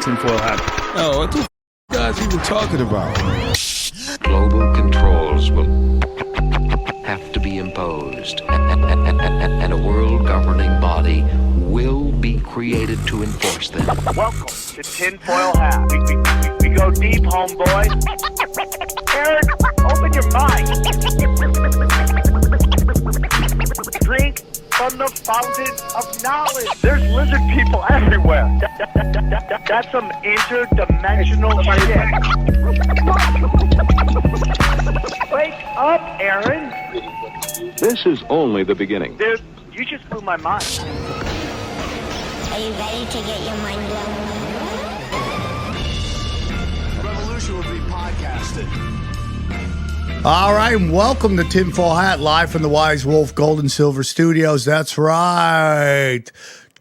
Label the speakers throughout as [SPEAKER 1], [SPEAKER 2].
[SPEAKER 1] tinfoil hat.
[SPEAKER 2] Oh, what the f*** guys even talking about?
[SPEAKER 3] Global controls will have to be imposed, and a world governing body will be created to enforce them.
[SPEAKER 4] Welcome to Tinfoil Hat. We go deep, homeboy. Aaron, open your mind. Drink from the fountain of knowledge. There's lizard people everywhere. That's some interdimensional shit. Wake up, Aaron.
[SPEAKER 3] This is only the beginning.
[SPEAKER 4] Dude, you just blew my mind.
[SPEAKER 5] Are you ready to get your mind blown?
[SPEAKER 6] Revolution will be podcasted.
[SPEAKER 1] All right, and welcome to Tinfoil Hat, live from the Wise Wolf Gold and Silver Studios. That's right.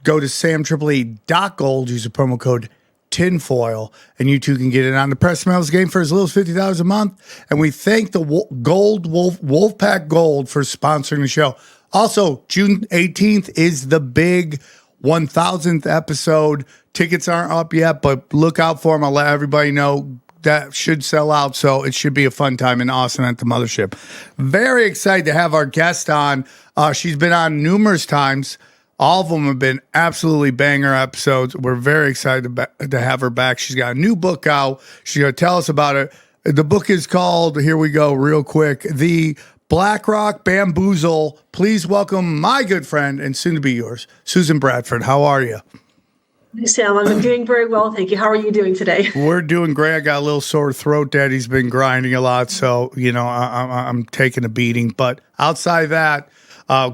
[SPEAKER 1] Go to samtripoli.gold, use the promo code Tinfoil, and you too can get it on the Press Metals game for as little as $50 a month. And we thank the Wolfpack Gold for sponsoring the show. Also, June 18th is the big 1000th episode. Tickets aren't up yet, but look out for them. I'll let everybody know. That should sell out, so it should be a fun time in Austin at the Mothership. Very excited to have our guest on. She's been on numerous times. All of them have been absolutely banger episodes. We're very excited to have her back. She's got a new book out. She's going to tell us about it. The book is called, here we go real quick, The BlackRock Bamboozle. Please welcome my good friend and soon to be yours, Susan Bradford. How are you?
[SPEAKER 7] Hey, Sam, I'm doing very well, thank you. How are you doing today?
[SPEAKER 1] We're doing great. I got a little sore throat. Daddy's been grinding a lot, so I'm taking a beating. But outside of that,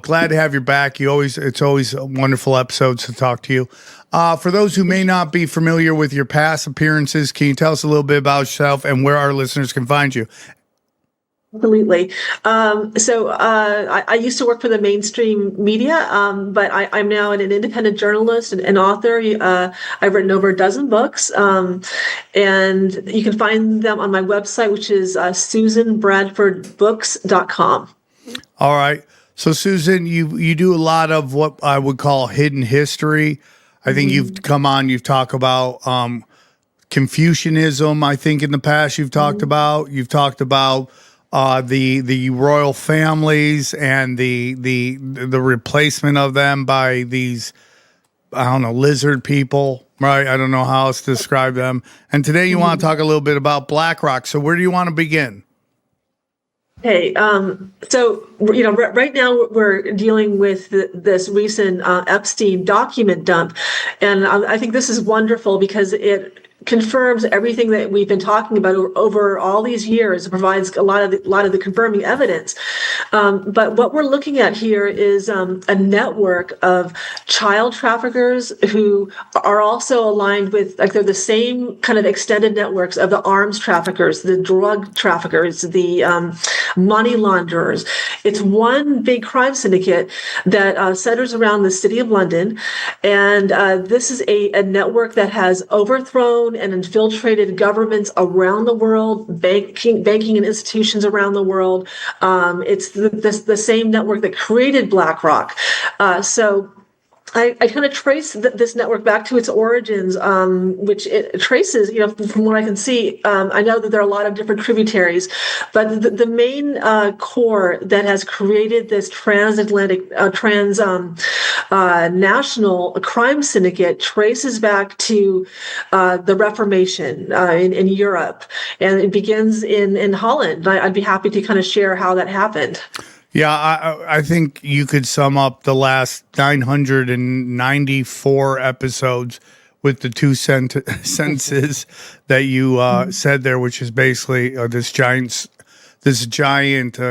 [SPEAKER 1] glad to have you back. It's always wonderful episodes to talk to you. For those who may not be familiar with your past appearances, can you tell us a little bit about yourself and where our listeners can find you?
[SPEAKER 7] Absolutely. I used to work for the mainstream media, but I'm now an independent journalist and author. I've written over a dozen books, and you can find them on my website, which is susanbradfordbooks.com.
[SPEAKER 1] All right. So, Susan, you do a lot of what I would call hidden history. I think you've come on, you've talked about Confucianism, I think in the past you've talked about the royal families and the replacement of them by these, I don't know, lizard people, right? I don't know how else to describe them. And today you want to talk a little bit about BlackRock. So where do you want to begin?
[SPEAKER 7] Okay, right now we're dealing with this recent Epstein document dump, and I think this is wonderful because it confirms everything that we've been talking about over all these years. It provides a lot of the confirming evidence. But what we're looking at here is a network of child traffickers who are also aligned with, like, they're the same kind of extended networks of the arms traffickers, the drug traffickers, the money launderers. It's one big crime syndicate that centers around the city of London. And this is a network that has overthrown and infiltrated governments around the world, banking and institutions around the world. It's the same network that created BlackRock. I kind of trace this network back to its origins, which it traces, from what I can see. I know that there are a lot of different tributaries, but the main core that has created this transatlantic, national crime syndicate traces back to the Reformation in Europe, and it begins in Holland. I'd be happy to kind of share how that happened.
[SPEAKER 1] Yeah, I think you could sum up the last 994 episodes with the two sentences that you said there, which is basically this giant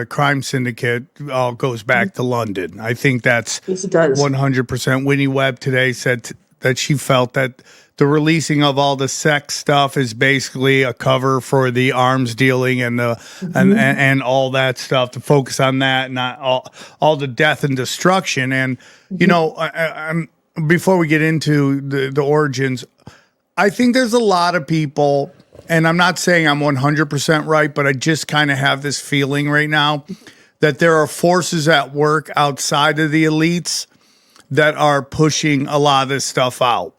[SPEAKER 1] crime syndicate all goes back to London. I think that's 100%. Winnie Webb today said that she felt that the releasing of all the sex stuff is basically a cover for the arms dealing and the and all that stuff, to focus on that, not all the death and destruction. And I'm before we get into the origins, I think there's a lot of people, and I'm not saying I'm 100% right, but I just kind of have this feeling right now that there are forces at work outside of the elites that are pushing a lot of this stuff out.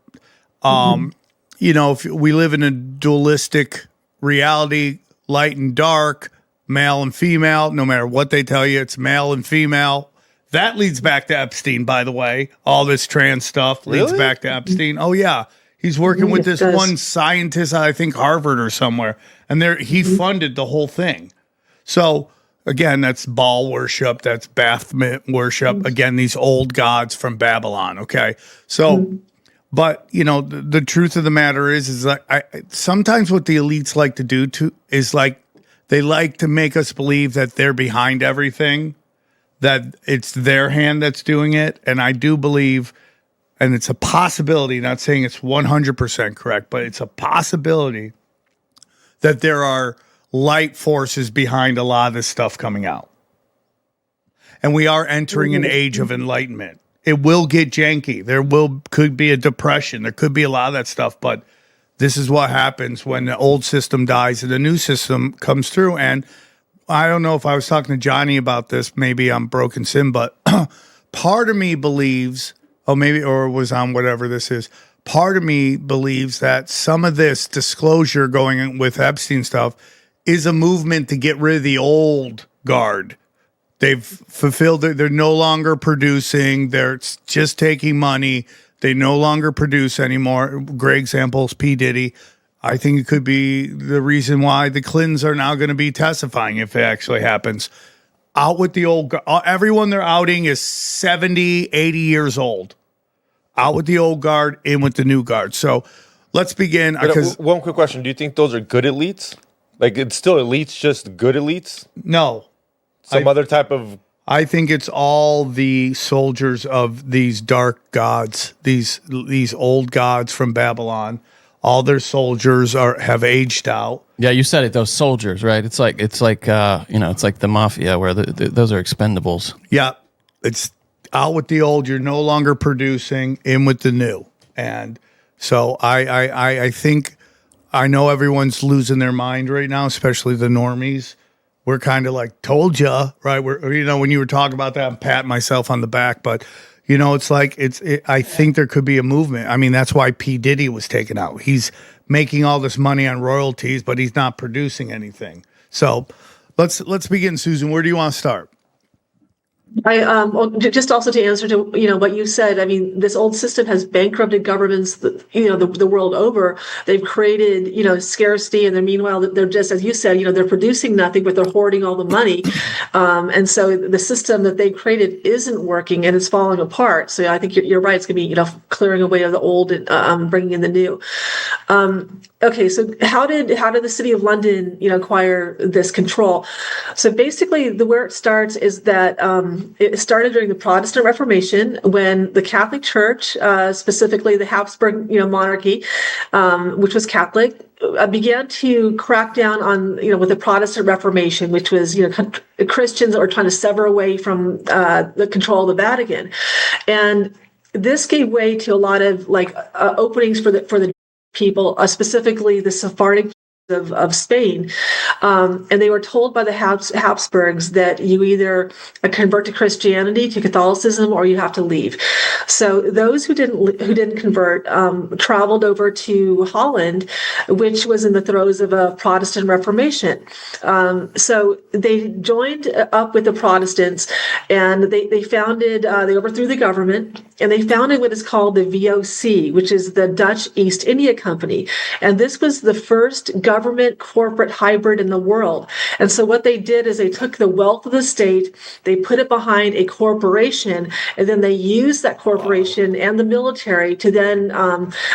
[SPEAKER 1] if we live in a dualistic reality, light and dark, male and female, no matter what they tell you, it's male and female. That leads back to Epstein, by the way. All this trans stuff leads back to Epstein. Oh, yeah. He's working with this one scientist, I think Harvard or somewhere, and he funded the whole thing. So, again, that's Baal worship, that's Baphomet worship. Again, these old gods from Babylon, okay? So, but, the truth of the matter is that sometimes what the elites like to do is like, they like to make us believe that they're behind everything, that it's their hand that's doing it. And I do believe, and it's a possibility, not saying it's 100% correct, but it's a possibility that there are light forces behind a lot of this stuff coming out. And we are entering an age of enlightenment. It will get janky. Could be a depression. There could be a lot of that stuff, but this is what happens when the old system dies and the new system comes through. And I don't know if I was talking to Johnny about this. Maybe I'm broken sin, but part of me believes, or was on whatever this is. Part of me believes that some of this disclosure going in with Epstein stuff is a movement to get rid of the old guard. They've fulfilled it. They're no longer producing. They're just taking money. They no longer produce anymore. Great examples, P. Diddy. I think it could be the reason why the Clintons are now going to be testifying if it actually happens. Out with the old guard. Everyone they're outing is 70, 80 years old. Out with the old guard, in with the new guard. So let's begin.
[SPEAKER 8] One quick question. Do you think those are good elites? Like, it's still elites, just good elites?
[SPEAKER 1] No.
[SPEAKER 8] Other type of...
[SPEAKER 1] I think it's all the soldiers of these dark gods, these old gods from Babylon. All their soldiers have aged out.
[SPEAKER 9] Yeah, you said it. Those soldiers, right? It's like it's like the mafia where those are expendables.
[SPEAKER 1] Yeah, it's out with the old. You're no longer producing. In with the new. And so I think I know everyone's losing their mind right now, especially the normies. We're kind of like, told ya, right? When you were talking about that, I'm patting myself on the back, but it's like, I think there could be a movement. I mean, that's why P. Diddy was taken out. He's making all this money on royalties, but he's not producing anything. So let's begin, Susan. Where do you want to start?
[SPEAKER 7] Just also to answer to what you said. I mean, this old system has bankrupted governments, the world over. They've created scarcity, and meanwhile they're just, as you said, they're producing nothing, but they're hoarding all the money, and so the system that they created isn't working and it's falling apart. So I think you're right. It's going to be clearing away of the old and bringing in the new. Okay, so how did the city of London acquire this control? So basically, where it starts is that it started during the Protestant Reformation, when the Catholic Church, specifically the Habsburg monarchy, which was Catholic, began to crack down on with the Protestant Reformation, which was Christians that were trying to sever away from the control of the Vatican, and this gave way to a lot of openings for the people, specifically the Sephardic of Spain, and they were told by the Habsburgs that you either convert to Christianity, to Catholicism, or you have to leave. So those who didn't convert traveled over to Holland, which was in the throes of a Protestant Reformation. So they joined up with the Protestants, and they founded, they overthrew the government, and they founded what is called the VOC, which is the Dutch East India Company. And this was the first government corporate hybrid in the world. And so what they did is they took the wealth of the state, they put it behind a corporation, and then they used that corporation and the military to then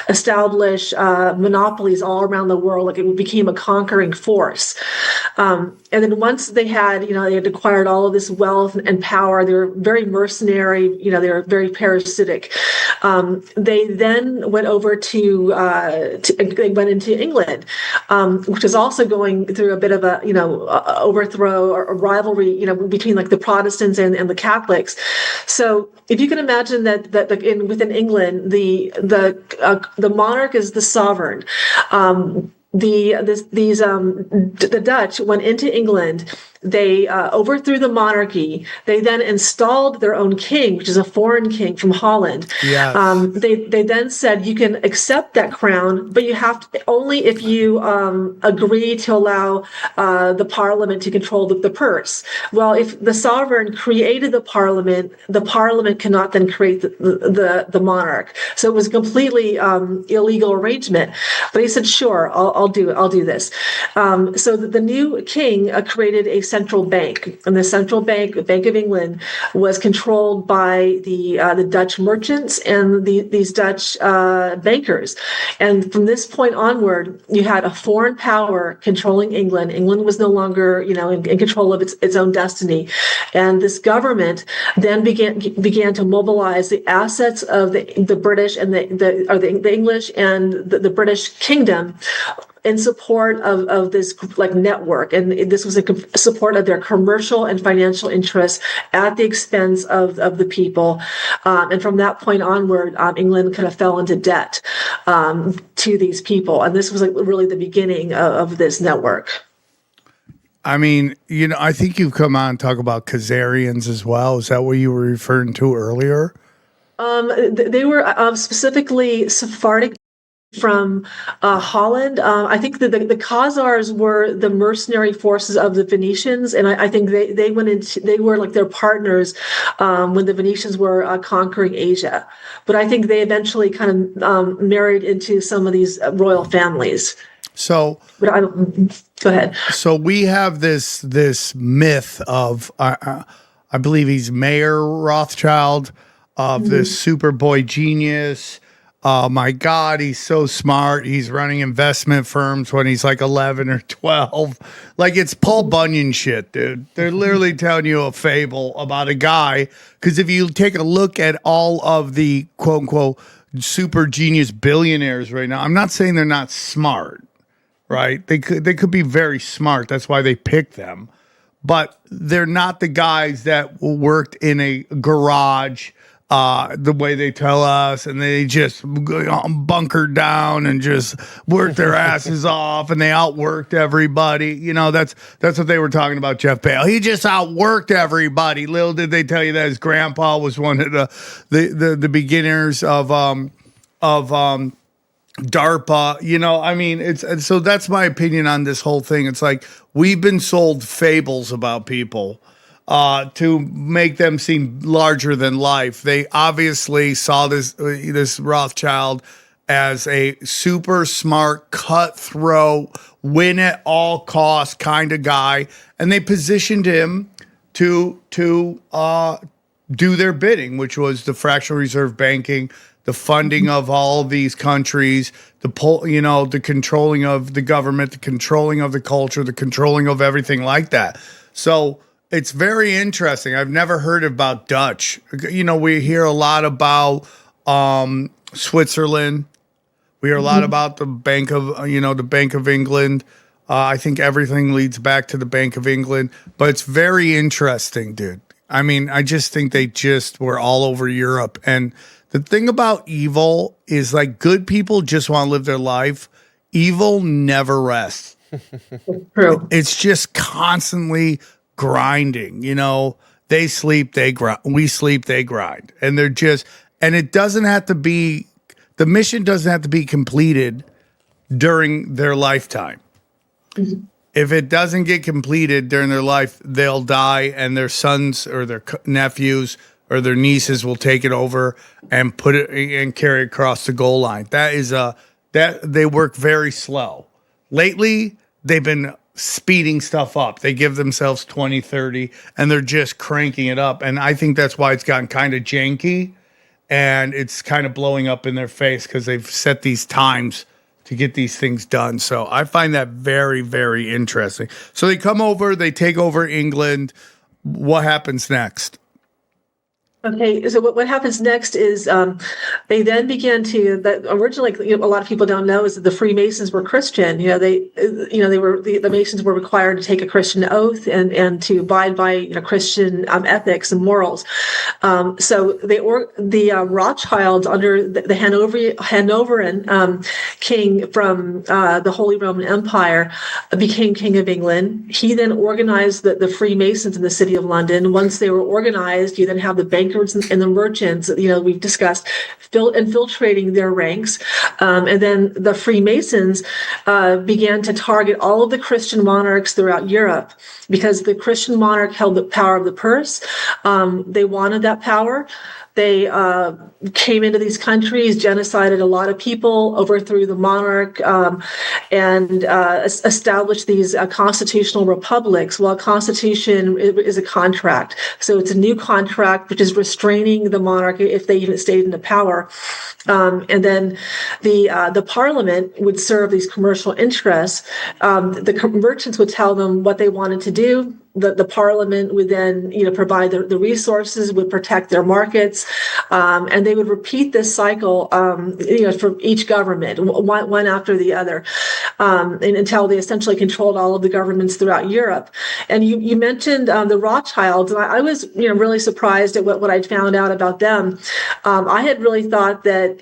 [SPEAKER 7] establish monopolies all around the world. Like, it became a conquering force. And then once they had acquired all of this wealth and power, they were very mercenary, they were very parasitic. They then went over they went into England, which is also going through a bit of a overthrow or a rivalry between the Protestants and the Catholics. So if you can imagine that within England, the monarch is the sovereign. The Dutch went into England They overthrew the monarchy. They then installed their own king, which is a foreign king from Holland.
[SPEAKER 1] Yes.
[SPEAKER 7] They then said you can accept that crown, but you have to only if you agree to allow the parliament to control the purse. Well, if the sovereign created the parliament cannot then create the monarch. So it was a completely illegal arrangement. But he said, "Sure, I'll do this." So the new king created a central bank, and the central bank, Bank of England, was controlled by the Dutch merchants and these Dutch bankers. And from this point onward, you had a foreign power controlling England. England was no longer, in control of its own destiny, and this government then began to mobilize the assets of the British and the English and the British kingdom in support of this network, and this was a support of their commercial and financial interests at the expense of the people. And from that point onward, England kind of fell into debt to these people, and this was really the beginning of this network.
[SPEAKER 1] I mean, I think you've come on and talk about Khazarians as well. Is that what you were referring to earlier?
[SPEAKER 7] They were specifically Sephardic from Holland. I think that the Khazars were the mercenary forces of the Venetians, and I think they were like their partners when the Venetians were conquering Asia. But I think they eventually kind of married into some of these royal families.
[SPEAKER 1] So,
[SPEAKER 7] but go ahead.
[SPEAKER 1] So we have this myth of I believe he's Mayer Rothschild of this Superboy genius. Oh my God, he's so smart. He's running investment firms when he's like 11 or 12. Like it's Paul Bunyan shit, dude. They're literally telling you a fable about a guy. Because if you take a look at all of the quote unquote super genius billionaires right now, I'm not saying they're not smart, right? They could be very smart. That's why they pick them. But they're not the guys that worked in a garage the way they tell us, and they just bunkered down and just worked their asses off, and they outworked everybody. That's what they were talking about Jeff Bezos. He just outworked everybody. Little did they tell you that his grandpa was one of the beginners of DARPA. I mean, so that's my opinion on this whole thing. It's like we've been sold fables about people to make them seem larger than life. They obviously saw this Rothschild as a super smart, cutthroat, win at all costs kind of guy, and they positioned him to do their bidding, which was the fractional reserve banking, the funding of all of these countries, the controlling of the government, the controlling of the culture, the controlling of everything like that. So it's very interesting. I've never heard about Dutch. We hear a lot about Switzerland. We hear a lot about the Bank of England. I think everything leads back to the Bank of England. But it's very interesting, dude. I mean, I just think they just were all over Europe. And the thing about evil is like good people just want to live their life. Evil never rests.
[SPEAKER 7] True.
[SPEAKER 1] It's just constantly grinding. They sleep, they grind. We sleep, they grind. And it doesn't have to be, the mission doesn't have to be completed during their lifetime. Mm-hmm. If it doesn't get completed during their life, they'll die, and their sons or their nephews or their nieces will take it over and put it and carry it across the goal line. That they work very slow. Lately, they've been speeding stuff up. They give themselves 20, 30, and they're just cranking it up. And I think that's why it's gotten kind of janky, and it's kind of blowing up in their face because they've set these times to get these things done. So I find that very, very interesting. So they come over, they take over England. What happens next?
[SPEAKER 7] Okay, so what happens next is they then began to that originally a lot of people don't know is that the Freemasons were Christian. They were the Masons were required to take a Christian oath and to abide by Christian ethics and morals. So the Rothschilds under the Hanoverian king from the Holy Roman Empire became king of England. He then organized the Freemasons in the city of London. Once they were organized, you then have the bankers and the merchants, we've discussed, infiltrating their ranks. And then the Freemasons began to target all of the Christian monarchs throughout Europe because the Christian monarch held the power of the purse. They wanted that power. They came into these countries, genocided a lot of people, overthrew the monarch, and established these constitutional republics. Well, a constitution is a contract. So it's a new contract which is restraining the monarch if they even stayed in the power. And then the parliament would serve these commercial interests. The merchants would tell them what they wanted to do. The parliament would then, provide the resources, would protect their markets, and they would repeat this cycle, for each government, one after the other, and until they essentially controlled all of the governments throughout Europe. And you mentioned the Rothschilds, and I was, really surprised at what I'd found out about them. I had really thought that,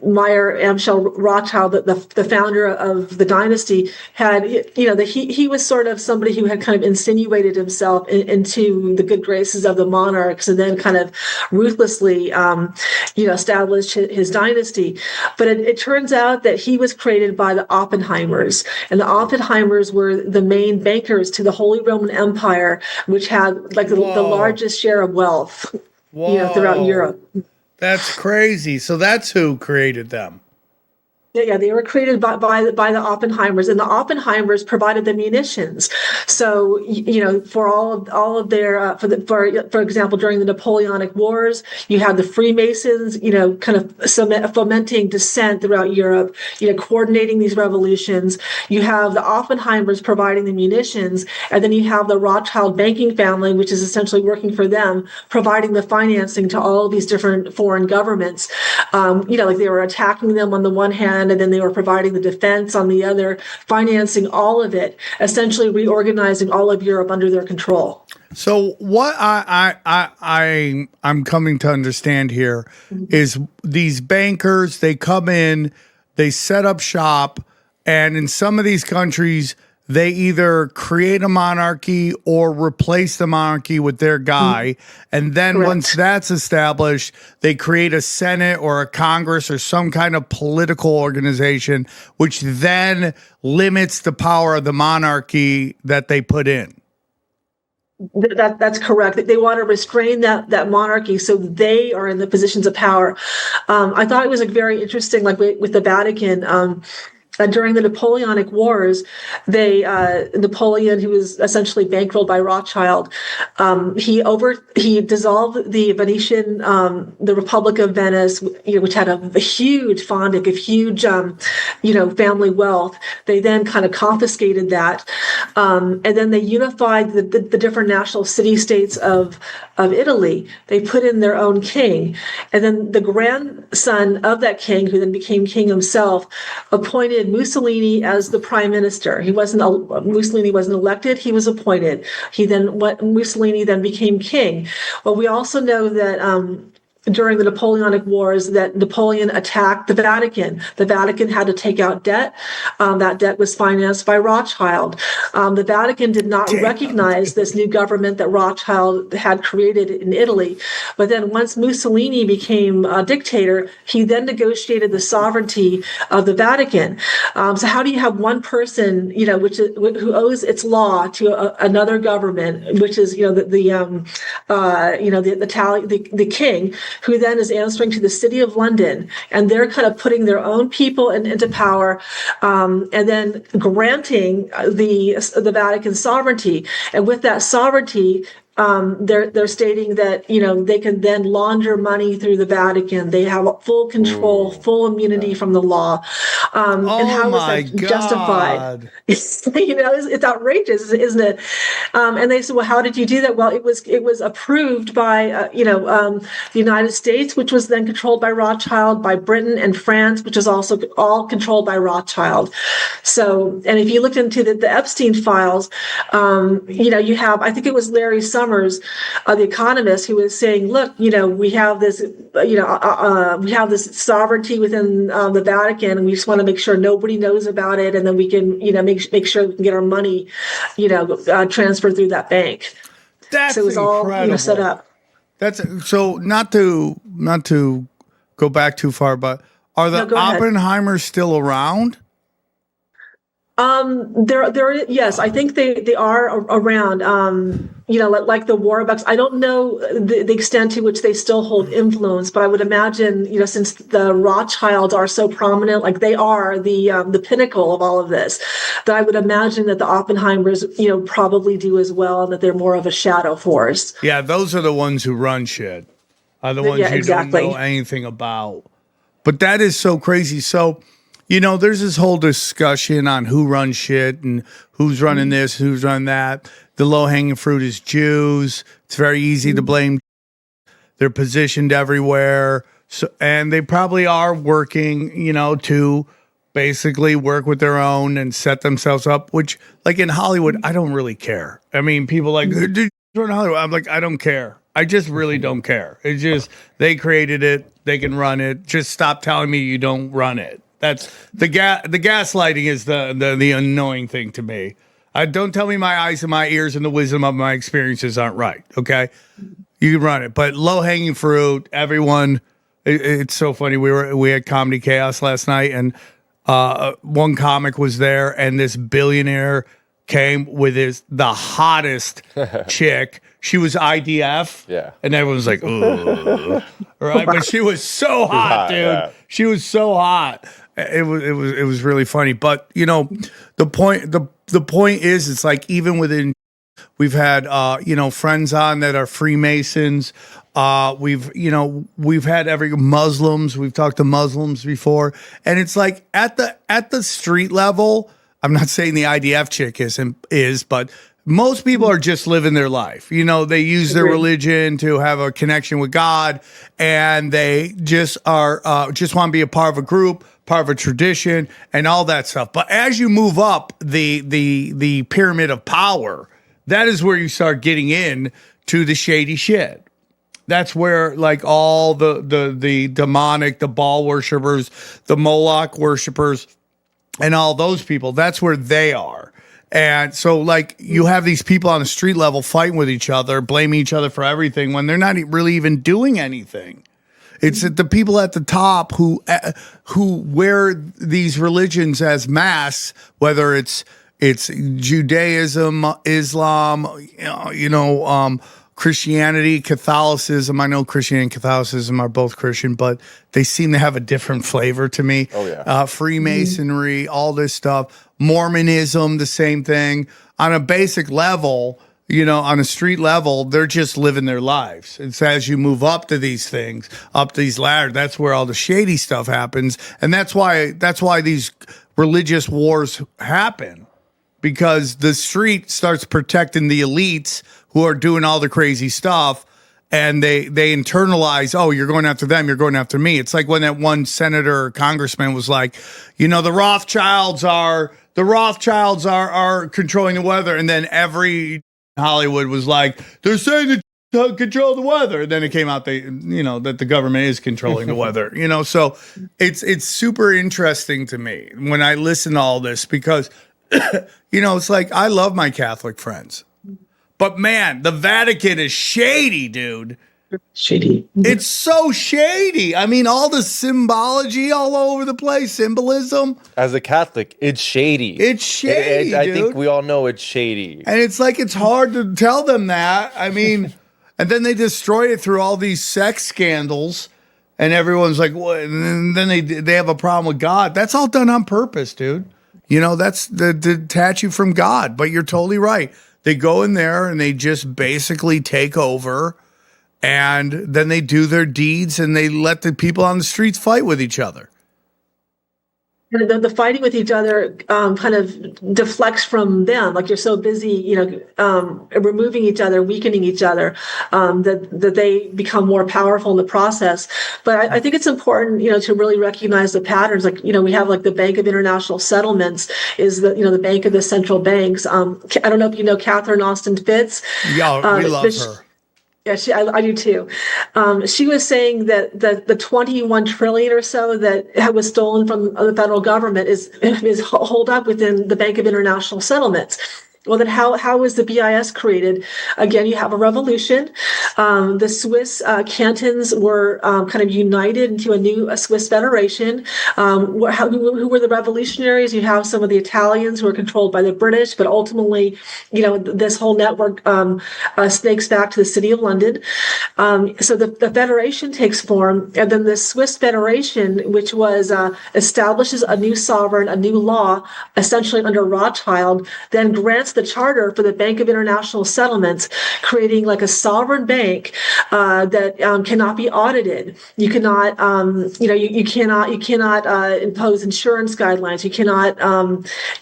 [SPEAKER 7] Meyer Amschel Rothschild, the founder of the dynasty, had, that he was sort of somebody who had kind of insinuated himself into the good graces of the monarchs and then kind of ruthlessly, established his dynasty. But it turns out that he was created by the Oppenheimers, and the Oppenheimers were the main bankers to the Holy Roman Empire, which had the largest share of wealth, throughout Europe.
[SPEAKER 1] That's crazy. So that's who created them.
[SPEAKER 7] Yeah, they were created by the Oppenheimers, and the Oppenheimers provided the munitions. So, for all of their, for example, during the Napoleonic Wars, you had the Freemasons, kind of fomenting dissent throughout Europe, coordinating these revolutions. You have the Oppenheimers providing the munitions, and then you have the Rothschild banking family, which is essentially working for them, providing the financing to all of these different foreign governments. They were attacking them on the one hand, and then they were providing the defense on the other, financing all of it, essentially reorganizing all of Europe under their control.
[SPEAKER 1] So what I'm coming to understand here is these bankers, they come in, they set up shop, and in some of these countries, they either create a monarchy or replace the monarchy with their guy. And then
[SPEAKER 7] Correct.
[SPEAKER 1] Once that's established, they create a Senate or a Congress or some kind of political organization, which then limits the power of the monarchy that they put in.
[SPEAKER 7] That's correct. They want to restrain that monarchy so they are in the positions of power. I thought it was very interesting, with the Vatican. During the Napoleonic Wars, Napoleon, who was essentially bankrolled by Rothschild, he dissolved the Venetian, the Republic of Venice, which had a huge fondic of huge, family wealth. They then kind of confiscated that, and then they unified the different national city-states of Italy. They put in their own king, and then the grandson of that king, who then became king himself, appointed Mussolini as the prime minister. Mussolini wasn't elected; he was appointed. Mussolini then became king. Well, we also know that during the Napoleonic Wars that Napoleon attacked the Vatican. The Vatican had to take out debt. That debt was financed by Rothschild. The Vatican did not recognize this new government that Rothschild had created in Italy. But then once Mussolini became a dictator, he then negotiated the sovereignty of the Vatican. So how do you have one person, who owes its law to another government, which is, the king, who then is answering to the city of London, and they're kind of putting their own people into power, and then granting the Vatican sovereignty. And with that sovereignty, they're stating that, you know, they can then launder money through the Vatican. They have full control, full immunity from the law. And how is that justified? You know, it's outrageous, isn't it? And they said, well, how did you do that? Well, it was approved by, the United States, which was then controlled by Rothschild, by Britain and France, which is also all controlled by Rothschild. So, and if you looked into the Epstein files, you have, I think it was Larry Summers, the economist, who was saying, look, you know, we have this, we have this sovereignty within the Vatican, and we just want to make sure nobody knows about it, and then we can, you know, make sure we can get our money, transferred through that bank.
[SPEAKER 1] That's
[SPEAKER 7] so it was
[SPEAKER 1] incredible.
[SPEAKER 7] all, set up.
[SPEAKER 1] That's so not to go back too far, but are the Oppenheimers still around?
[SPEAKER 7] Yes, I think they are around. Like the Warbucks. I don't know the extent to which they still hold influence, but I would imagine, since the Rothschilds are so prominent, like they are the pinnacle of all of this, that I would imagine that the Oppenheimers, probably do as well, and that they're more of a shadow force.
[SPEAKER 1] Yeah, those are the ones who run shit. Are the ones you don't know anything about. But that is so crazy. So, there's this whole discussion on who runs shit and who's running this, who's running that. The low-hanging fruit is Jews. It's very easy to blame. They're positioned everywhere. So, and they probably are working, to basically work with their own and set themselves up, which, like in Hollywood, I don't really care. I mean, people like, dude, you're in Hollywood. I'm like, I don't care. I just really don't care. It's just, they created it. They can run it. Just stop telling me you don't run it. That's the gaslighting is the annoying thing to me. Don't tell me my eyes and my ears and the wisdom of my experiences aren't right. Okay, you can run it, but low hanging fruit. Everyone, it's so funny. We had Comedy Chaos last night, and one comic was there, and this billionaire came with the hottest chick. She was IDF, and everyone was like, "Ugh," right? But she was so hot, dude. Yeah. She was so hot. It was really funny. But the point is, it's like even within, we've had friends on that are Freemasons. We've had Muslims. We've talked to Muslims before, and it's like at the street level. I'm not saying the IDF chick is, but most people are just living their life. They use their religion to have a connection with God, and they just are just want to be a part of a group, part of a tradition, and all that stuff. But as you move up the pyramid of power, that is where you start getting in to the shady shit. That's where like all the demonic, the Baal worshipers, the Moloch worshipers, and all those people, that's where they are. And so, like, you have these people on the street level fighting with each other, blaming each other for everything when they're not really even doing anything. It's the people at the top who wear these religions as masks, whether it's Judaism, Islam, Christianity, Catholicism. I know Christianity and Catholicism are both Christian, but they seem to have a different flavor to me. Oh, yeah. Freemasonry, all this stuff. Mormonism, the same thing. On a basic level, on a street level, they're just living their lives. It's as you move up to these things, up these ladders, that's where all the shady stuff happens. And that's why these religious wars happen. Because the street starts protecting the elites who are doing all the crazy stuff, and they internalize, oh, you're going after them, you're going after me. It's like when that one senator or congressman was like, the Rothschilds are controlling the weather, and then every Hollywood was like, they're saying to control the weather. And then it came out that the government is controlling the weather. So it's super interesting to me when I listen to all this, because it's like, I love my Catholic friends, but man, the Vatican is shady, dude.
[SPEAKER 7] Shady.
[SPEAKER 1] It's so shady. I mean, all the symbology all over the place, symbolism.
[SPEAKER 8] As a Catholic, it's shady.
[SPEAKER 1] It's shady,
[SPEAKER 8] I think we all know it's shady.
[SPEAKER 1] And it's like, it's hard to tell them that. I mean, and then they destroy it through all these sex scandals, and everyone's like, what? And then they have a problem with God. That's all done on purpose, dude. That's the detach you from God. But you're totally right. They go in there and they just basically take over, and then they do their deeds and they let the people on the streets fight with each other.
[SPEAKER 7] And the fighting with each other kind of deflects from them. Like you're so busy, removing each other, weakening each other, that they become more powerful in the process. But I think it's important, to really recognize the patterns. Like, we have like the Bank of International Settlements is the bank of the central banks. I don't know if you know Catherine Austin Fitts.
[SPEAKER 1] Yeah, we love her.
[SPEAKER 7] Yeah, I do too. She was saying that the 21 trillion or so that was stolen from the federal government is holed up within the Bank of International Settlements. Well, then how was the BIS created? Again, you have a revolution. The Swiss cantons were kind of united into a new Swiss federation. Who were the revolutionaries? You have some of the Italians who were controlled by the British, but ultimately, this whole network snakes back to the city of London. So the federation takes form, and then the Swiss federation, which was establishes a new sovereign, a new law, essentially under Rothschild, then grants the charter for the Bank of International Settlements, creating like a sovereign bank that cannot be audited. You cannot, you cannot impose insurance guidelines. You cannot,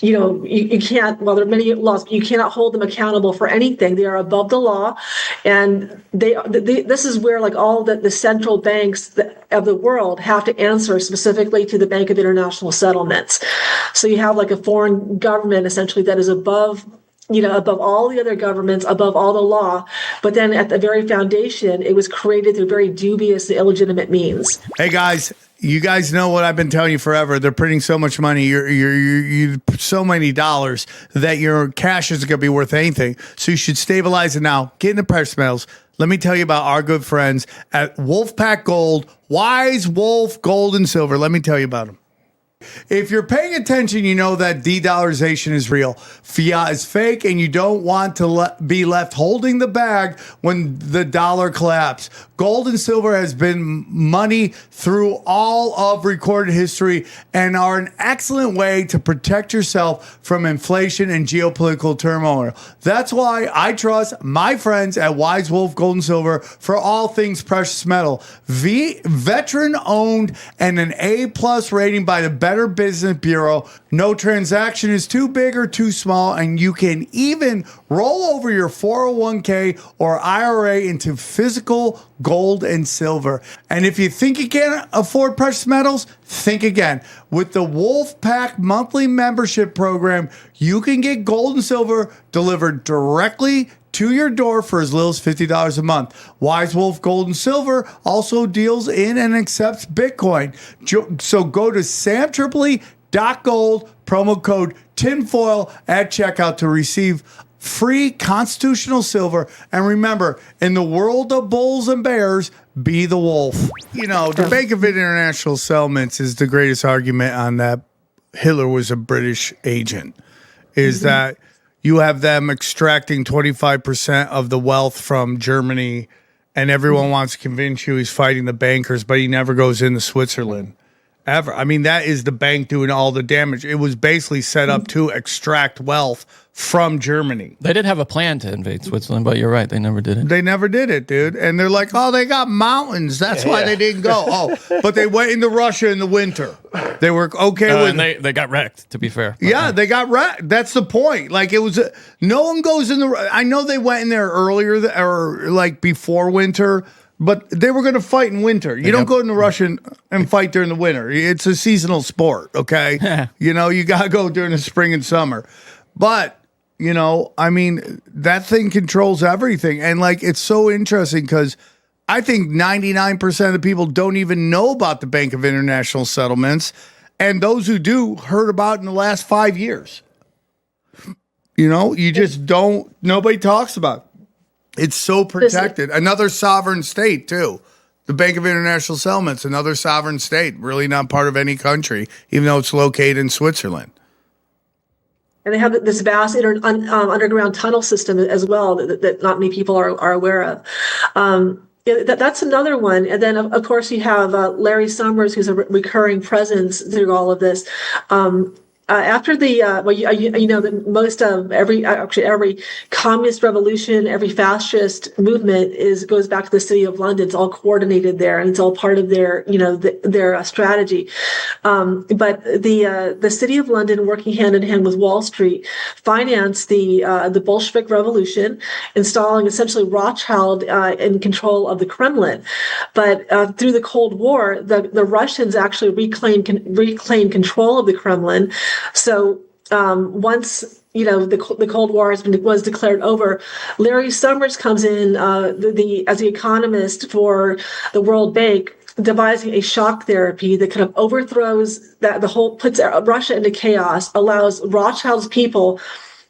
[SPEAKER 7] you can't. Well, there are many laws, but you cannot hold them accountable for anything. They are above the law, and this is where like all the central banks of the world have to answer specifically to the Bank of International Settlements. So you have like a foreign government essentially that is above all the other governments, above all the law. But then at the very foundation, it was created through very dubious and illegitimate means.
[SPEAKER 1] Hey guys, you guys know what I've been telling you forever. They're printing so much money, you so many dollars that your cash isn't going to be worth anything. So you should stabilize it now. Get into precious metals. Let me tell you about our good friends at Wolfpack Gold, Wise Wolf Gold and Silver. Let me tell you about them. If you're paying attention, you know that de-dollarization is real. Fiat is fake, and you don't want to be left holding the bag when the dollar collapses. Gold and silver has been money through all of recorded history and are an excellent way to protect yourself from inflation and geopolitical turmoil. That's why I trust my friends at Wise Wolf Gold and Silver for all things precious metal. Veteran owned and an A+ rating by the Better Business Bureau. No transaction is too big or too small, and you can even roll over your 401k or IRA into physical gold and silver. And if you think you can't afford precious metals, think again. With the Wolfpack monthly membership program, you can get gold and silver delivered directly to your door for as little as $50 a month. Wise Wolf Gold and Silver also deals in and accepts Bitcoin. So go to samtripoli.gold, promo code tinfoil at checkout to receive free constitutional silver. And remember, in the world of bulls and bears, be the wolf. The Bank of International Settlements is the greatest argument on that Hitler was a British agent, is that you have them extracting 25% of the wealth from Germany, and everyone wants to convince you he's fighting the bankers, but he never goes into Switzerland. Ever. I mean, that is the bank doing all the damage. It was basically set up to extract wealth from Germany.
[SPEAKER 9] They did have a plan to invade Switzerland, but you're right. They never did it.
[SPEAKER 1] They never did it, dude. And they're like, oh, they got mountains. That's why they didn't go. Oh, but they went into Russia in the winter. They were okay with
[SPEAKER 9] and they got wrecked, to be fair.
[SPEAKER 1] Yeah, they got wrecked. That's the point. Like, it was, no one goes in the, I know they went in there earlier or like before winter, but they were going to fight in winter. You don't go into Russia and fight during the winter. It's a seasonal sport, okay? You got to go during the spring and summer. But, I mean, that thing controls everything. And, like, it's so interesting because I think 99% of the people don't even know about the Bank of International Settlements. And those who do heard about it in the last 5 years. You just don't, nobody talks about it. It's so protected. Another sovereign state, too. The Bank of International Settlements, another sovereign state, really not part of any country, even though it's located in Switzerland.
[SPEAKER 7] And they have this vast underground tunnel system as well that not many people are aware of. That's another one. And then, of course, you have Larry Summers, who's a recurring presence through all of this. after the you know that most of every communist revolution, every fascist movement goes back to the City of London. It's all coordinated there, and it's all part of their their strategy. But the City of London, working hand in hand with Wall Street, financed the Bolshevik Revolution, installing essentially Rothschild in control of the Kremlin. But through the Cold War, the Russians actually reclaimed control of the Kremlin. So once the Cold War was declared over, Larry Summers comes in as the economist for the World Bank, devising a shock therapy that kind of overthrows puts Russia into chaos, allows Rothschild's people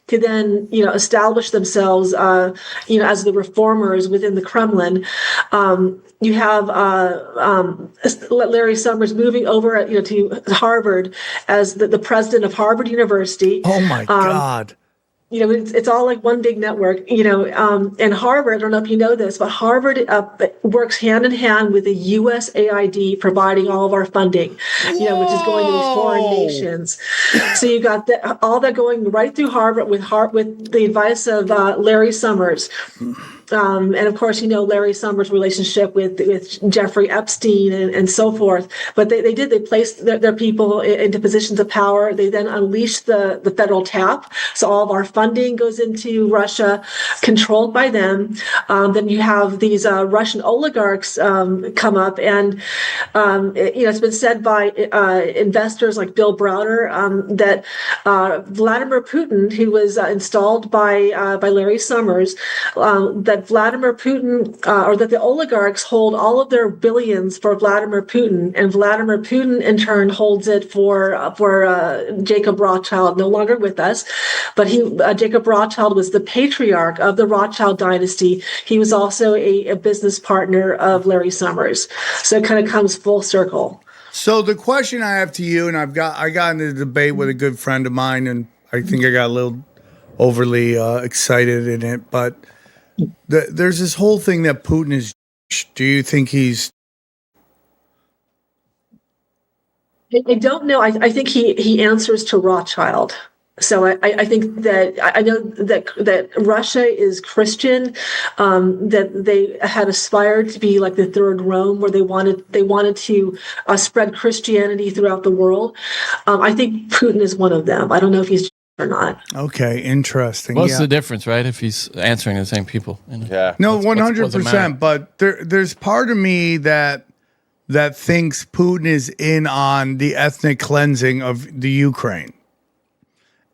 [SPEAKER 7] to then, establish themselves, as the reformers within the Kremlin. You have Larry Summers moving over, to Harvard as the president of Harvard University.
[SPEAKER 1] Oh my God.
[SPEAKER 7] It's all like one big network, and Harvard, I don't know if you know this, but Harvard works hand in hand with the USAID providing all of our funding, which is going to these foreign nations. So you got all that going right through Harvard with the advice of Larry Summers. And of course, Larry Summers' relationship with Jeffrey Epstein and so forth. But they placed their people into positions of power. They then unleashed the federal tap. So all of our funding goes into Russia, controlled by them. Then you have these Russian oligarchs come up. And, it's been said by investors like Bill Browder that Vladimir Putin, who was installed by Larry Summers, that Vladimir Putin, or that the oligarchs hold all of their billions for Vladimir Putin, and Vladimir Putin in turn holds it for Jacob Rothschild, no longer with us, but Jacob Rothschild was the patriarch of the Rothschild dynasty. He was also a business partner of Larry Summers, so it kind of comes full circle.
[SPEAKER 1] So the question I have to you, and I got into the debate with a good friend of mine, and I think I got a little overly excited in it, but there's this whole thing that Putin is. Do you think he's?
[SPEAKER 7] I don't know. I think he answers to Rothschild. So I think that I know that Russia is Christian, that they had aspired to be like the Third Rome, where they wanted to spread Christianity throughout the world. I think Putin is one of them. I don't know if he's or not.
[SPEAKER 1] Okay, interesting.
[SPEAKER 9] What's the difference, right? If he's answering the same people.
[SPEAKER 8] Yeah.
[SPEAKER 1] No, 100%. But there's part of me that thinks Putin is in on the ethnic cleansing of the Ukraine.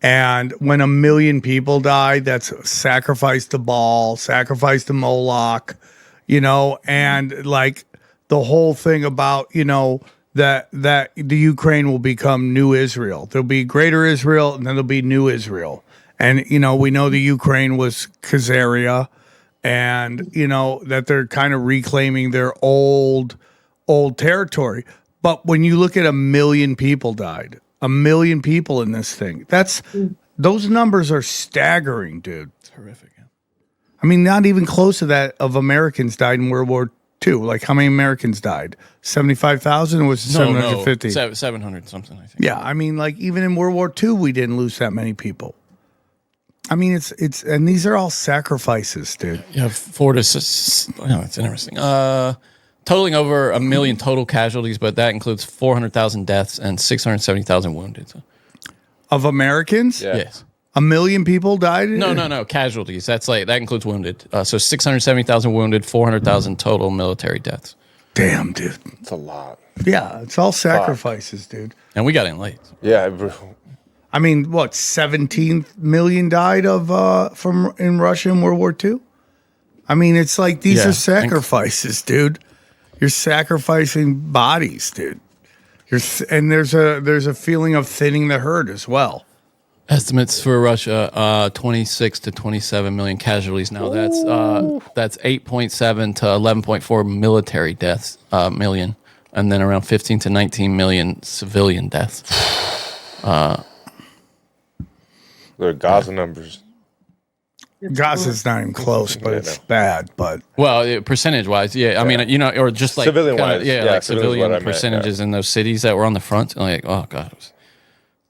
[SPEAKER 1] And when 1 million people died, that's sacrifice to Baal, sacrifice to Moloch, and like the whole thing about, that the Ukraine will become new Israel. There'll be greater Israel, and then there'll be new Israel. And, we know the Ukraine was Khazaria, and, that they're kind of reclaiming their old territory. But when you look at 1 million people died, 1 million people in this thing, those numbers are staggering, dude.
[SPEAKER 9] It's horrific. Yeah.
[SPEAKER 1] I mean, not even close to that of Americans died in World War II. Like, how many Americans died? 75,000, or was it 750?
[SPEAKER 9] 700 something, I think.
[SPEAKER 1] Yeah, I mean, like, even in World War II, we didn't lose that many people. I mean, it's and these are all sacrifices, dude.
[SPEAKER 9] Yeah, it's interesting. Totaling over 1 million total casualties, but that includes 400,000 deaths and 670,000 wounded. So.
[SPEAKER 1] Of Americans?
[SPEAKER 8] Yeah.
[SPEAKER 9] Yes.
[SPEAKER 1] 1 million people died?
[SPEAKER 9] No, casualties. That includes wounded. So 670,000 wounded, 400,000 total military deaths.
[SPEAKER 1] Damn, dude.
[SPEAKER 8] It's a lot.
[SPEAKER 1] Yeah, it's all sacrifices, dude.
[SPEAKER 9] And we got in late.
[SPEAKER 8] Yeah.
[SPEAKER 1] I mean, what, 17 million died in Russia in World War II? I mean, it's like these are sacrifices, dude. You're sacrificing bodies, dude. And there's a feeling of thinning the herd as well.
[SPEAKER 9] Estimates for Russia: 26 to 27 million casualties. Now that's 8.7 to 11.4 military deaths million, and then around 15 to 19 million civilian deaths.
[SPEAKER 8] The Gaza numbers.
[SPEAKER 1] Gaza's not even close, but it's bad. But
[SPEAKER 9] percentage-wise, yeah. I mean, or just like
[SPEAKER 8] civilian-wise,
[SPEAKER 9] like civilian percentages in those cities that were on the front. Like, oh god, it was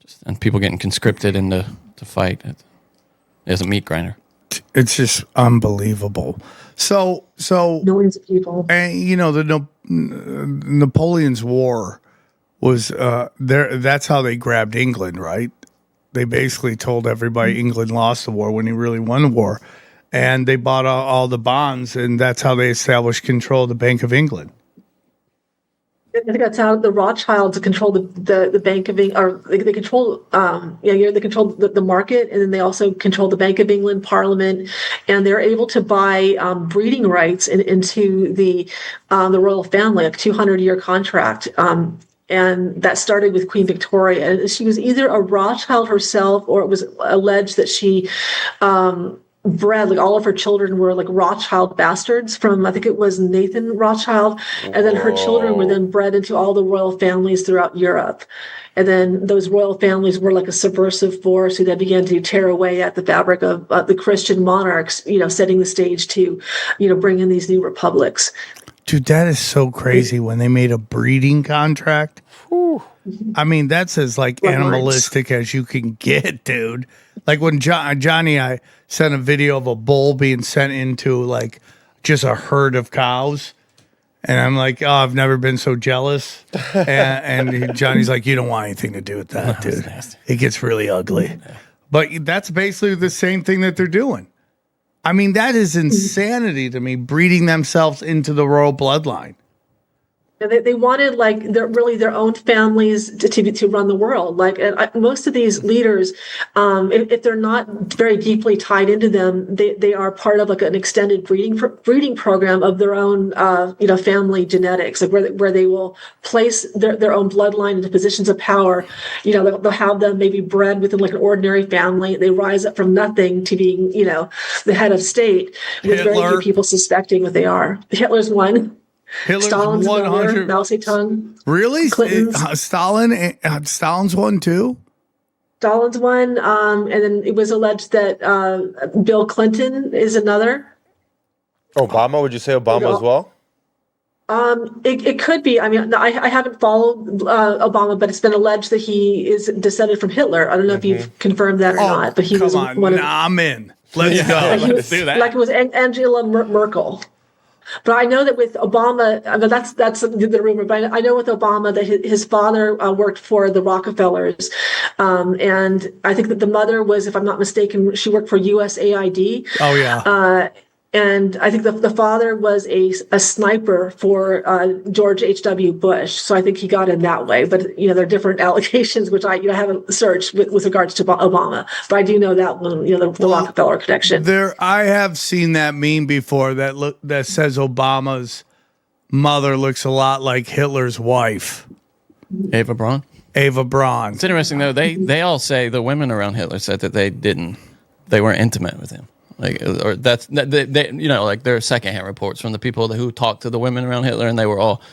[SPEAKER 9] just and people getting conscripted into to fight as a meat grinder.
[SPEAKER 1] It's just unbelievable. So
[SPEAKER 7] Millions of people.
[SPEAKER 1] and the Napoleon's War was there. That's how they grabbed England, right? They basically told everybody England lost the war when he really won the war, and they bought all the bonds, and that's how they established control of the Bank of England.
[SPEAKER 7] I think that's how the Rothschilds control the Bank of England, or they control, they control the market, and then they also control the Bank of England, Parliament, and they're able to buy breeding rights into the royal family, a 200-year contract. And that started with Queen Victoria. And she was either a Rothschild herself, or it was alleged that she bred, like all of her children were like Rothschild bastards from, I think it was Nathan Rothschild. And then her children were then bred into all the royal families throughout Europe. And then those royal families were like a subversive force who then began to tear away at the fabric of the Christian monarchs, setting the stage to, bring in these new republics.
[SPEAKER 1] Dude, that is so crazy when they made a breeding contract. I mean, that's as like animalistic as you can get, dude. Like when Johnny, I sent a video of a bull being sent into like just a herd of cows. And I'm like, oh, I've never been so jealous. And Johnny's like, you don't want anything to do with that, dude. It gets really ugly. But that's basically the same thing that they're doing. I mean, that is insanity to me, breeding themselves into the royal bloodline.
[SPEAKER 7] They wanted their own families to run the world. Most of these leaders, if they're not very deeply tied into them, they are part of like an extended breeding program of their own family genetics, like where they will place their own bloodline into positions of power. They'll have them maybe bred within like an ordinary family. They rise up from nothing to being the head of state, with very few people suspecting what they are. Hitler's one. Stalin's 100. Mao Zedong.
[SPEAKER 1] Really? Stalin's one too?
[SPEAKER 7] Stalin's one. And then it was alleged that Bill Clinton is another.
[SPEAKER 8] Obama? Would you say Obama as well?
[SPEAKER 7] It could be. I mean, I haven't followed Obama, but it's been alleged that he is descended from Hitler. I don't know if you've confirmed that or not, but he was one of.
[SPEAKER 1] I'm in. Let's go.
[SPEAKER 9] Let's do that.
[SPEAKER 7] Like it was Angela Merkel. But I know that with Obama, I mean, that's the rumor. But I know with Obama that his father worked for the Rockefellers, and I think that the mother was, if I'm not mistaken, she worked for USAID. Oh yeah. And I think the father was a sniper for George H.W. Bush, so I think he got in that way. But there are different allegations, which I haven't searched with regards to Obama. But I do know that one, the Rockefeller connection.
[SPEAKER 1] I have seen that meme before that says Obama's mother looks a lot like Hitler's wife,
[SPEAKER 9] Eva Braun.
[SPEAKER 1] Eva Braun.
[SPEAKER 9] It's interesting though. They all say the women around Hitler said that they weren't intimate with him. Like, or that's they like there are secondhand reports from the people who talked to the women around Hitler, and they were all.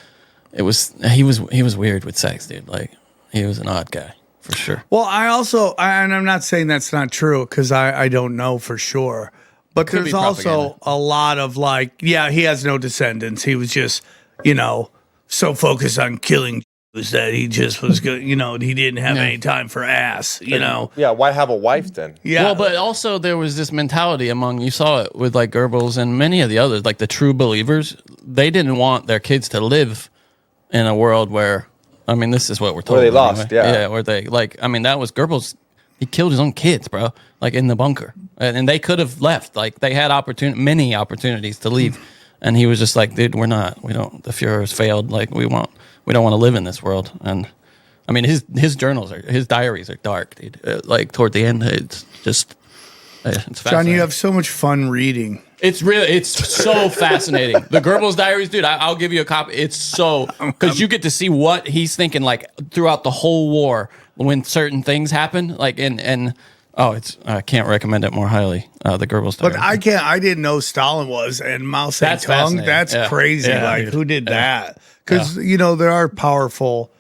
[SPEAKER 9] He was weird with sex, dude. Like he was an odd guy for sure.
[SPEAKER 1] Well, and I'm not saying that's not true because I don't know for sure, but there's also a lot of he has no descendants. He was just so focused on killing that he just was good. He didn't have any time for ass.
[SPEAKER 8] Yeah, why have a wife then?
[SPEAKER 1] Yeah.
[SPEAKER 9] Well, but also there was this mentality among, you saw it with like Goebbels and many of the others, like the true believers. They didn't want their kids to live in a world where, I mean, this is what we're told.
[SPEAKER 8] Where they lost,
[SPEAKER 9] yeah, where they that was Goebbels. He killed his own kids, bro, like in the bunker, and they could have left. Like they had many opportunities to leave, and he was just like, dude, the Führer's failed. Like we don't want to live in this world. And I mean, his diaries are dark, dude. Like toward the end, it's just, it's
[SPEAKER 1] John, you have so much fun reading.
[SPEAKER 9] It's so fascinating. The Goebbels diaries, dude, I'll give you a copy. It's so, because you get to see what he's thinking like throughout the whole war when certain things happen. Like, I can't recommend it more highly. The Goebbels diaries.
[SPEAKER 1] But I didn't know Stalin was, and Mao Zedong. That's crazy.
[SPEAKER 9] Yeah,
[SPEAKER 1] who did that? Because, there are powerful,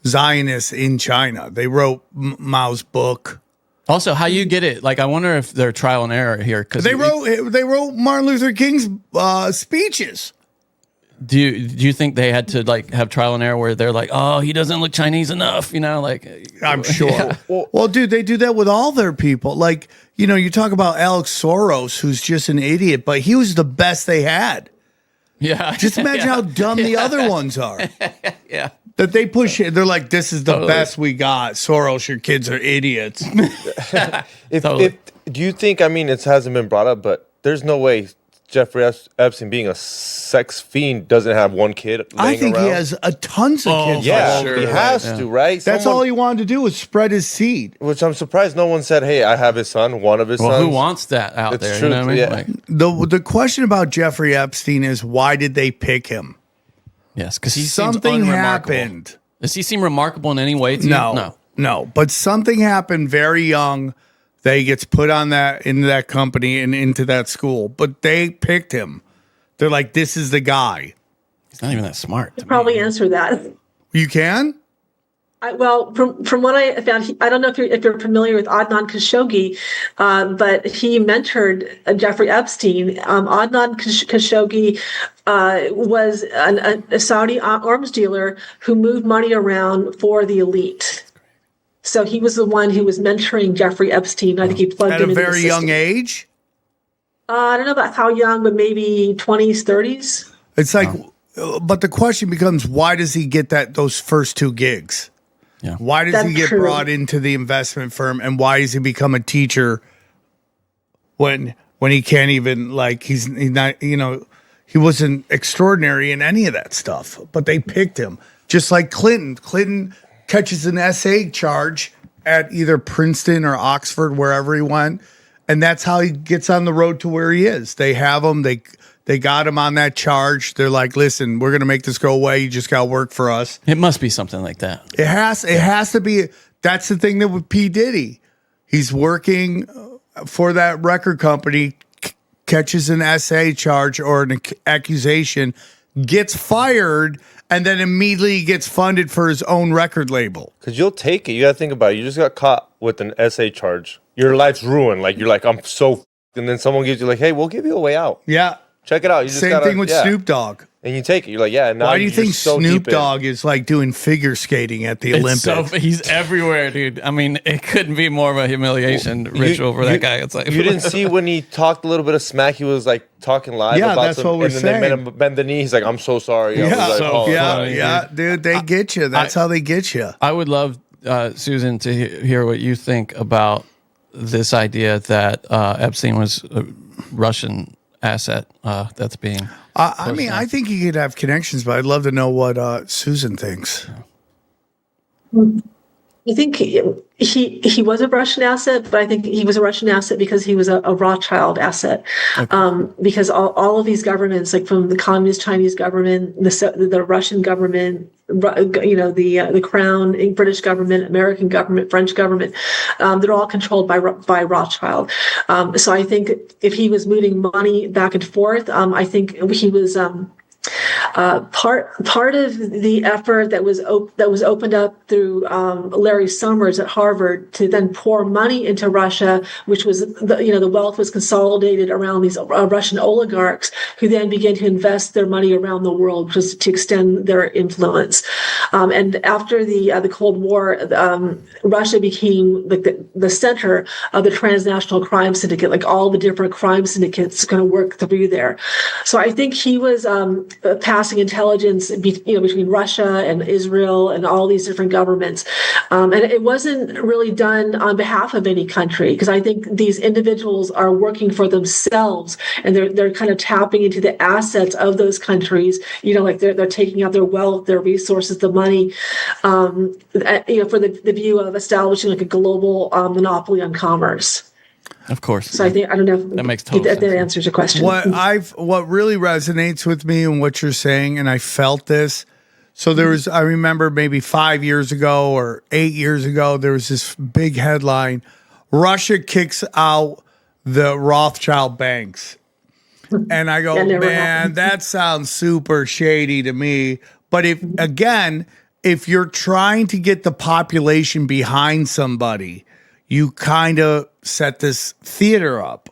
[SPEAKER 1] Zionists in China. They wrote Mao's book.
[SPEAKER 9] Also, how you get it? Like, I wonder if they're trial and error here. Because
[SPEAKER 1] they wrote Martin Luther King's speeches.
[SPEAKER 9] Do you think they had to like have trial and error where they're like, oh, he doesn't look Chinese enough, like
[SPEAKER 1] I'm sure.
[SPEAKER 9] Yeah.
[SPEAKER 1] Well, dude, they do that with all their people. Like, you talk about Alex Soros, who's just an idiot, but he was the best they had.
[SPEAKER 9] Yeah.
[SPEAKER 1] Just imagine how dumb the other ones are.
[SPEAKER 9] Yeah.
[SPEAKER 1] That they push it. They're like, this is the best we got. Soros, your kids are idiots.
[SPEAKER 8] If do you think? I mean, it hasn't been brought up, but there's no way Jeffrey Epstein, being a sex fiend, doesn't have one kid.
[SPEAKER 1] I think
[SPEAKER 8] around.
[SPEAKER 1] he has tons of kids.
[SPEAKER 8] Yeah,
[SPEAKER 9] sure,
[SPEAKER 8] he has to, right?
[SPEAKER 1] That's all he wanted to do was spread his seed.
[SPEAKER 8] Which I'm surprised no one said, "Hey, I have his son, one of his sons."
[SPEAKER 9] Who wants that out
[SPEAKER 8] It's
[SPEAKER 9] there?
[SPEAKER 8] true,
[SPEAKER 9] You know what I mean?
[SPEAKER 8] yeah.
[SPEAKER 9] Like,
[SPEAKER 1] The question about Jeffrey Epstein is, why did they pick him?
[SPEAKER 9] yes, because he
[SPEAKER 1] Something happened.
[SPEAKER 9] Does he seem remarkable in any way? To you?
[SPEAKER 1] No. But something happened very young that he gets put on into that company and into that school. But they picked him. They're like, this is the guy.
[SPEAKER 9] He's not even that smart. to
[SPEAKER 7] Probably
[SPEAKER 9] me.
[SPEAKER 7] answer that.
[SPEAKER 1] You can?
[SPEAKER 7] From what I found, I don't know if you're familiar with Adnan Khashoggi, but he mentored Jeffrey Epstein. Adnan Khashoggi was a Saudi arms dealer who moved money around for the elite. So he was the one who was mentoring Jeffrey Epstein. I think he plugged
[SPEAKER 1] At
[SPEAKER 7] him
[SPEAKER 1] a
[SPEAKER 7] into the
[SPEAKER 1] very
[SPEAKER 7] system.
[SPEAKER 1] young age?
[SPEAKER 7] I don't know about how young, but maybe 20s, 30s.
[SPEAKER 1] It's like, but the question becomes, why does he get those first two gigs?
[SPEAKER 9] Yeah.
[SPEAKER 1] Why does he
[SPEAKER 7] That's
[SPEAKER 1] get
[SPEAKER 7] true.
[SPEAKER 1] brought into the investment firm, and why does he become a teacher when he can't even, like, he's not, he wasn't extraordinary in any of that stuff, but they picked him. Just like Clinton. Clinton catches an SA charge at either Princeton or Oxford, wherever he went, and that's how he gets on the road to where he is. They have him. They got him on that charge. They're like, listen, we're going to make this go away. You just got to work for us.
[SPEAKER 9] It must be something like that.
[SPEAKER 1] It has to be. That's the thing that with P. Diddy. He's working for that record company, catches an SA charge or an accusation, gets fired, and then immediately gets funded for his own record label.
[SPEAKER 8] Because you'll take it. You got to think about it. You just got caught with an SA charge. Your life's ruined. Like, you're like, I'm so and then someone gives you like, hey, we'll give you a way out.
[SPEAKER 1] Yeah.
[SPEAKER 8] Check it out. You just
[SPEAKER 1] Same thing with Snoop Dogg.
[SPEAKER 8] And you take it. You're like, yeah. Now
[SPEAKER 1] Why do you think
[SPEAKER 8] so
[SPEAKER 1] Snoop
[SPEAKER 8] deep in.
[SPEAKER 1] Dogg is like doing figure skating at the Olympics?
[SPEAKER 9] He's everywhere, dude. I mean, it couldn't be more of a humiliation ritual for that guy. It's like,
[SPEAKER 8] you didn't see when he talked a little bit of smack. He was like talking live.
[SPEAKER 1] Yeah,
[SPEAKER 8] about
[SPEAKER 1] that's
[SPEAKER 8] some,
[SPEAKER 1] what we're
[SPEAKER 8] and then
[SPEAKER 1] saying.
[SPEAKER 8] they made him bend the knee. He's like, I'm so sorry. I was
[SPEAKER 1] Yeah,
[SPEAKER 8] like, oh,
[SPEAKER 9] funny.
[SPEAKER 1] yeah, dude. They get you. That's how they get you.
[SPEAKER 9] I would love, Susan, to hear what you think about this idea that Epstein was a Russian asset that's being.
[SPEAKER 1] I mean, I think he could have connections, but I'd love to know what Susan thinks.
[SPEAKER 7] I think he was a Russian asset, but I think he was a Russian asset because he was a Rothschild asset. Okay. Because all of these governments, like from the communist Chinese government, the Russian government, the Crown, British government, American government, French government, they're all controlled by Rothschild. So I think if he was moving money back and forth, I think he was. Part of the effort that was opened up through Larry Summers at Harvard to then pour money into Russia, which was the wealth was consolidated around these Russian oligarchs who then began to invest their money around the world just to extend their influence. And after the Cold War, Russia became like the center of the transnational crime syndicate, like all the different crime syndicates going to work through there. So I think he was passing intelligence between Russia and Israel and all these different governments. And it wasn't really done on behalf of any country, because I think these individuals are working for themselves and they're kind of tapping into the assets of those countries, like they're taking out their wealth, their resources, the money, for the view of establishing like a global monopoly on commerce.
[SPEAKER 9] Of course.
[SPEAKER 7] So I don't know if
[SPEAKER 9] that makes total sense.
[SPEAKER 7] That answers your question.
[SPEAKER 1] What really resonates with me and what you're saying, and I felt this. So I remember maybe 5 years ago or 8 years ago, there was this big headline: Russia kicks out the Rothschild banks. And I go, man, that sounds super shady to me. But if you're trying to get the population behind somebody, you kind of set this theater up.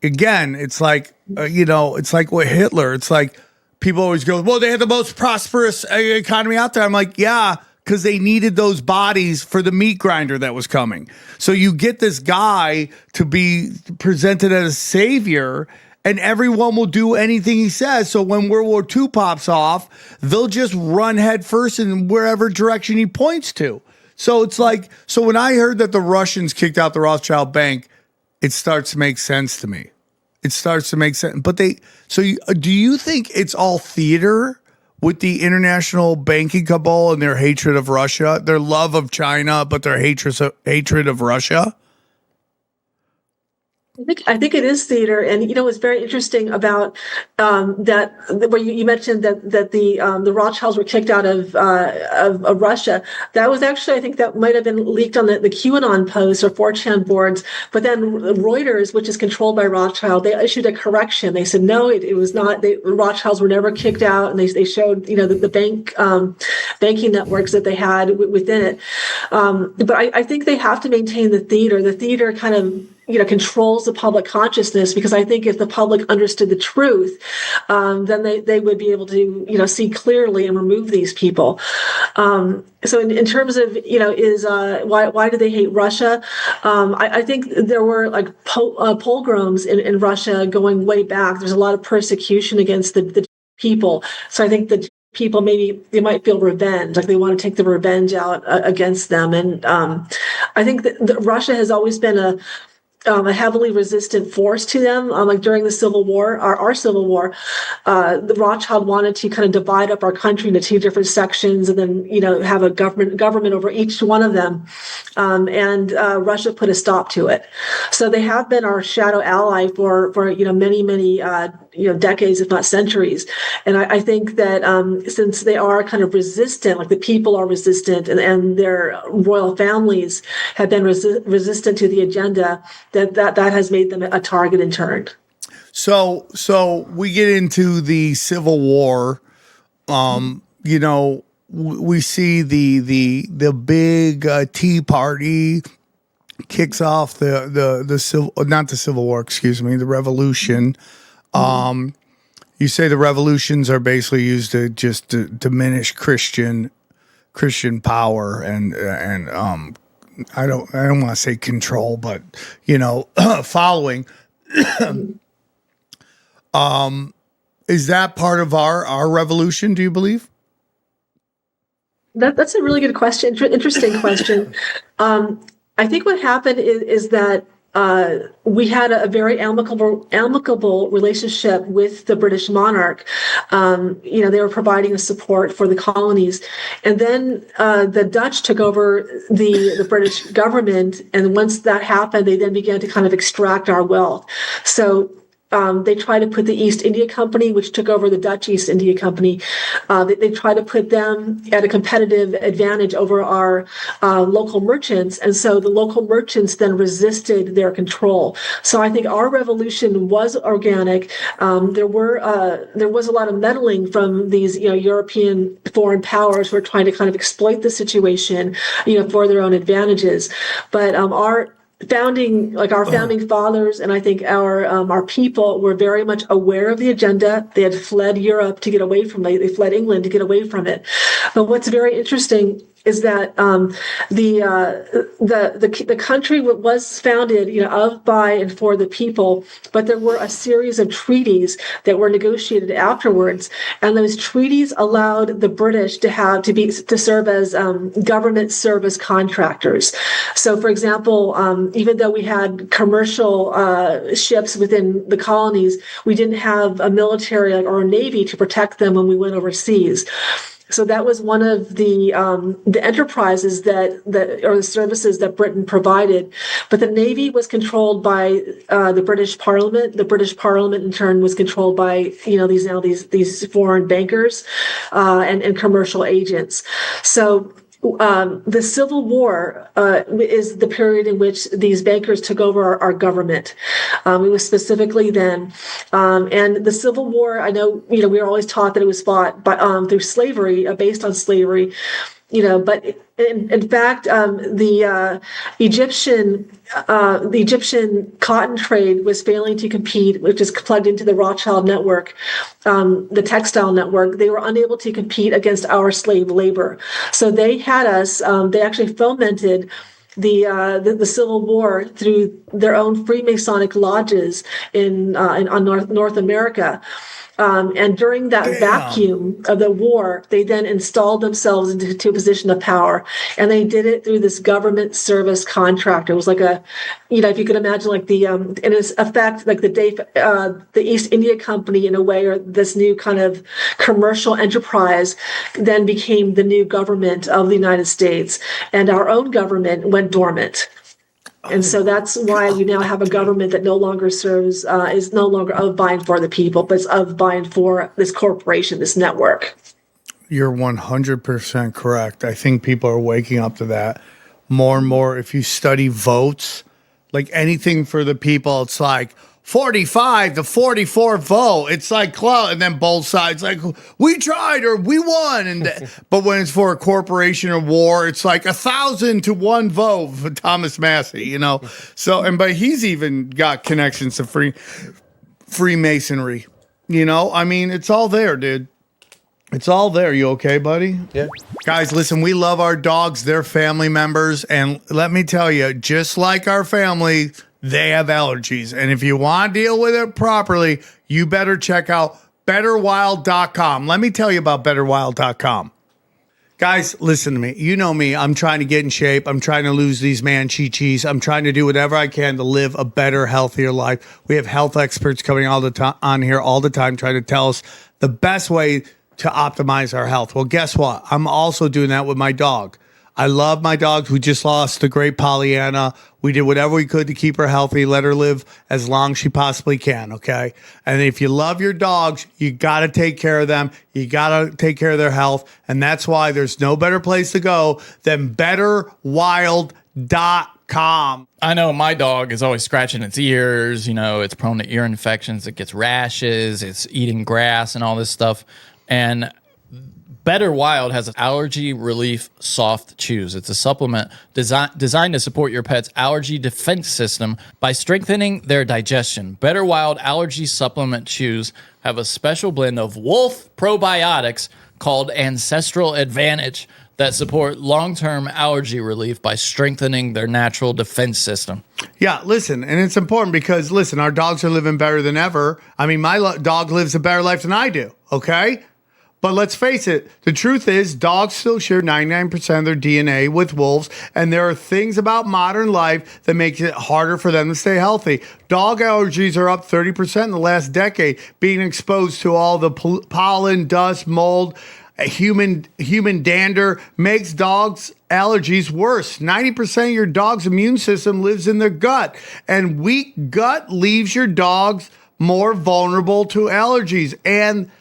[SPEAKER 1] Again, it's like, it's like with Hitler. It's like people always go, well, they had the most prosperous economy out there. I'm like, yeah, because they needed those bodies for the meat grinder that was coming. So you get this guy to be presented as a savior, and everyone will do anything he says. So when World War II pops off, they'll just run headfirst in wherever direction he points to. So it's like, so when I heard that the Russians kicked out the Rothschild Bank, it starts to make sense to me. It starts to make sense. But do you think it's all theater with the international banking cabal and their hatred of Russia, their love of China, but their hatred of Russia?
[SPEAKER 7] I think it is theater, and what's very interesting about that, where you mentioned that the Rothschilds were kicked out of Russia. That was actually, I think, that might have been leaked on the QAnon posts or 4chan boards. But then Reuters, which is controlled by Rothschild, they issued a correction. They said no, it was not. The Rothschilds were never kicked out, and they showed the banking networks that they had within it. But I think they have to maintain the theater. The theater kind of controls the public consciousness, because I think if the public understood the truth, then they would be able to, see clearly and remove these people. So in terms of, why do they hate Russia? I think there were like pogroms in Russia going way back. There's a lot of persecution against the people. So I think the people, maybe they might feel revenge, like they want to take the revenge out against them. And I think that Russia has always been a heavily resistant force to them. Like during the Civil War, our Civil War, the Rothschild wanted to kind of divide up our country into two different sections, and then have a government over each one of them. And Russia put a stop to it. So they have been our shadow ally for many decades, if not centuries. And I think that since they are kind of resistant, like the people are resistant, and their royal families have been resistant to the agenda, that has made them a target in turn.
[SPEAKER 1] So we get into the Civil War. We see the big Tea Party kicks off the revolution. You say the revolutions are basically used to just to diminish Christian power and I don't want to say control, but following. Is that part of our revolution, do you believe?
[SPEAKER 7] That's a really good question. Interesting question. I think what happened is that we had a very amicable relationship with the British monarch. They were providing a support for the colonies. And then the Dutch took over the British government. And once that happened, they then began to kind of extract our wealth. So they tried to put the East India Company, which took over the Dutch East India Company, they tried to put them at a competitive advantage over our local merchants. And so the local merchants then resisted their control. So I think our revolution was organic. There was a lot of meddling from these European foreign powers who are trying to kind of exploit the situation for their own advantages. But our founding fathers, and I think our people were very much aware of the agenda. They had fled Europe to get away from it. They fled England to get away from it. But what's very interesting is that the country was founded, of, by, and for the people. But there were a series of treaties that were negotiated afterwards, and those treaties allowed the British to serve as government service contractors. So, for example, even though we had commercial ships within the colonies, we didn't have a military or a navy to protect them when we went overseas. So that was one of the enterprises that or the services that Britain provided. But the Navy was controlled by the British Parliament. The British Parliament, in turn, was controlled by these foreign bankers and commercial agents. So the Civil War is the period in which these bankers took over our government. It was specifically then. And the Civil War, I know, we were always taught that it was fought through slavery, based on slavery, but In fact, the Egyptian cotton trade was failing to compete, which is plugged into the Rothschild network, the textile network. They were unable to compete against our slave labor. So they had us. They actually fomented the Civil War through their own Freemasonic lodges in North America. And during that vacuum of the war, they then installed themselves into a position of power, and they did it through this government service contract. It was like if you could imagine, like in its effect, like the East India Company in a way, or this new kind of commercial enterprise, then became the new government of the United States, and our own government went dormant. And so that's why we now have a government that no longer serves, is no longer of by and for the people, but it's of by and for this corporation, this network.
[SPEAKER 1] You're 100% correct. I think people are waking up to that more and more. If you study votes, like anything for the people, it's like 45 to 44 vote. It's like, and then both sides like, we tried or we won. But when it's for a corporation or war, it's like 1,000 to 1 vote for Thomas Massey, So, but he's even got connections to Freemasonry, I mean, it's all there, dude. It's all there. You okay, buddy?
[SPEAKER 8] Yeah.
[SPEAKER 1] Guys, listen, we love our dogs. They're family members. And let me tell you, just like our family, they have allergies. And if you want to deal with it properly, you better check out betterwild.com. Let me tell you about betterwild.com. Guys, listen to me. You know me. I'm trying to get in shape. I'm trying to lose these man-chi-chis. I'm trying to do whatever I can to live a better, healthier life. We have health experts coming all the time on here all the time trying to tell us the best way to optimize our health. Well, guess what? I'm also doing that with my dog. I love my dogs. We just lost the great Pollyanna. We did whatever we could to keep her healthy, let her live as long as she possibly can, okay? And if you love your dogs, you got to take care of them. You got to take care of their health. And that's why there's no better place to go than betterwild.com.
[SPEAKER 9] I know my dog is always scratching its ears. It's prone to ear infections. It gets rashes. It's eating grass and all this stuff. And Better Wild has allergy relief soft chews. It's a supplement designed to support your pet's allergy defense system by strengthening their digestion. Better Wild allergy supplement chews have a special blend of wolf probiotics called Ancestral Advantage that support long-term allergy relief by strengthening their natural defense system.
[SPEAKER 1] Yeah, listen, and it's important because, listen, our dogs are living better than ever. I mean, my dog lives a better life than I do, okay? But let's face it, the truth is dogs still share 99% of their DNA with wolves, and there are things about modern life that make it harder for them to stay healthy. Dog allergies are up 30% in the last decade, being exposed to all the pollen, dust, mold, human dander makes dogs' allergies worse. 90% of your dog's immune system lives in their gut, and weak gut leaves your dogs more vulnerable to allergies, and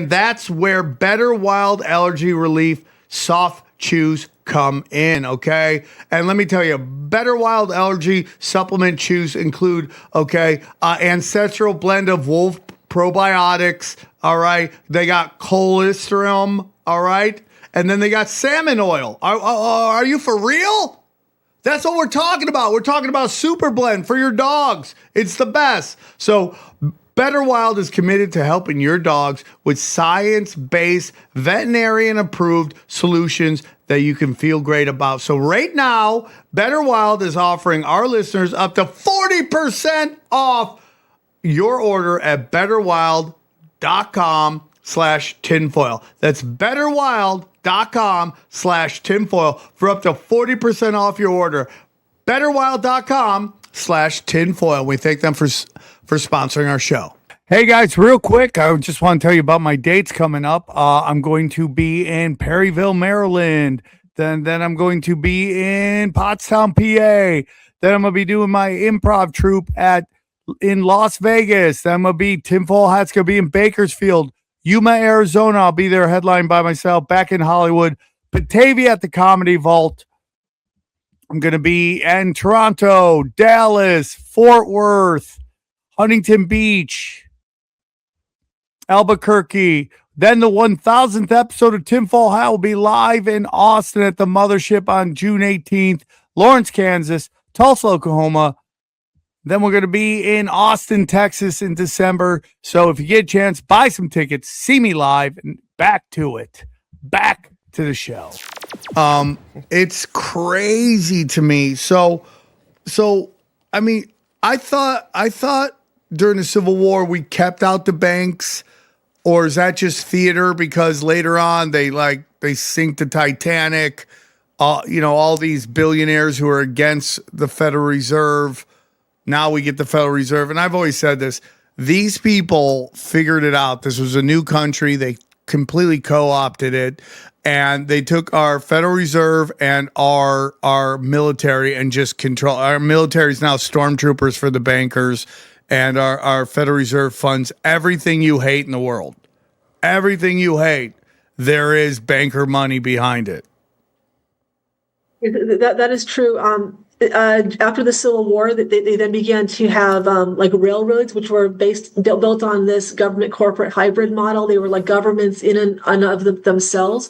[SPEAKER 1] that's where Better Wild Allergy Relief Soft Chews come in, okay? And let me tell you, Better Wild Allergy Supplement Chews include, ancestral blend of wolf probiotics, all right? They got cholesterol, all right? And then they got salmon oil. Are you for real? That's what we're talking about. We're talking about Super Blend for your dogs. It's the best. So Better Wild is committed to helping your dogs with science-based, veterinarian-approved solutions that you can feel great about. So right now, Better Wild is offering our listeners up to 40% off your order at betterwild.com/tinfoil. That's betterwild.com/tinfoil for up to 40% off your order. betterwild.com/tinfoil. We thank them for sponsoring our show. Hey guys, real quick, I just want to tell you about my dates coming up. I'm going to be in Perryville, Maryland. Then I'm going to be in Pottstown, PA. Then I'm going to be doing my improv troupe in Las Vegas. Then I'm going to be Tinfoil Hat's going to be in Bakersfield, Yuma, Arizona. I'll be there headlined by myself. Back in Hollywood, Batavia at the Comedy Vault. I'm going to be in Toronto, Dallas, Fort Worth, Huntington Beach, Albuquerque. Then the 1000th episode of Tinfoil Hat will be live in Austin at the Mothership on June 18th, Lawrence, Kansas, Tulsa, Oklahoma. Then we're going to be in Austin, Texas in December. So if you get a chance, buy some tickets, see me live, and back to it. Back to the show. It's crazy to me. So I mean, I thought during the Civil War we kept out the banks, or is that just theater? Because later on they sink the Titanic. All these billionaires who are against the Federal Reserve. Now we get the Federal Reserve, and I've always said this: these people figured it out. This was a new country. They completely co-opted it, and they took our Federal Reserve and our military and just control. Our military is now stormtroopers for the bankers, and our Federal Reserve funds everything you hate in the world. Everything you hate, there is banker money behind it.
[SPEAKER 7] That is true. After the Civil War, they then began to have like railroads, which were built on this government corporate hybrid model. They were like governments in and of themselves,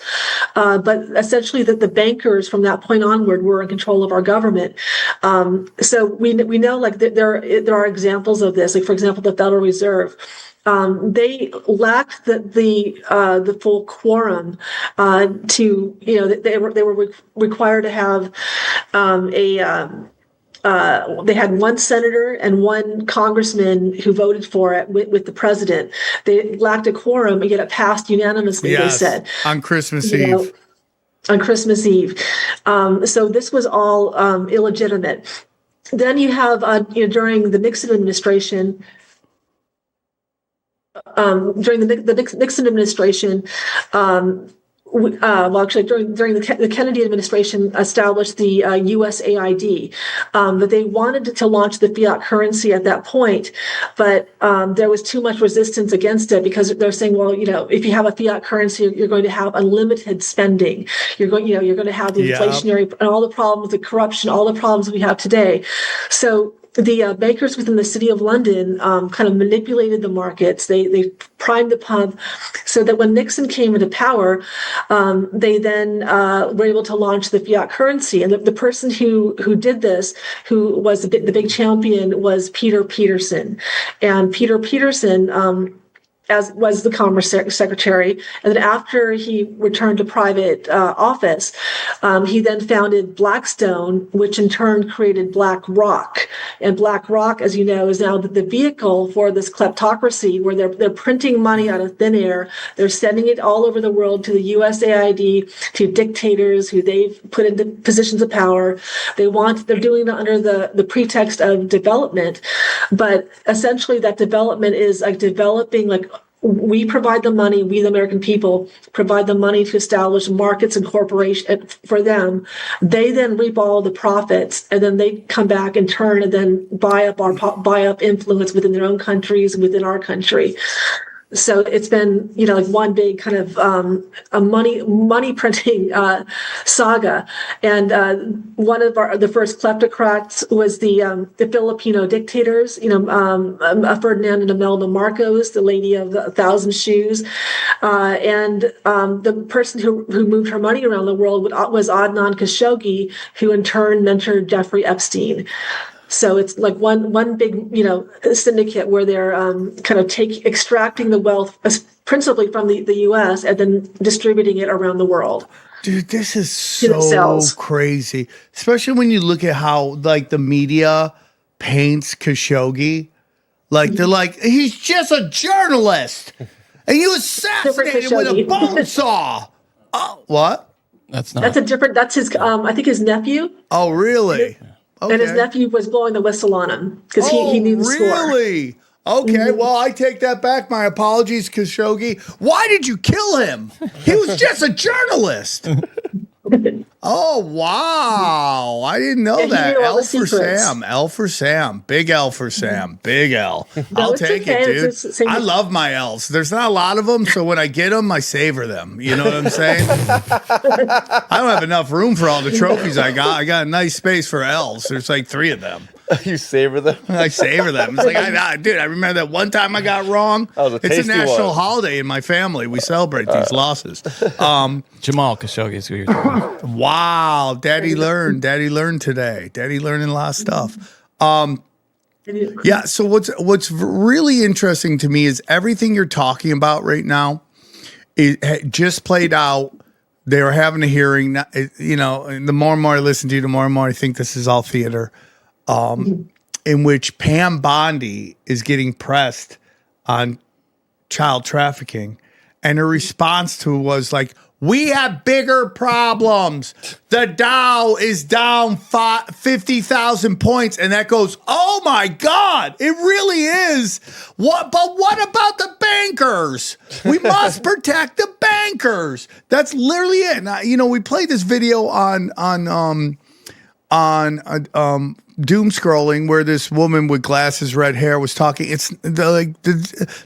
[SPEAKER 7] but essentially the bankers from that point onward were in control of our government. So we know like there are examples of this. Like for example, the Federal Reserve. They lacked the full quorum to they were required to have they had one senator and one congressman who voted for it with the president. They lacked a quorum, and yet it passed unanimously.
[SPEAKER 1] Yes,
[SPEAKER 7] they said
[SPEAKER 1] on Christmas Eve.
[SPEAKER 7] On Christmas Eve, so this was all illegitimate. Then you have during the Nixon administration. During the Nixon administration, during the Kennedy administration, established the USAID. But they wanted to launch the fiat currency at that point, but there was too much resistance against it because they're saying, well, if you have a fiat currency, you're going to have unlimited spending. You're going to have the inflationary and all the problems, the corruption, all the problems we have today. So the bankers within the City of London kind of manipulated the markets. They primed the pump so that when Nixon came into power, they then were able to launch the fiat currency. And the person who did this, who was the big champion, was Peter Peterson. And Peter Peterson as was the Commerce Secretary. And then after he returned to private office, he then founded Blackstone, which in turn created BlackRock. And BlackRock, as you know, is now the vehicle for this kleptocracy where they're printing money out of thin air. They're sending it all over the world to the USAID, to dictators who they've put into positions of power. They're doing it under the pretext of development. But essentially that development is like developing we provide the money, we the American people provide the money to establish markets and corporations for them. They then reap all the profits, and then they come back in turn and then buy up influence within their own countries, within our country. So it's been, like one big kind of a money printing saga. And one of the first kleptocrats was the Filipino dictators, Ferdinand and Imelda Marcos, the lady of 1,000 shoes. And the person who moved her money around the world was Adnan Khashoggi, who in turn mentored Jeffrey Epstein. So it's like one big, syndicate where they're kind of extracting the wealth principally from the U.S. and then distributing it around the world.
[SPEAKER 1] Dude, this is so crazy, especially when you look at how the media paints Khashoggi. They're like, he's just a journalist, and you assassinated him with a bone saw. Oh, what?
[SPEAKER 7] That's a different. That's his. I think his nephew.
[SPEAKER 1] Oh, really? Okay.
[SPEAKER 7] And his nephew was blowing the whistle on him because he knew the score. Really?
[SPEAKER 1] Okay, well, I take that back. My apologies, Khashoggi. Why did you kill him? He was just a journalist. Oh, wow. I didn't know that. L for Sam. L for Sam. Big L for Sam. Big L. I'll take it, dude. I love my L's. There's not a lot of them, so when I get them, I savor them. You know what I'm saying? I don't have enough room for all the trophies I got. I got a nice space for L's. There's like 3 of them.
[SPEAKER 8] You savor them?
[SPEAKER 1] I savor them. It's like, dude, I remember that one time I got wrong. It's a national holiday in my family. We celebrate these losses.
[SPEAKER 9] Jamal Khashoggi is who you're talking about.
[SPEAKER 1] Wow. Daddy learned today. Daddy learning a lot of stuff. Yeah. So what's really interesting to me is everything you're talking about right now, it just played out. They were having a hearing, you know, and the more and more I listen to you, the more and more I think this is all theater, in which Pam Bondi is getting pressed on child trafficking. And her response to it was like, we have bigger problems. The Dow is down 50,000 points. And that goes, oh my God, it really is. But what about the bankers? We must protect the bankers. That's literally it. Now, you know, we played this video on doom scrolling where this woman with glasses, red hair was talking. It's the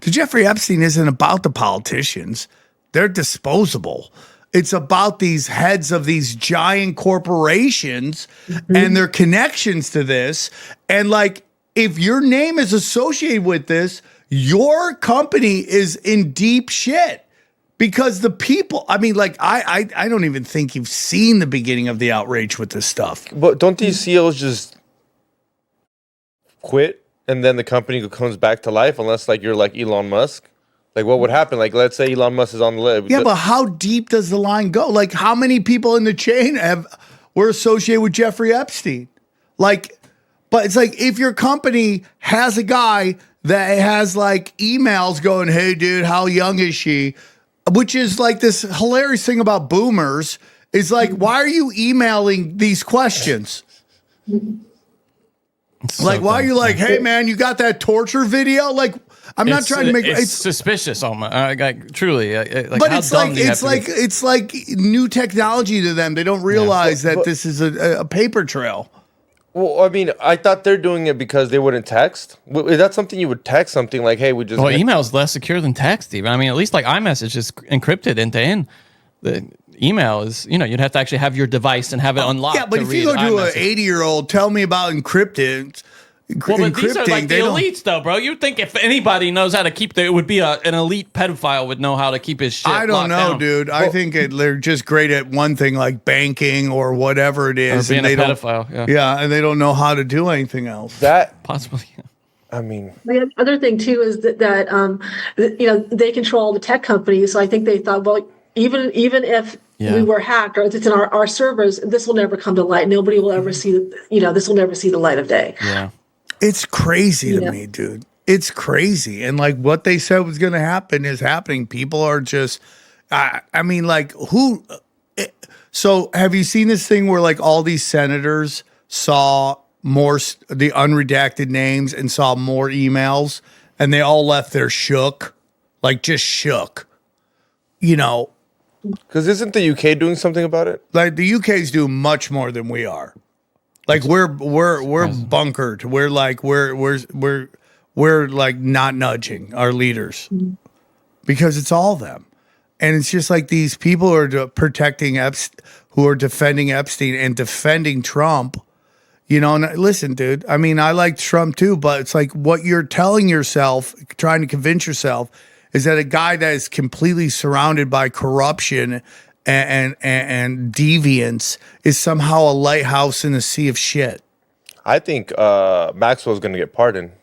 [SPEAKER 1] Jeffrey Epstein isn't about the politicians. They're disposable. It's about these heads of these giant corporations and their connections to this. And like, if your name is associated with this, your company is in deep shit. Because the people, I mean, like, I don't even think you've seen the beginning of the outrage with this stuff.
[SPEAKER 8] But don't these CEOs just quit and then the company comes back to life unless, like, you're like Elon Musk? Like, what would happen? Like, let's say Elon Musk is on the list.
[SPEAKER 1] Yeah, but how deep does the line go? Like, how many people in the chain were associated with Jeffrey Epstein? Like, but it's like if your company has a guy that has like emails going, hey, dude, how young is she? Which is like this hilarious thing about boomers is like, why are you emailing these questions? Like, why are you like, hey, man, you got that torture video? Like, I'm not trying to make
[SPEAKER 9] it's suspicious. Almost, like truly. Like,
[SPEAKER 1] but it's like new technology to them. They don't realize that this is a paper trail.
[SPEAKER 8] Well, I mean, I thought they're doing it because they wouldn't text. Is that something you would text something like, hey, we just...
[SPEAKER 9] Well, email is less secure than text, even. I mean, at least like iMessage is encrypted end to end. The email is, you know, you'd have to actually have your device and have it unlocked.
[SPEAKER 1] Yeah, but if you go to an 80-year-old, tell me about encrypted...
[SPEAKER 9] Well, but these are like the elites, though, bro. You'd think if anybody knows how to keep it would be an elite pedophile would know how to keep his shit.
[SPEAKER 1] I don't know,
[SPEAKER 9] down.
[SPEAKER 1] dude. Well, I think they're just great at one thing, like banking or whatever it is,
[SPEAKER 9] or being
[SPEAKER 1] and they
[SPEAKER 9] a pedophile.
[SPEAKER 1] and they don't know how to do anything else.
[SPEAKER 8] That
[SPEAKER 9] possibly.
[SPEAKER 8] I mean,
[SPEAKER 7] the other thing too is that you know, they control the tech companies. So I think they thought, well, even if we were hacked or it's in our servers, this will never come to light. Nobody will ever see, you know, this will never see the light of day.
[SPEAKER 9] Yeah.
[SPEAKER 1] It's crazy to me, dude. It's crazy. And like what they said was going to happen is happening. People are just, I mean, like who? So have you seen this thing where like all these senators saw more, the unredacted names and saw more emails and they all left there shook, like just shook, you know?
[SPEAKER 8] Because isn't the UK doing something about it?
[SPEAKER 1] Like the UK's doing much more than we are. Like we're bunkered. We're like we're like not nudging our leaders because it's all them, and it's just like these people who are protecting who are defending Epstein and defending Trump. You know, and listen, dude. I mean, I like Trump too, but it's like what you're telling yourself, trying to convince yourself, is that a guy that is completely surrounded by corruption and deviance is somehow a lighthouse in a sea of shit.
[SPEAKER 8] I think Maxwell's going to get pardoned.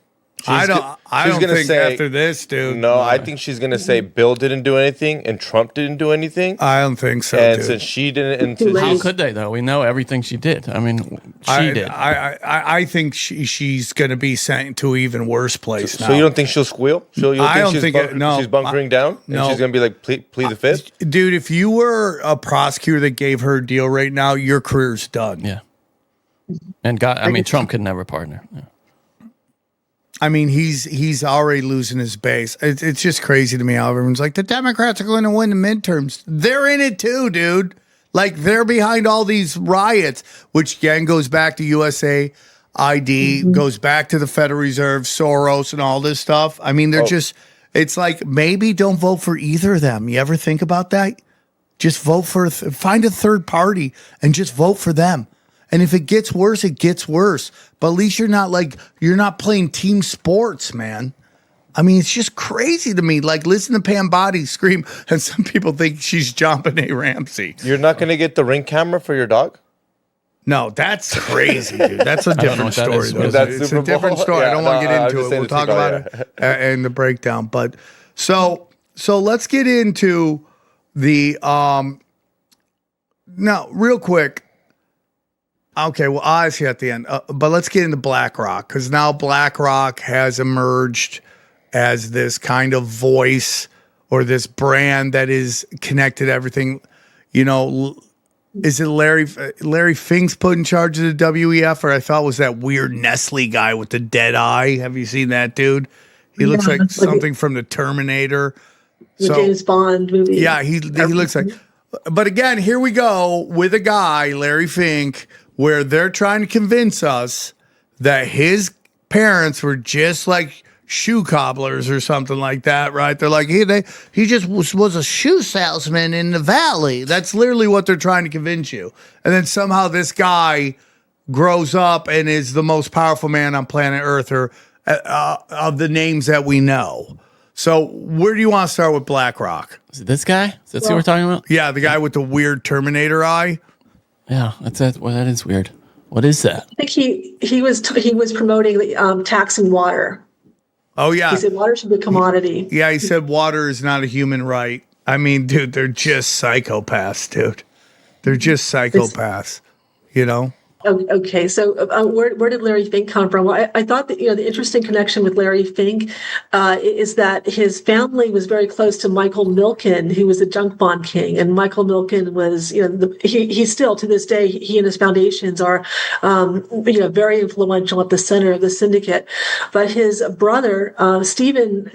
[SPEAKER 1] I don't think say, after this, dude.
[SPEAKER 8] No, I think she's going to say Bill didn't do anything and Trump didn't do anything.
[SPEAKER 1] I don't think so,
[SPEAKER 8] and
[SPEAKER 1] dude.
[SPEAKER 8] Since she didn't...
[SPEAKER 9] How could they, though? We know everything she did. I mean, she did.
[SPEAKER 1] I think she's going to be sent to an even worse place now.
[SPEAKER 8] So you don't think she'll squeal?
[SPEAKER 1] I don't think
[SPEAKER 8] she's bunkering down?
[SPEAKER 1] No.
[SPEAKER 8] And she's going to be like, plead the fifth?
[SPEAKER 1] Dude, if you were a prosecutor that gave her a deal right now, your career's done.
[SPEAKER 9] Yeah. And God, I mean, Trump could never pardon her. Yeah.
[SPEAKER 1] I mean, he's already losing his base. It's just crazy to me how everyone's like, the Democrats are going to win the midterms. They're in it too, dude. Like, they're behind all these riots, which again goes back to USA ID, goes back to the Federal Reserve, Soros, and all this stuff. I mean, they're just, it's like, maybe don't vote for either of them. You ever think about that? Just vote for, find a third party and just vote for them. And if it gets worse, it gets worse. But at least you're not playing team sports, man. I mean, it's just crazy to me. Like, listen to Pam Bondi scream, and some people think she's John Benet Ramsey.
[SPEAKER 8] You're not going to get the Ring camera for your dog?
[SPEAKER 1] No, that's crazy, dude. That's a different story. It's a different story.
[SPEAKER 8] Yeah,
[SPEAKER 1] I don't want to get into it. We'll talk about it in the breakdown. But so let's get into the now real quick. Okay, well, I'll ask you at the end. But let's get into BlackRock, because now BlackRock has emerged as this kind of voice or this brand that is connected to everything. You know, is it Larry Fink's put in charge of the WEF, or I thought it was that weird Nestle guy with the dead eye? Have you seen that dude? He looks like something from the Terminator.
[SPEAKER 7] The James Bond movie.
[SPEAKER 1] Yeah, he looks like. But again, here we go with a guy, Larry Fink, where they're trying to convince us that his parents were just like shoe cobblers or something like that, right? They're like, he just was a shoe salesman in the valley. That's literally what they're trying to convince you. And then somehow this guy grows up and is the most powerful man on planet Earth, or of the names that we know. So where do you want to start with BlackRock?
[SPEAKER 9] Is it this guy? Is that who we're talking about?
[SPEAKER 1] Yeah, the guy with the weird Terminator eye.
[SPEAKER 9] Yeah, that's it. Well, that is weird. What is that?
[SPEAKER 7] I think he was promoting taxing water.
[SPEAKER 1] Oh, yeah.
[SPEAKER 7] He said water should be a commodity.
[SPEAKER 1] Yeah, he said water is not a human right. I mean, dude, they're just psychopaths, dude. They're just psychopaths, you know?
[SPEAKER 7] Okay, so where did Larry Fink come from? Well, I thought that the interesting connection with Larry Fink is that his family was very close to Michael Milken, who was the junk bond king, and Michael Milken was he still to this day, he and his foundations are very influential at the center of the syndicate. But his brother Stephen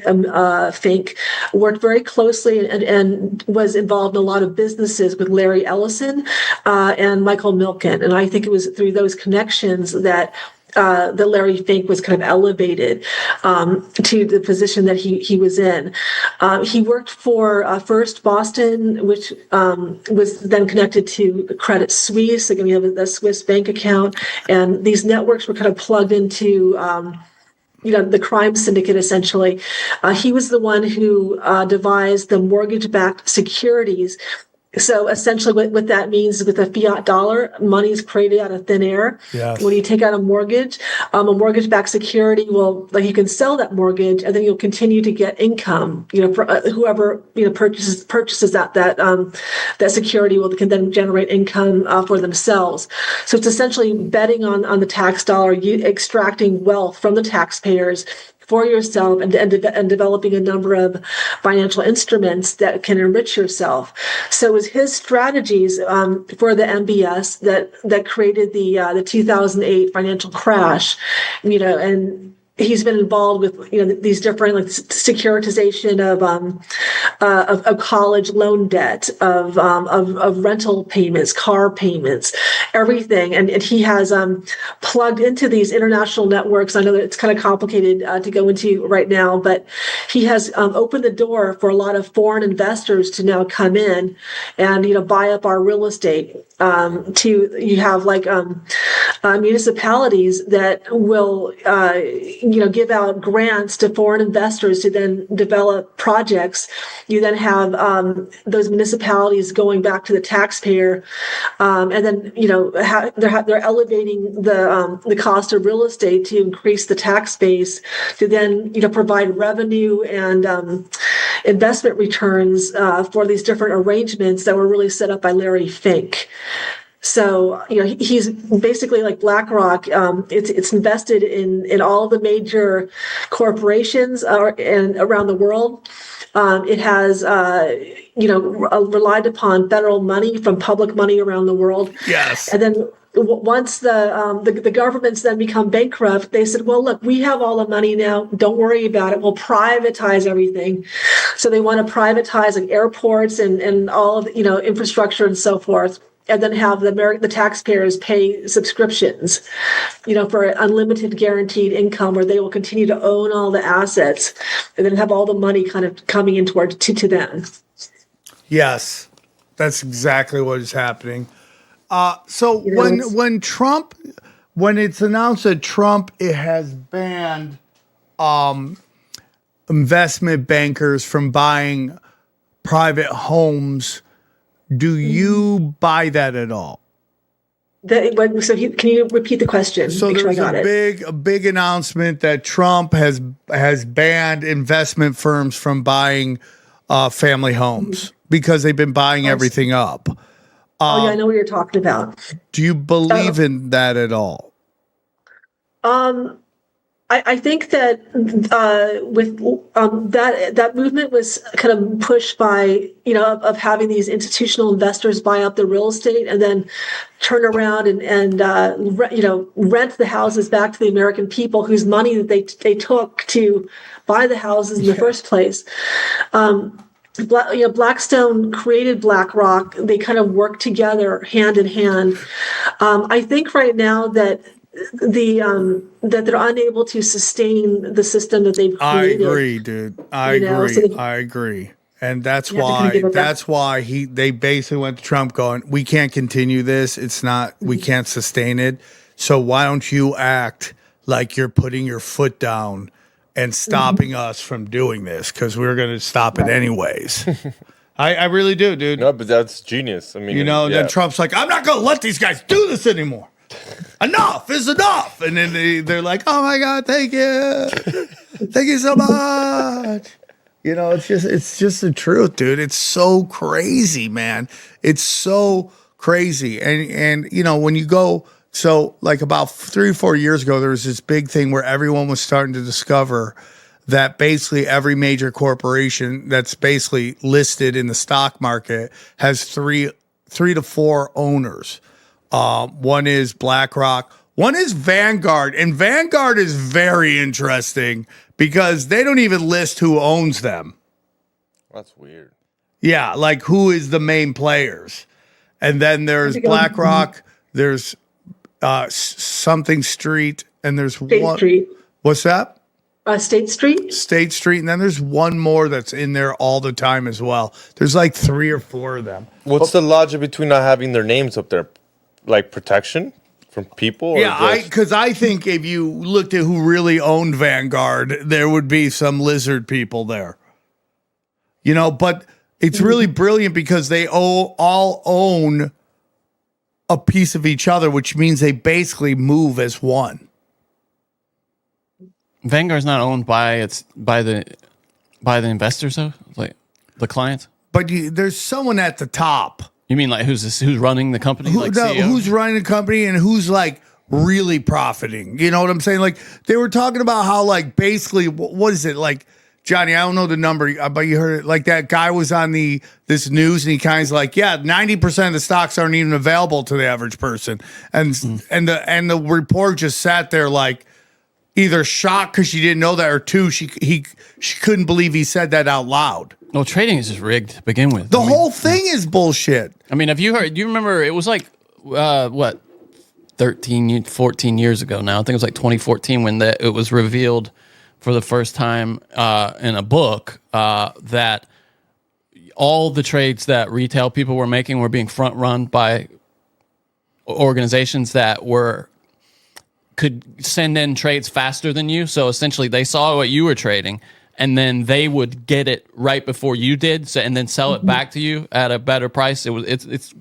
[SPEAKER 7] Fink worked very closely and was involved in a lot of businesses with Larry Ellison and Michael Milken, and I think it was through those connections that Larry Fink was kind of elevated to the position that he was in. He worked for First Boston, which was then connected to Credit Suisse. Again, we have a Swiss bank account, and these networks were kind of plugged into the crime syndicate, essentially. He was the one who devised the mortgage-backed securities. So essentially what that means is with a fiat dollar, money is created out of thin air.
[SPEAKER 1] Yes.
[SPEAKER 7] When you take out a mortgage-backed security, you can sell that mortgage and then you'll continue to get income, for whoever, purchases that security can then generate income for themselves. So it's essentially betting on the tax dollar, extracting wealth from the taxpayers for yourself and developing a number of financial instruments that can enrich yourself. So it was his strategies for the MBS that created the 2008 financial crash, and he's been involved with these different securitization of college loan debt, of rental payments, car payments, everything, and he has plugged into these international networks. I know that it's kind of complicated to go into right now, but he has opened the door for a lot of foreign investors to now come in and buy up our real estate. You have municipalities that will give out grants to foreign investors to then develop projects. You then have those municipalities going back to the taxpayer, and then they're elevating the cost of real estate to increase the tax base to then provide revenue and investment returns for these different arrangements that were really set up by Larry Fink. So, he's basically like BlackRock. It's invested in all the major corporations and around the world. It has, relied upon federal money from public money around the world.
[SPEAKER 1] Yes.
[SPEAKER 7] And then once the governments then become bankrupt, they said, well, look, we have all the money now. Don't worry about it. We'll privatize everything. So they want to privatize airports and all of infrastructure and so forth. And then have the taxpayers pay subscriptions, for unlimited guaranteed income, where they will continue to own all the assets, and then have all the money kind of coming in to them.
[SPEAKER 1] Yes, that's exactly what is happening. So
[SPEAKER 7] You know,
[SPEAKER 1] when it's announced that Trump it has banned investment bankers from buying private homes, do you buy that at all?
[SPEAKER 7] can you repeat the question?
[SPEAKER 1] So
[SPEAKER 7] Make sure I
[SPEAKER 1] there's
[SPEAKER 7] got it.
[SPEAKER 1] a big announcement that Trump has banned investment firms from buying family homes because they've been buying everything up.
[SPEAKER 7] Oh, yeah, I know what you're talking about.
[SPEAKER 1] Do you believe in that at all?
[SPEAKER 7] I think that with that movement was kind of pushed by, of having these institutional investors buy up the real estate and then turn around and rent the houses back to the American people whose money that they took to buy the houses in the first place. Blackstone created BlackRock. They kind of work together hand in hand. I think right now that that they're unable to sustain the system that they've created.
[SPEAKER 1] I agree, dude. I agree. And that's why they basically went to Trump going, we can't continue this. We can't sustain it. So why don't you act like you're putting your foot down and stopping us from doing this? Because we're going to stop it anyways. I really do, dude.
[SPEAKER 8] No, but that's genius. I mean,
[SPEAKER 1] then Trump's like, I'm not going to let these guys do this anymore. Enough is enough. And then they're like, oh my God, thank you. Thank you so much. It's just the truth, dude. It's so crazy, man. It's so crazy. And when you go, so like about 3 or 4 years ago, there was this big thing where everyone was starting to discover that basically every major corporation that's basically listed in the stock market has three to four owners. One is BlackRock, one is Vanguard, and Vanguard is very interesting because they don't even list who owns them.
[SPEAKER 8] That's weird.
[SPEAKER 1] Yeah, like who is the main players. And then there's BlackRock, there's something Street, and there's
[SPEAKER 7] State Street.
[SPEAKER 1] What's that?
[SPEAKER 7] State Street?
[SPEAKER 1] State Street, and then there's one more that's in there all the time as well. There's like 3 or 4 of them.
[SPEAKER 8] What's the logic between not having their names up there? Like protection from people?
[SPEAKER 1] Yeah, because I think if you looked at who really owned Vanguard, there would be some lizard people there. But it's really brilliant because they all own a piece of each other, which means they basically move as one.
[SPEAKER 9] Vanguard's not owned by the investors though, like the clients.
[SPEAKER 1] But there's someone at the top.
[SPEAKER 9] You mean like who's running the company?
[SPEAKER 1] Who's running the company and who's like really profiting? You know what I'm saying? Like they were talking about how like basically what is it like, Johnny? I don't know the number, but you heard it. Like that guy was on this news and he kind of like, 90% of the stocks aren't even available to the average person, and the report just sat there like either shocked because she didn't know that, or two, she couldn't believe he said that out loud.
[SPEAKER 9] Well, trading is just rigged to begin with.
[SPEAKER 1] The whole thing is bullshit.
[SPEAKER 9] I mean, have you heard? Do you remember? It was like 14 years ago now. I think it was like 2014 when it was revealed for the first time in a book that all the trades that retail people were making were being front run by organizations that could send in trades faster than you. So essentially, they saw what you were trading, and then they would get it right before you did, and then sell it back to you at a better price. It's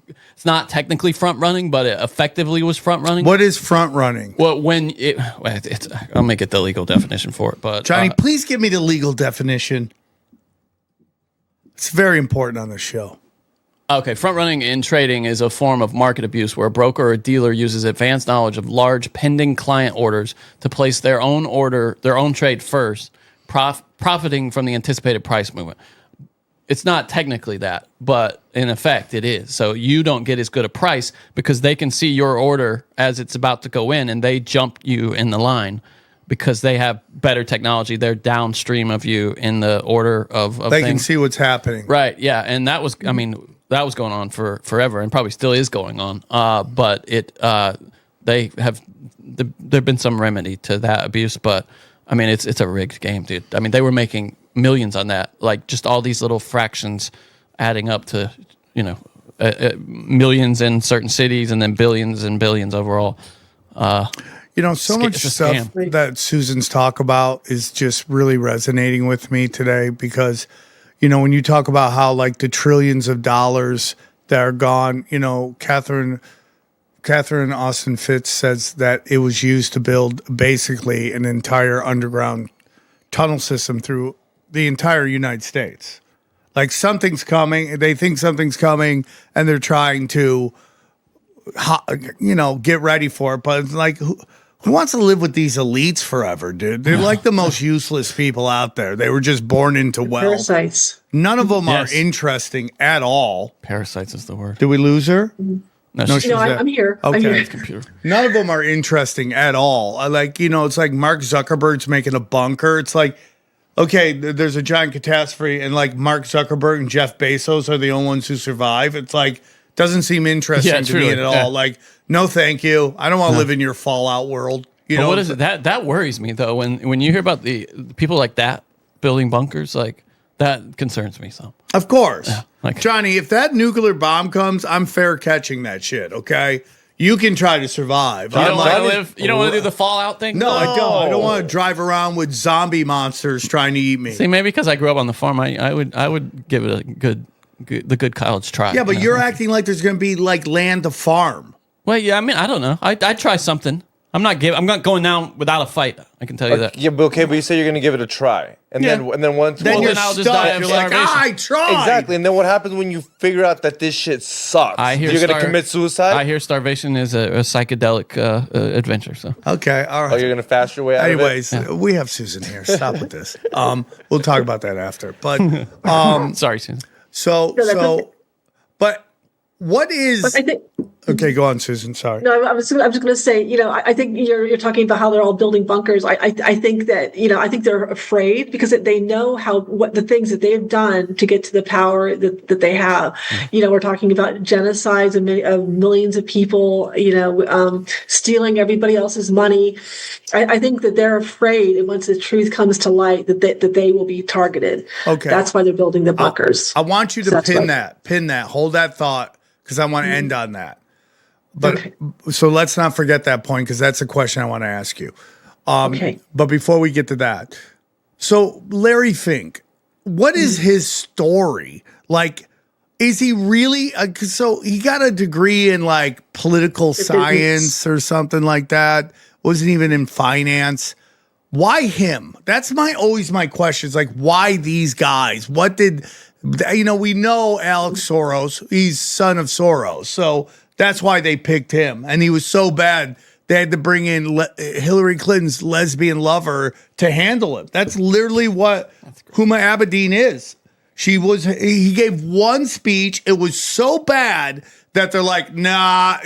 [SPEAKER 9] not technically front running, but it effectively was front running.
[SPEAKER 1] What is front running?
[SPEAKER 9] Well, I'll make it the legal definition for it. But
[SPEAKER 1] Johnny, please give me the legal definition. It's very important on this show.
[SPEAKER 9] Okay, front running in trading is a form of market abuse where a broker or dealer uses advanced knowledge of large pending client orders to place their own trade first, profiting from the anticipated price movement. It's not technically that, but in effect it is. So you don't get as good a price because they can see your order as it's about to go in, and they jump you in the line because they have better technology. They're downstream of you in the order of
[SPEAKER 1] they
[SPEAKER 9] things.
[SPEAKER 1] Can see what's happening.
[SPEAKER 9] Right, yeah. And that was going on for forever and probably still is going on. But there've been some remedy to that abuse, but I mean, it's a rigged game, dude. I mean, they were making millions on that, like just all these little fractions adding up to, millions in certain cities and then billions and billions overall.
[SPEAKER 1] So much stuff that Susan's talk about is just really resonating with me today because, when you talk about how like the trillions of dollars that are gone, Catherine Austin Fitz says that it was used to build basically an entire underground tunnel system through the entire United States. Like something's coming, they think something's coming, and they're trying to, get ready for it. But it's like, who wants to live with these elites forever, dude? They're like the most useless people out there. They were just born into wealth.
[SPEAKER 7] Parasites.
[SPEAKER 1] None of them are interesting at all.
[SPEAKER 9] Parasites is the word.
[SPEAKER 1] Did we lose her?
[SPEAKER 9] No,
[SPEAKER 7] I'm here.
[SPEAKER 1] Okay.
[SPEAKER 7] I'm here.
[SPEAKER 9] Computer.
[SPEAKER 1] None of them are interesting at all. It's like Mark Zuckerberg's making a bunker. It's like, okay, there's a giant catastrophe, and like Mark Zuckerberg and Jeff Bezos are the only ones who survive. It's like, doesn't seem interesting to me at all.
[SPEAKER 9] Yeah.
[SPEAKER 1] Like, no, thank you. I don't want to live in your Fallout world.
[SPEAKER 9] But what is it? That worries me though. When you hear about the people like that building bunkers, like that concerns me some.
[SPEAKER 1] Of course.
[SPEAKER 9] Yeah,
[SPEAKER 1] Johnny, if that nuclear bomb comes, I'm fair catching that shit, okay? You can try to survive.
[SPEAKER 9] You don't want to do the Fallout thing?
[SPEAKER 1] No, I don't. I don't want to drive around with zombie monsters trying to eat me.
[SPEAKER 9] See, maybe because I grew up on the farm, I would give it the good college try.
[SPEAKER 1] Yeah, but you're acting like there's going to be like land to farm.
[SPEAKER 9] Well, yeah, I mean, I don't know. I'd try something. I'm not going down without a fight. I can tell you that.
[SPEAKER 8] Yeah, but you say you're going to give it a try, and then once
[SPEAKER 1] then you're
[SPEAKER 9] I'll
[SPEAKER 1] stuck.
[SPEAKER 9] just die of
[SPEAKER 1] You're like,
[SPEAKER 9] starvation.
[SPEAKER 1] I tried.
[SPEAKER 8] Exactly, and then what happens when you figure out that this shit sucks? You're going to commit suicide.
[SPEAKER 9] I hear starvation is a psychedelic adventure. So
[SPEAKER 1] okay, all right.
[SPEAKER 8] Oh, you're going to fast your way out of it?
[SPEAKER 1] We have Susan here. Stop with this. We'll talk about that after. But
[SPEAKER 9] sorry, Susan.
[SPEAKER 1] But what is?
[SPEAKER 7] But I think.
[SPEAKER 1] Okay, go on, Susan. Sorry.
[SPEAKER 7] No, I'm just going to say, I think you're talking about how they're all building bunkers. I think that, I think they're afraid because they know what the things that they've done to get to the power that they have. We're talking about genocides of millions of people, stealing everybody else's money. I think that they're afraid, and once the truth comes to light, that they will be targeted.
[SPEAKER 1] Okay.
[SPEAKER 7] That's why they're building the bunkers.
[SPEAKER 1] I want you to pin that, hold that thought, because I want to end on that. But so let's not forget that point, because that's a question I want to ask you. Okay. But before we get to that, so Larry Fink, what is his story? Like, is he really? So he got a degree in like political science or something like that. Wasn't even in finance. Why him? That's always my question. It's like, why these guys? What did we know Alex Soros? He's son of Soros, so. That's why they picked him. And he was so bad, they had to bring in Hillary Clinton's lesbian lover to handle him. That's literally what Huma Abedin is. He gave one speech. It was so bad that they're like, nah,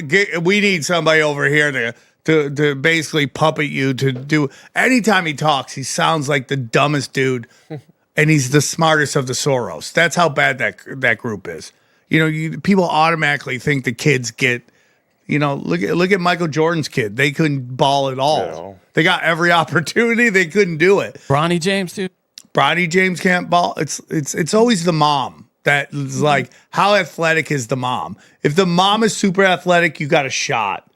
[SPEAKER 1] we need somebody over here to basically puppet you to do. Anytime he talks, he sounds like the dumbest dude. And he's the smartest of the Soros. That's how bad that group is. People automatically think the kids get, look at Michael Jordan's kid. They couldn't ball at all. No. They got every opportunity. They couldn't do it.
[SPEAKER 9] Bronny James, too.
[SPEAKER 1] Bronny James can't ball. It's always the mom that is like, how athletic is the mom? If the mom is super athletic, you got a shot.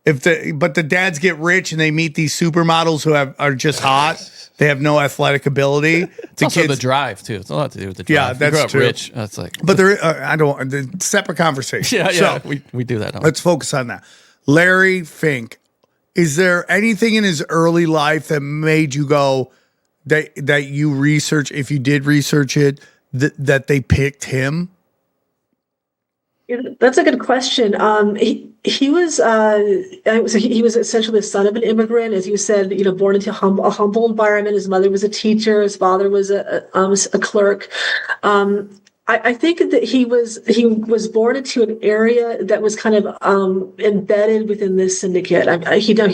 [SPEAKER 1] But the dads get rich and they meet these supermodels who are just hot. They have no athletic ability.
[SPEAKER 9] It's also the drive too. It's a lot to do with the drive.
[SPEAKER 1] Yeah, that's
[SPEAKER 9] if you
[SPEAKER 1] true.
[SPEAKER 9] Rich, that's like.
[SPEAKER 1] But separate conversation.
[SPEAKER 9] Yeah,
[SPEAKER 1] so,
[SPEAKER 9] we do that.
[SPEAKER 1] Let's focus on that. Larry Fink. Is there anything in his early life that made you go that you research? If you did research it, that they picked him.
[SPEAKER 7] That's a good question. He was essentially the son of an immigrant, as you said. Born into a humble environment. His mother was a teacher. His father was a clerk. I think that he was born into an area that was kind of embedded within this syndicate. He did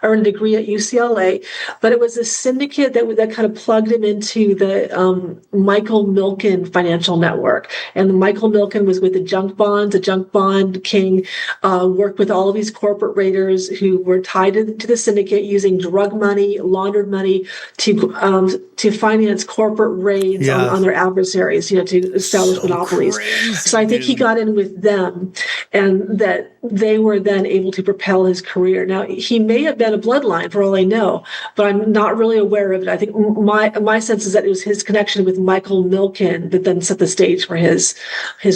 [SPEAKER 7] earn a degree at UCLA, but it was a syndicate that kind of plugged him into the Michael Milken financial network. And Michael Milken was with the junk bonds. The junk bond king worked with all of these corporate raiders who were tied to the syndicate using drug money, laundered money to finance corporate raids on their adversaries, to establish monopolies.
[SPEAKER 1] crazy,
[SPEAKER 7] so I think he got in with them, and that they were then able to propel his career. Now, he may have been a bloodline for all I know, but I'm not really aware of it. I think my sense is that it was his connection with Michael Milken that then set the stage for his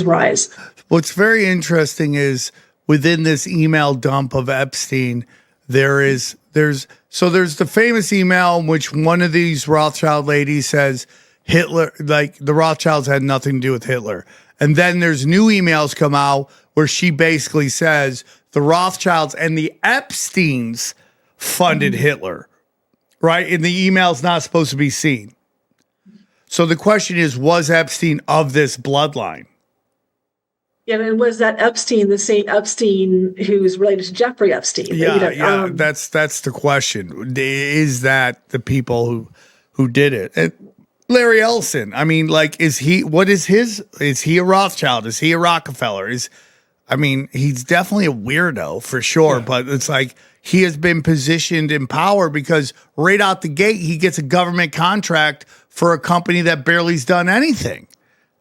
[SPEAKER 7] rise.
[SPEAKER 1] What's very interesting is within this email dump of Epstein, there's the famous email in which one of these Rothschild ladies says Hitler, like the Rothschilds had nothing to do with Hitler. And then there's new emails come out where she basically says the Rothschilds and the Epsteins funded Hitler, right? And the email's not supposed to be seen. So the question is, was Epstein of this bloodline?
[SPEAKER 7] Yeah, and was that Epstein the same Epstein who's related to Jeffrey Epstein?
[SPEAKER 1] Yeah. That's the question. Is that the people who did it? And Larry Ellison, I mean, like, is he a Rothschild? Is he a Rockefeller? He's definitely a weirdo for sure, but it's like he has been positioned in power because right out the gate, he gets a government contract for a company that barely's done anything.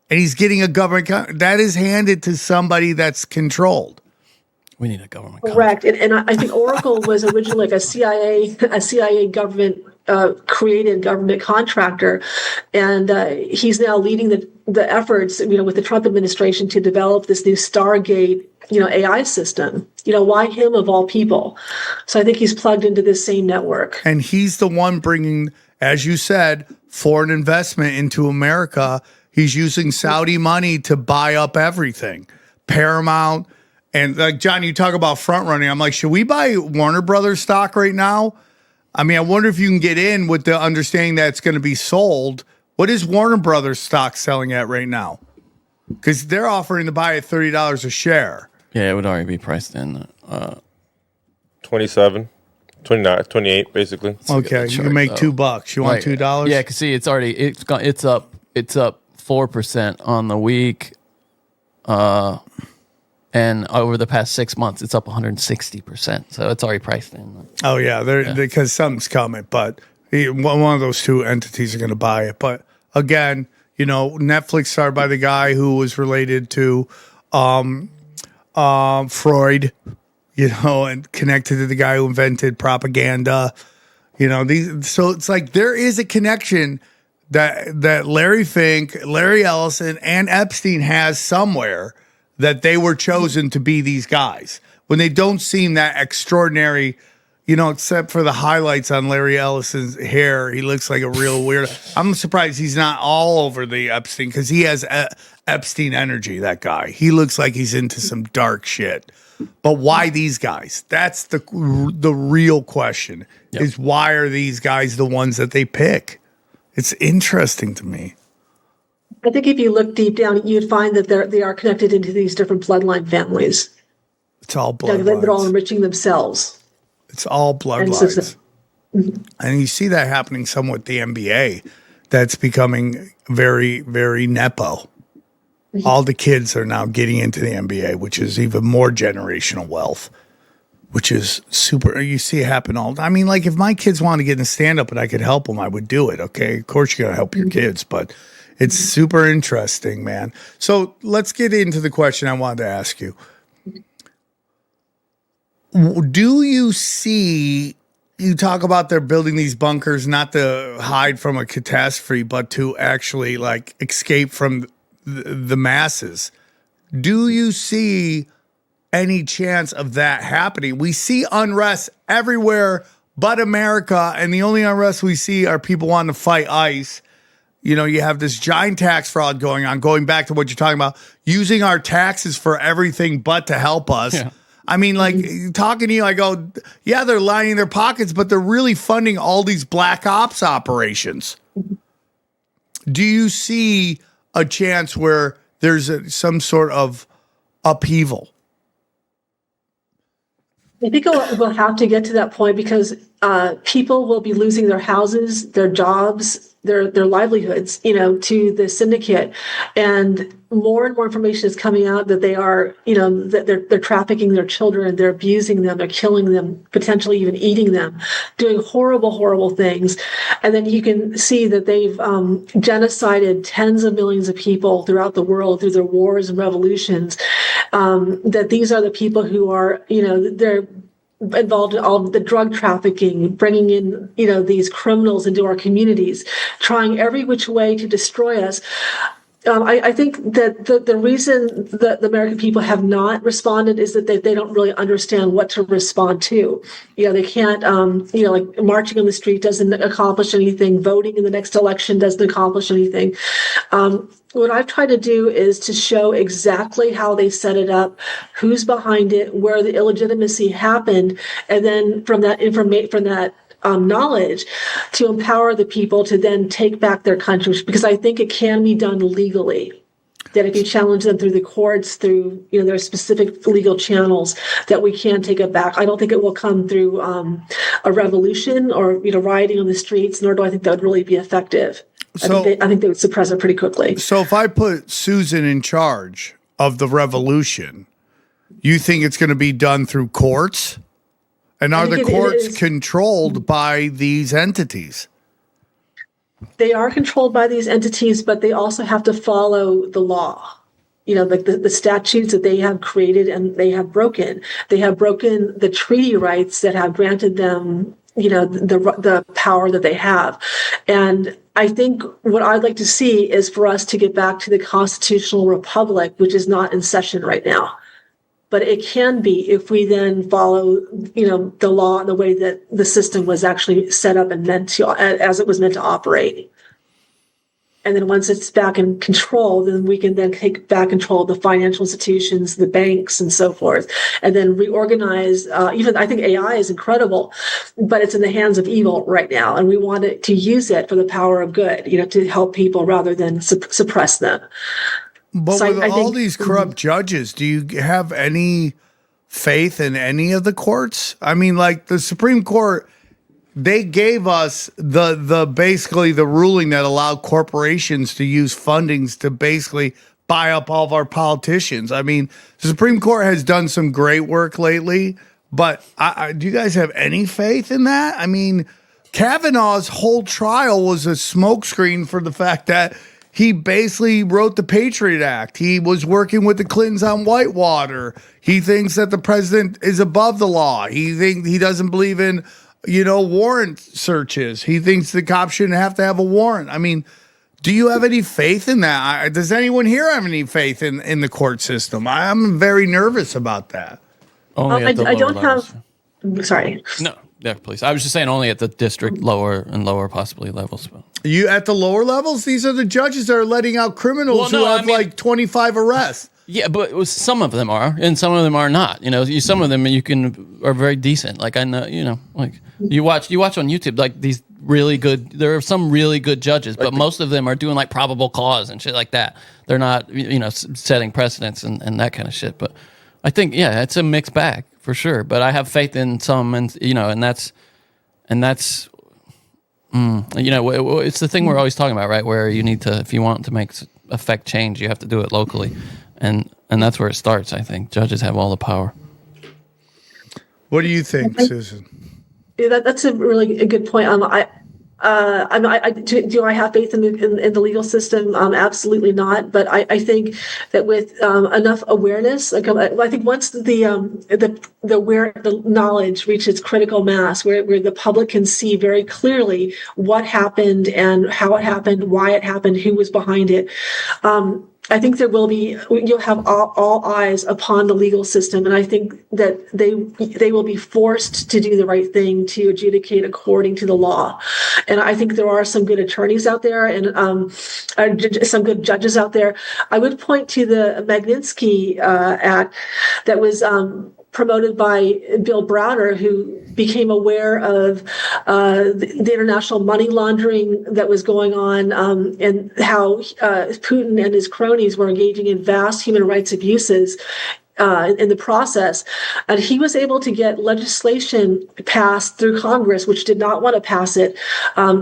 [SPEAKER 1] And he's getting a government that is handed to somebody that's controlled.
[SPEAKER 9] We need a government
[SPEAKER 7] contract. Correct. And I think Oracle was originally like a CIA government created government contractor. And he's now leading the efforts, with the Trump administration to develop this new Stargate, AI system. Why him of all people? So I think he's plugged into this same network.
[SPEAKER 1] And he's the one bringing, as you said, foreign investment into America. He's using Saudi money to buy up everything. Paramount. And like, John, you talk about front running. I'm like, should we buy Warner Brothers stock right now? I mean, I wonder if you can get in with the understanding that it's going to be sold. What is Warner Brothers stock selling at right now? Because they're offering to buy at $30 a share.
[SPEAKER 9] Yeah, it would already be priced in.
[SPEAKER 8] 27, 29, 28, basically.
[SPEAKER 1] Okay, you can make $2. You want $2?
[SPEAKER 9] Yeah, because see, it's up 4% on the week. And over the past 6 months, it's up 160%. So it's already priced in.
[SPEAKER 1] Oh, yeah, because something's coming. But one of those two entities are going to buy it. But again, Netflix started by the guy who was related to Freud, and connected to the guy who invented propaganda. So it's like there is a connection that Larry Fink, Larry Ellison, and Epstein has somewhere that they were chosen to be these guys when they don't seem that extraordinary, except for the highlights on Larry Ellison's hair. He looks like a real weirdo. I'm surprised he's not all over the Epstein because he has Epstein energy, that guy. He looks like he's into some dark shit. But why these guys? That's the real question is why are these guys the ones that they pick? It's interesting to me.
[SPEAKER 7] I think if you look deep down, you'd find that they are connected into these different bloodline families.
[SPEAKER 1] It's all bloodlines.
[SPEAKER 7] They're all enriching themselves.
[SPEAKER 1] It's all bloodlines. And you see that happening somewhat with the NBA. That's becoming very, very nepo. All the kids are now getting into the NBA, which is even more generational wealth, which is super. You see it happen all. I mean, like if my kids want to get in stand-up and I could help them, I would do it. Okay, of course you got to help your kids, but it's super interesting, man. So let's get into the question I wanted to ask you. Do you see, you talk about they're building these bunkers not to hide from a catastrophe, but to actually like escape from the masses. Do you see any chance of that happening? We see unrest everywhere but America, and the only unrest we see are people wanting to fight ICE. You have this giant tax fraud going on, going back to what you're talking about, using our taxes for everything but to help us. Yeah. I mean, like, talking to you, I go, yeah, they're lining their pockets, but they're really funding all these black ops operations. Do you see a chance where there's some sort of upheaval?
[SPEAKER 7] I think we'll have to get to that point because people will be losing their houses, their jobs, their livelihoods, to the syndicate. And more information is coming out that they are, that they're trafficking their children, they're abusing them, they're killing them, potentially even eating them, doing horrible, horrible things. And then you can see that they've genocided tens of millions of people throughout the world through their wars and revolutions. That these are the people who are, they're involved in all of the drug trafficking, bringing in, these criminals into our communities, trying every which way to destroy us. I think that the reason that the American people have not responded is that they don't really understand what to respond to. They can't, like marching on the street doesn't accomplish anything. Voting in the next election doesn't accomplish anything. What I've tried to do is to show exactly how they set it up, who's behind it, where the illegitimacy happened, and then from that knowledge to empower the people to then take back their country, because I think it can be done legally. That if you challenge them through the courts, through their specific legal channels, that we can take it back. I don't think it will come through a revolution or rioting on the streets, nor do I think that would really be effective.
[SPEAKER 1] So,
[SPEAKER 7] I think they would suppress it pretty quickly.
[SPEAKER 1] So if I put Susan in charge of the revolution, you think it's going to be done through courts? And are the courts controlled by these entities?
[SPEAKER 7] They are controlled by these entities, but they also have to follow the law. Like the statutes that they have created and they have broken. They have broken the treaty rights that have granted them, the power that they have. And I think what I'd like to see is for us to get back to the constitutional republic, which is not in session right now. But it can be if we then follow, the law and the way that the system was actually set up and meant to, as it was meant to operate. And then once it's back in control, then we can then take back control of the financial institutions, the banks, and so forth, and then reorganize. Even I think AI is incredible, but it's in the hands of evil right now, and we want it to use it for the power of good, to help people rather than suppress them.
[SPEAKER 1] But
[SPEAKER 7] so
[SPEAKER 1] with all these corrupt judges, do you have any faith in any of the courts? I mean, like the Supreme Court, they gave us the basically the ruling that allowed corporations to use fundings to basically buy up all of our politicians. I mean, the Supreme Court has done some great work lately, but do you guys have any faith in that? I mean, Kavanaugh's whole trial was a smokescreen for the fact that he basically wrote the Patriot Act. He was working with the Clintons on Whitewater. He thinks that the president is above the law. He doesn't believe in, warrant searches. He thinks the cops shouldn't have to have a warrant. I mean, do you have any faith in that? Does anyone here have any faith in the court system? I'm very nervous about that.
[SPEAKER 9] Only at the
[SPEAKER 7] I don't
[SPEAKER 9] levels.
[SPEAKER 7] have. Sorry.
[SPEAKER 9] No, yeah, please. I was just saying only at the district lower and lower possibly levels.
[SPEAKER 1] You at the lower levels? These are the judges that are letting out criminals who have like 25 arrests.
[SPEAKER 9] Yeah, but some of them are, and some of them are not. Some of them are very decent. Like I know, like you watch on YouTube, like these really good. There are some really good judges, but most of them are doing like probable cause and shit like that. They're not, setting precedents and that kind of shit. But I think, yeah, it's a mixed bag for sure. But I have faith in some, and that's. It's the thing we're always talking about, right? Where you need to, if you want to affect change, you have to do it locally, and that's where it starts. I think judges have all the power.
[SPEAKER 1] What do you think, Susan?
[SPEAKER 7] Yeah, that's a really good point. Do I have faith in the legal system? Absolutely not. But I think that with enough awareness, I think once the knowledge reaches critical mass, where the public can see very clearly what happened and how it happened, why it happened, who was behind it. I think you'll have all eyes upon the legal system, and I think that they will be forced to do the right thing to adjudicate according to the law. And I think there are some good attorneys out there and some good judges out there. I would point to the Magnitsky Act that was promoted by Bill Browder, who became aware of the international money laundering that was going on and how Putin and his cronies were engaging in vast human rights abuses in the process, and he was able to get legislation passed through Congress, which did not want to pass it,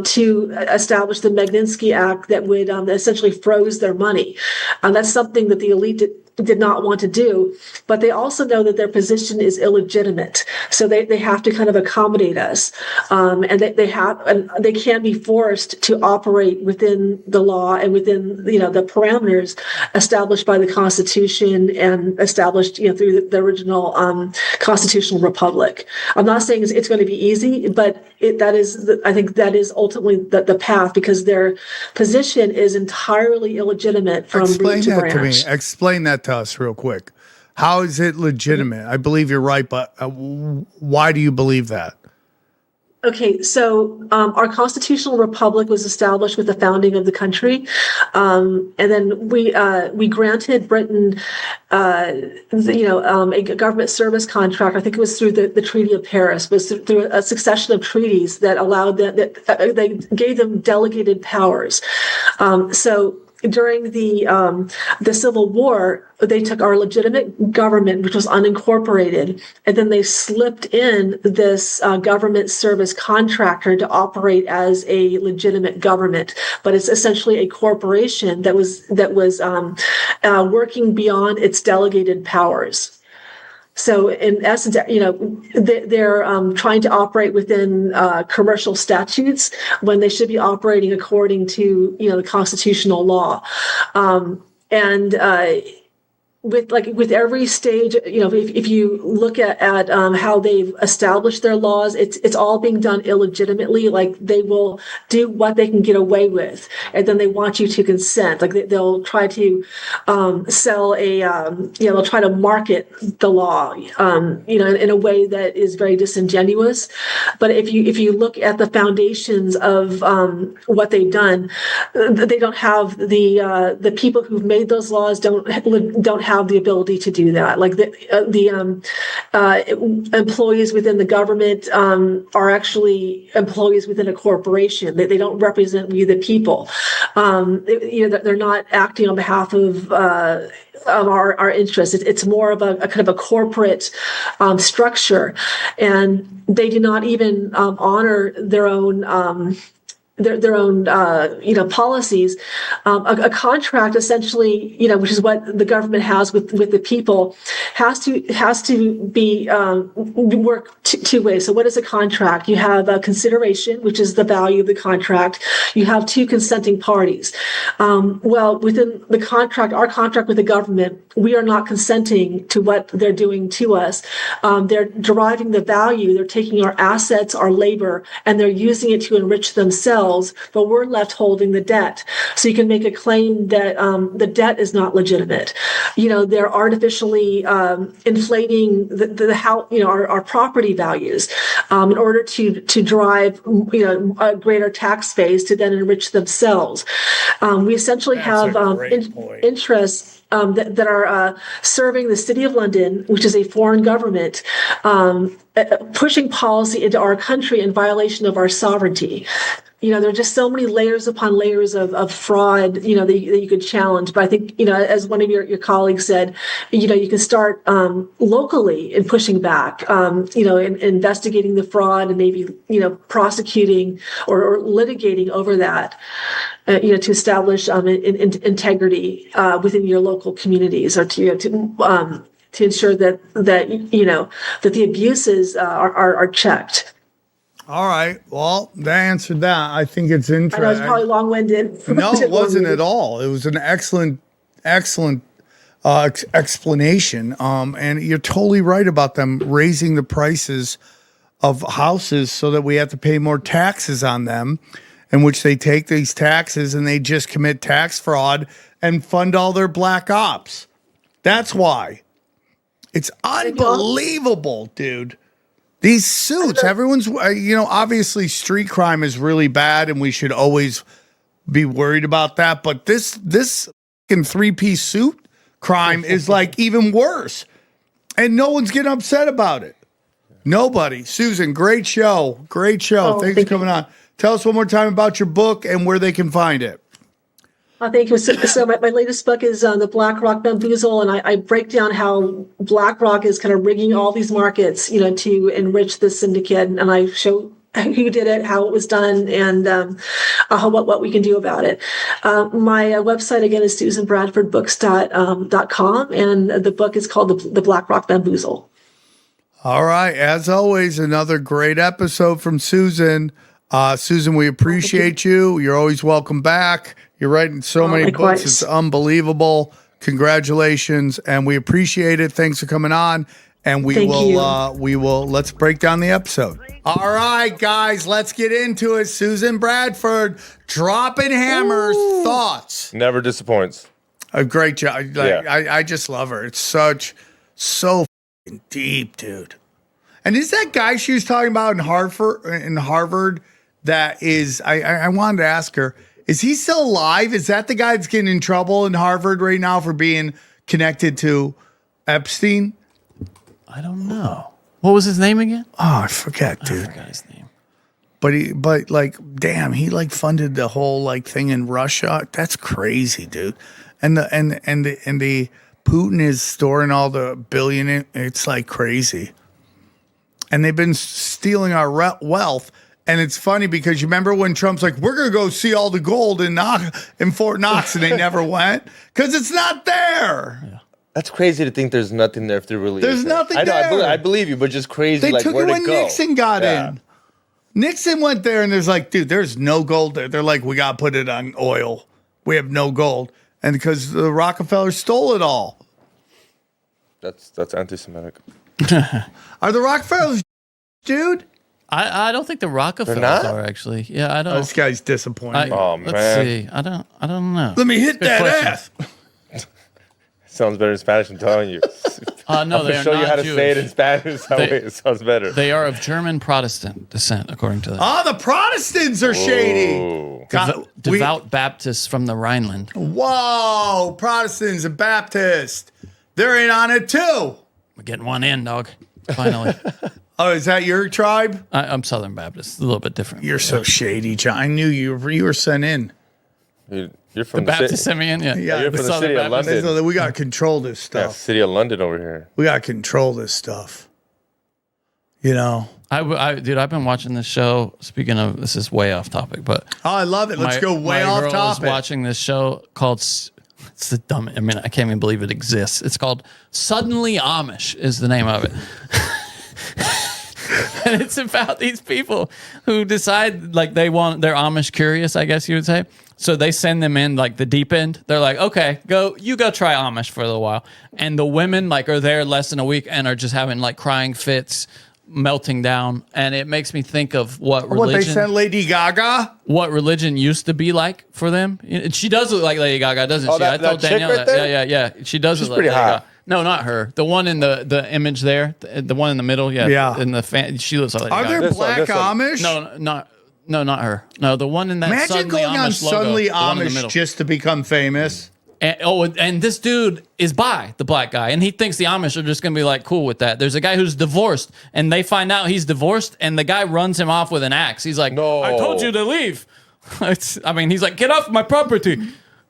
[SPEAKER 7] to establish the Magnitsky Act that would essentially froze their money. That's something that the elite did not want to do, but they also know that their position is illegitimate, so they have to kind of accommodate us, and they can be forced to operate within the law and within the parameters established by the Constitution and established through the original constitutional republic. I'm not saying it's going to be easy, but I think that is ultimately the path, because their position is entirely illegitimate from root to branch.
[SPEAKER 1] Explain that to me. Explain that to us real quick. How is it legitimate? I believe you're right, but why do you believe that?
[SPEAKER 7] Okay, so our constitutional republic was established with the founding of the country, and then we granted Britain, a government service contract. I think it was through the Treaty of Paris, was through a succession of treaties that allowed that they gave them delegated powers. So during the Civil War, they took our legitimate government, which was unincorporated, and then they slipped in this government service contractor to operate as a legitimate government. But it's essentially a corporation that was working beyond its delegated powers. So in essence, they're trying to operate within commercial statutes when they should be operating according to the constitutional law, with every stage, if you look at how they've established their laws, it's all being done illegitimately. Like, they will do what they can get away with, and then they want you to consent. Like, they'll try to sell they'll try to market the law, in a way that is very disingenuous. But if you look at the foundations of what they've done, they don't have the people who've made those laws don't have the ability to do that. Like, the employees within the government are actually employees within a corporation. They don't represent we the people. They're not acting on behalf of our interests. It's more of a kind of a corporate structure, and they do not even honor their own policies. A contract, essentially, which is what the government has with the people, has to be work two ways. So what is a contract? You have a consideration, which is the value of the contract. You have two consenting parties. Well, within the contract, our contract with the government, we are not consenting to what they're doing to us. They're deriving the value. They're taking our assets, our labor, and they're using it to enrich themselves, but we're left holding the debt. So you can make a claim that the debt is not legitimate. They're artificially inflating our property values in order to drive a greater tax base to then enrich themselves. We essentially have interests that are serving the City of London, which is a foreign government, pushing policy into our country in violation of our sovereignty. There are just so many layers upon layers of fraud, that you could challenge. But I think, as one of your colleagues said, you can start locally in pushing back, in investigating the fraud and maybe, prosecuting or litigating over that, to establish integrity within your local communities, or to ensure that the abuses are checked.
[SPEAKER 1] All right. Well, that answered that. I think it's interesting.
[SPEAKER 7] I know it's probably long-winded.
[SPEAKER 1] No, it wasn't at all. It was an excellent explanation. And you're totally right about them raising the prices of houses so that we have to pay more taxes on them, in which they take these taxes and they just commit tax fraud and fund all their black ops. That's why. It's unbelievable, dude. These suits, everyone's, obviously street crime is really bad and we should always be worried about that. But this fucking three-piece suit crime is like even worse. And no one's getting upset about it. Nobody. Susan, great show. Great show. Thanks for coming on. Tell us one more time about your book and where they can find it.
[SPEAKER 7] Thank you. So my latest book is the BlackRock Bamboozle, and I break down how BlackRock is kind of rigging all these markets, to enrich the syndicate, and I show who did it, how it was done, and what we can do about it. My website again is susanbradfordbooks.com, and the book is called the BlackRock Bamboozle.
[SPEAKER 1] All right, as always, another great episode from Susan. Susan, we appreciate you. You're always welcome back. You're writing so many
[SPEAKER 7] likewise.
[SPEAKER 1] books. It's unbelievable. Congratulations, and we appreciate it. Thanks for coming on. And we will let's break down the episode. All right, guys, let's get into it. Susan Bradford, dropping hammers, thoughts.
[SPEAKER 8] Never disappoints.
[SPEAKER 1] A great job. I just love her. It's so f***ing deep, dude. And is that guy she was talking about in Harvard that is, I wanted to ask her, is he still alive? Is that the guy that's getting in trouble in Harvard right now for being connected to Epstein?
[SPEAKER 9] I don't know. What was his name again?
[SPEAKER 1] Oh, I forget, dude.
[SPEAKER 9] I forgot his name.
[SPEAKER 1] But damn, he funded the whole thing in Russia. That's crazy, dude. And the Putin is storing all the billion. It's crazy. And they've been stealing our wealth. And it's funny because you remember when Trump's like, we're going to go see all the gold in Fort Knox, and they never went because it's not there.
[SPEAKER 9] Yeah.
[SPEAKER 8] That's crazy to think there's nothing there if there really is.
[SPEAKER 1] There's nothing there.
[SPEAKER 8] I believe you, but just crazy.
[SPEAKER 1] They took
[SPEAKER 8] where'd
[SPEAKER 1] it when
[SPEAKER 8] it go?
[SPEAKER 1] Nixon got in. Nixon went there, and there's dude, there's no gold there. They're like, we got to put it on oil. We have no gold. And because the Rockefellers stole it all.
[SPEAKER 8] That's anti-Semitic.
[SPEAKER 1] Are the Rockefellers, dude?
[SPEAKER 9] I don't think the Rockefellers are actually. Yeah, I don't.
[SPEAKER 1] This guy's disappointing.
[SPEAKER 9] Let's see. I don't know.
[SPEAKER 1] Let me hit
[SPEAKER 9] Good
[SPEAKER 1] that
[SPEAKER 9] question.
[SPEAKER 1] ass.
[SPEAKER 8] Sounds better in Spanish, I'm telling you.
[SPEAKER 9] No,
[SPEAKER 8] I'm
[SPEAKER 9] they
[SPEAKER 8] going to
[SPEAKER 9] are
[SPEAKER 8] show you
[SPEAKER 9] not
[SPEAKER 8] how to
[SPEAKER 9] Jewish.
[SPEAKER 8] say it in Spanish. It sounds better.
[SPEAKER 9] They are of German Protestant descent, according to them.
[SPEAKER 1] Oh, the Protestants are shady.
[SPEAKER 8] Whoa.
[SPEAKER 9] Devout Baptists from the Rhineland.
[SPEAKER 1] Whoa, Protestants and Baptists. They're in on it too.
[SPEAKER 9] We're getting one in, dog. Finally.
[SPEAKER 1] Oh, is that your tribe?
[SPEAKER 9] I'm Southern Baptist. A little bit different.
[SPEAKER 1] You're so shady, John. I knew you were sent in.
[SPEAKER 8] You're from
[SPEAKER 9] the Baptist
[SPEAKER 8] city.
[SPEAKER 9] sent me in, yeah.
[SPEAKER 1] Yeah,
[SPEAKER 8] You're from the city of London.
[SPEAKER 1] So we got to control this
[SPEAKER 8] Yeah,
[SPEAKER 1] stuff.
[SPEAKER 8] city of London over here.
[SPEAKER 1] We got to control this stuff. Dude,
[SPEAKER 9] I've been watching this show. Speaking of, this is way off topic, but
[SPEAKER 1] oh, I love it. Let's go way off
[SPEAKER 9] my girl
[SPEAKER 1] topic.
[SPEAKER 9] is watching this show called. It's the dumb. I mean, I can't even believe it exists. It's called Suddenly Amish. Is the name of it. And it's about these people who decide they're Amish curious, I guess you would say. So they send them in the deep end. They're like, okay, go try Amish for a little while. And the women are there less than a week and are just having crying fits, melting down. And it makes me think of what religion.
[SPEAKER 1] What they sent Lady Gaga?
[SPEAKER 9] What religion used to be like for them. She does look like Lady Gaga, doesn't she?
[SPEAKER 8] That chick
[SPEAKER 9] Danielle
[SPEAKER 8] right there?
[SPEAKER 9] Yeah. She does
[SPEAKER 8] She's
[SPEAKER 9] look like
[SPEAKER 8] pretty
[SPEAKER 9] Lady
[SPEAKER 8] hot.
[SPEAKER 9] Gaga. No, not her. The one in the image there, the one in the middle. Yeah.
[SPEAKER 1] Yeah.
[SPEAKER 9] In the fan, she looks like Lady
[SPEAKER 1] Are
[SPEAKER 9] Gaga.
[SPEAKER 1] there
[SPEAKER 8] This one,
[SPEAKER 1] black
[SPEAKER 8] this one.
[SPEAKER 1] Amish?
[SPEAKER 9] No, not her. No, the one in that
[SPEAKER 1] Imagine
[SPEAKER 9] Suddenly
[SPEAKER 1] going on
[SPEAKER 9] Amish logo,
[SPEAKER 1] Suddenly
[SPEAKER 9] the one in the
[SPEAKER 1] Amish
[SPEAKER 9] middle.
[SPEAKER 1] just to become famous.
[SPEAKER 9] And this dude is the black guy, and he thinks the Amish are just gonna be cool with that. There's a guy who's divorced, and they find out he's divorced, and the guy runs him off with an axe. He's like,
[SPEAKER 8] No.
[SPEAKER 9] I told you to leave. He's like, get off my property.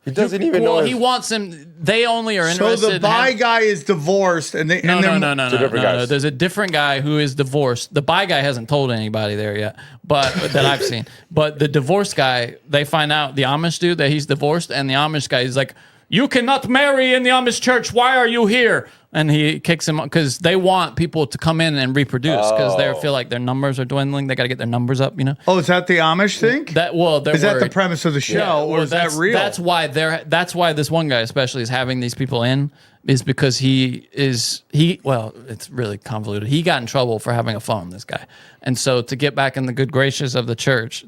[SPEAKER 8] He doesn't even know.
[SPEAKER 9] He wants him. They only are
[SPEAKER 1] So
[SPEAKER 9] interested.
[SPEAKER 1] the bi guy is divorced, and they
[SPEAKER 9] No.
[SPEAKER 8] different guys.
[SPEAKER 9] There's a different guy who is divorced. The bi guy hasn't told anybody there yet, but that I've seen. But the divorced guy, they find out the Amish dude that he's divorced, and the Amish guy is like, "You cannot marry in the Amish church. Why are you here?" And he kicks him because they want people to come in and reproduce because they feel like their numbers are dwindling. They got to get their numbers up,
[SPEAKER 1] Oh, is that the Amish thing?
[SPEAKER 9] They're
[SPEAKER 1] Is that the
[SPEAKER 9] worried.
[SPEAKER 1] premise of the show, or is that real?
[SPEAKER 9] That's why this one guy especially is having these people in, is because it's really convoluted. He got in trouble for having a phone, this guy. And so to get back in the good graces of the church,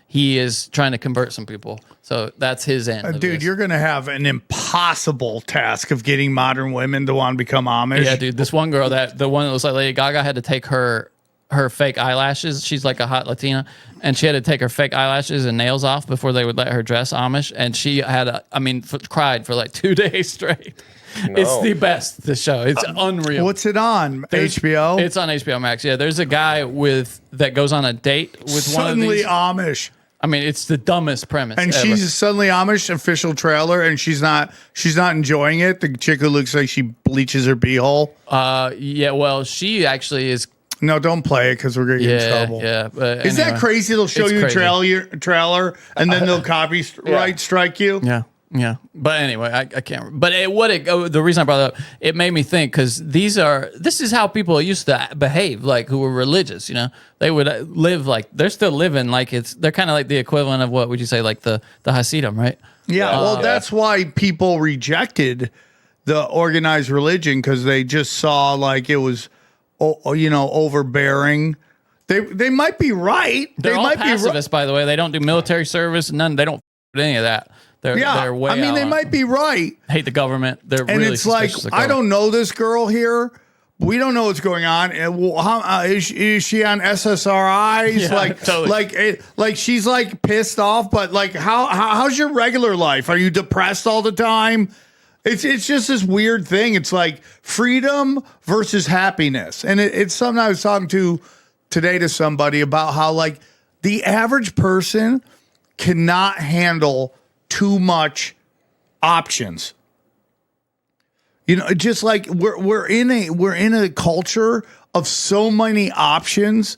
[SPEAKER 9] he is trying to convert some people. So that's his end. of
[SPEAKER 1] Dude,
[SPEAKER 9] this.
[SPEAKER 1] you're going to have an impossible task of getting modern women to want to become Amish.
[SPEAKER 9] Yeah, dude. This one girl, the one that was like Lady Gaga, had to take her fake eyelashes. She's like a hot Latina, and she had to take her fake eyelashes and nails off before they would let her dress Amish. And she had, cried for 2 days straight.
[SPEAKER 8] No.
[SPEAKER 9] It's the best. The show. It's unreal.
[SPEAKER 1] What's it on? HBO?
[SPEAKER 9] It's on HBO Max. Yeah, there's a guy that goes on a date with one of
[SPEAKER 1] Suddenly
[SPEAKER 9] these.
[SPEAKER 1] Amish.
[SPEAKER 9] I mean, it's the dumbest premise.
[SPEAKER 1] And
[SPEAKER 9] ever.
[SPEAKER 1] she's suddenly Amish official trailer, and she's not enjoying it. The chick who looks like she bleaches her beehole.
[SPEAKER 9] Yeah, well, she actually is.
[SPEAKER 1] No, don't play it because we're gonna get in trouble.
[SPEAKER 9] Yeah, but
[SPEAKER 1] is that crazy? They'll show you a trailer, and then they'll copyright strike you.
[SPEAKER 9] Yeah. But anyway, I can't. But the reason I brought it up, it made me think because this is how people used to behave, like who were religious. You know, they would live like they're still living like they're kind of like the equivalent of what would you say, like the Hasidim, right?
[SPEAKER 1] Yeah. Well, that's why people rejected the organized religion because they just saw like it was, overbearing. They might be right.
[SPEAKER 9] They're all pacifists, by the way. They don't do military service. None. They don't do any of that. They're way
[SPEAKER 1] they might be right.
[SPEAKER 9] Hate the government. They're
[SPEAKER 1] and
[SPEAKER 9] really
[SPEAKER 1] it's like I don't know this girl here. We don't know what's going on. And is she on SSRIs?
[SPEAKER 9] Yeah, totally.
[SPEAKER 1] Like she's like pissed off. But like, how's your regular life? Are you depressed all the time? It's just this weird thing. It's like freedom versus happiness. And it's something I was talking to today to somebody about how like the average person cannot handle too much options. Just like we're in a culture of so many options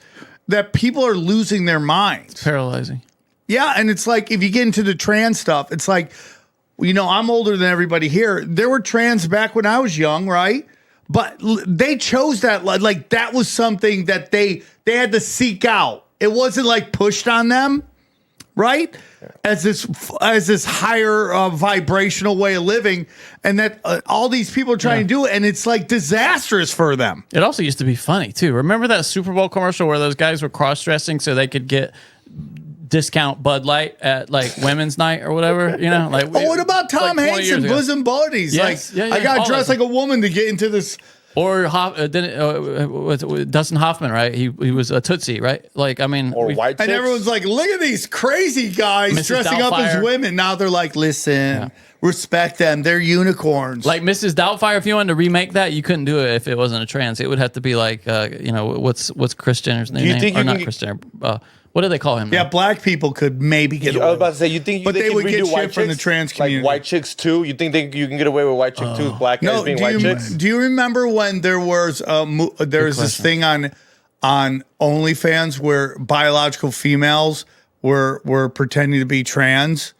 [SPEAKER 1] that people are losing their minds.
[SPEAKER 9] It's paralyzing.
[SPEAKER 1] Yeah, and it's like if you get into the trans stuff, it's like, I'm older than everybody here. There were trans back when I was young, right? But they chose that, like that was something that they had to seek out. It wasn't like pushed on them, right? As this higher vibrational way of living, and that all these people are trying to do it, and it's like disastrous for them.
[SPEAKER 9] It also used to be funny too. Remember that Super Bowl commercial where those guys were cross-dressing so they could get discount Bud Light at like women's night or whatever? Like
[SPEAKER 1] what about Tom Hanks and bosom buddies?
[SPEAKER 9] Yes.
[SPEAKER 1] Like I got dressed like a woman to get into this.
[SPEAKER 9] Or Dustin Hoffman, right? He was a Tootsie, right? Like, I mean,
[SPEAKER 8] white chicks.
[SPEAKER 1] And everyone's like, look at these crazy guys
[SPEAKER 9] Mrs.
[SPEAKER 1] dressing up as
[SPEAKER 9] Doubtfire.
[SPEAKER 1] women. Now they're like, listen, respect them. They're unicorns.
[SPEAKER 9] Like Mrs. Doubtfire, if you wanted to remake that, you couldn't do it if it wasn't a trans. It would have to be like, what's Kris Jenner's name?
[SPEAKER 8] Do you think
[SPEAKER 9] or not Kris Jenner? What do they call him?
[SPEAKER 1] Yeah,
[SPEAKER 9] now?
[SPEAKER 1] black people could maybe get away.
[SPEAKER 8] I was about to say, you think
[SPEAKER 1] but they would get
[SPEAKER 8] redo white
[SPEAKER 1] shit from the
[SPEAKER 8] chicks?
[SPEAKER 1] trans community.
[SPEAKER 8] Like white chicks too? You think you can get away with white chick too? Black guys being white chicks?
[SPEAKER 1] Do you remember when there was this thing on OnlyFans where biological females were pretending to be trans,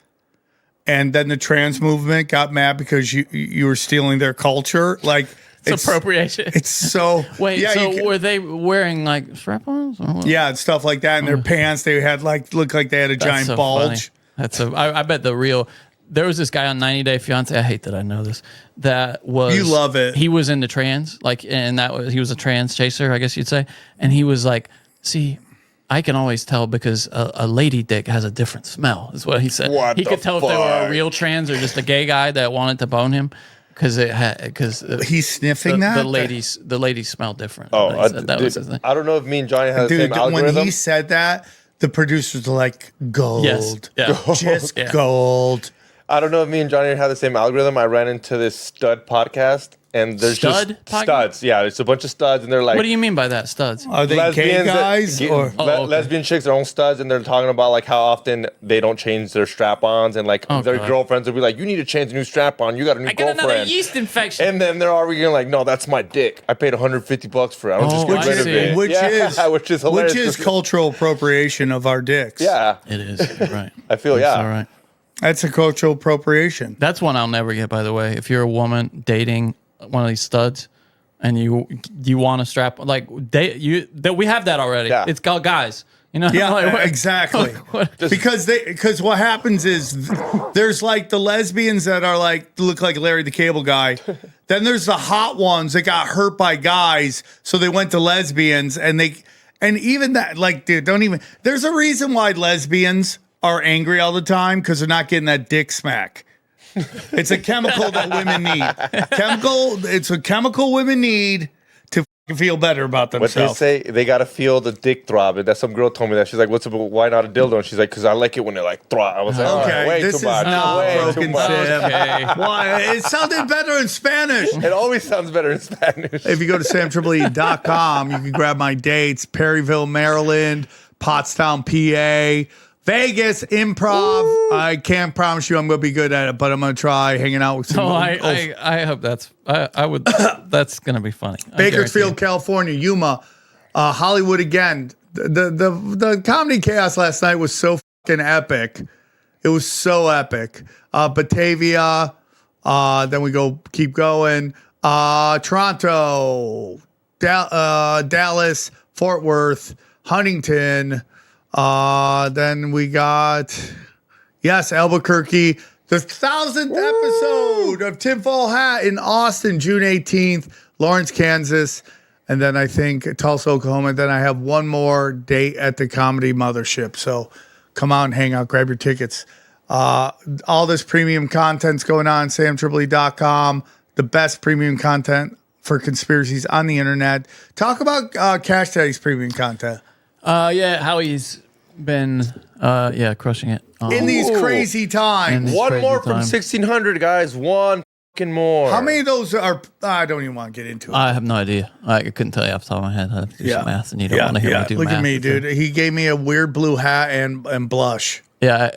[SPEAKER 1] and then the trans movement got mad because you were stealing their culture? Like
[SPEAKER 9] it's appropriation.
[SPEAKER 1] It's so
[SPEAKER 9] wait. Yeah, so were they wearing like strap-ons?
[SPEAKER 1] Yeah, and stuff like that. In their pants, they had looked like they had a giant bulge.
[SPEAKER 9] Funny. I bet the real. There was this guy on 90 Day Fiance. I hate that I know this. That was
[SPEAKER 1] you love it.
[SPEAKER 9] He was into trans, he was a trans chaser, I guess you'd say. And he was like, "See, I can always tell because a lady dick has a different smell." Is what he said. He could tell if they were a real trans or just a gay guy that wanted to bone him. Because
[SPEAKER 1] he's sniffing
[SPEAKER 9] the ladies smell different.
[SPEAKER 8] Oh,
[SPEAKER 9] that was his thing.
[SPEAKER 8] I don't know if me and Johnny had the same algorithm.
[SPEAKER 1] When he said that, the producers were like, "Gold, just gold."
[SPEAKER 8] I don't know if me and Johnny had the same algorithm. I ran into this stud podcast, and there's studs. Yeah, it's a bunch of studs, and they're like,
[SPEAKER 9] "What do you mean by that, studs?
[SPEAKER 1] Are they gay guys or
[SPEAKER 8] lesbian chicks? Their own studs, and they're talking about like how often they don't change their strap-ons, and like their girlfriends will be like, "You need to change a new strap-on. You got a new girlfriend." I got another
[SPEAKER 9] yeast infection.
[SPEAKER 8] And then they're arguing like, "No, that's my dick. I paid $150 for it. I don't just get rid of it."
[SPEAKER 1] Which is hilarious. Which is cultural appropriation of our dicks.
[SPEAKER 8] Yeah,
[SPEAKER 9] it is. Right.
[SPEAKER 8] I feel
[SPEAKER 9] all right.
[SPEAKER 1] That's a cultural appropriation.
[SPEAKER 9] That's one I'll never get, by the way. If you're a woman dating one of these studs and you want to strap, like, we have that already. Yeah. It's called guys.
[SPEAKER 1] Yeah, like, exactly. Because what happens is there's like the lesbians that are like look like Larry the Cable Guy. Then there's the hot ones that got hurt by guys, so they went to lesbians, and even that, like, dude, don't even. There's a reason why lesbians are angry all the time, because they're not getting that dick smack. It's a chemical that women need. It's a chemical women need to feel better about themselves.
[SPEAKER 8] What they say, they got to feel the dick throb. That some girl told me that. She's like, why not a dildo? And she's like, because I like it when it like throb. I was like,
[SPEAKER 1] okay,
[SPEAKER 8] way
[SPEAKER 1] this
[SPEAKER 8] too much.
[SPEAKER 1] Is not
[SPEAKER 8] way
[SPEAKER 1] broken
[SPEAKER 8] too much.
[SPEAKER 1] okay. Why? It sounded better in Spanish.
[SPEAKER 8] It always sounds better in Spanish.
[SPEAKER 1] If you go to samtripoli.com, you can grab my dates: Perryville, Maryland, Pottstown, PA, Vegas improv. I can't promise you I'm going to be good at it, but I'm going to try hanging out with some.
[SPEAKER 9] I hope I would. That's going to be funny.
[SPEAKER 1] Bakersfield, California, Yuma, Hollywood again. The comedy chaos last night was so fucking epic. It was so epic. Batavia. Then we keep going. Toronto, Dallas, Fort Worth, Huntington. Then we got, Albuquerque, the 1,000th episode of Tinfoil Hat in Austin, June 18th, Lawrence, Kansas. And then I think Tulsa, Oklahoma. Then I have one more date at the Comedy Mothership. So come out and hang out, grab your tickets. All this premium content's going on, samtripoli.com. The best premium content for conspiracies on the internet. Talk about Cash Daddy's premium content.
[SPEAKER 9] How he's been crushing it.
[SPEAKER 1] In these crazy times.
[SPEAKER 8] One more from 1600, guys. One fucking more.
[SPEAKER 1] How many of those are, I don't even want to get into it.
[SPEAKER 9] I have no idea. I couldn't tell you off the top of my head. I have to do some math, and you don't want to hear me do
[SPEAKER 1] Look
[SPEAKER 9] math.
[SPEAKER 1] at me, dude. He gave me a weird blue hat and blush.
[SPEAKER 9] Yeah,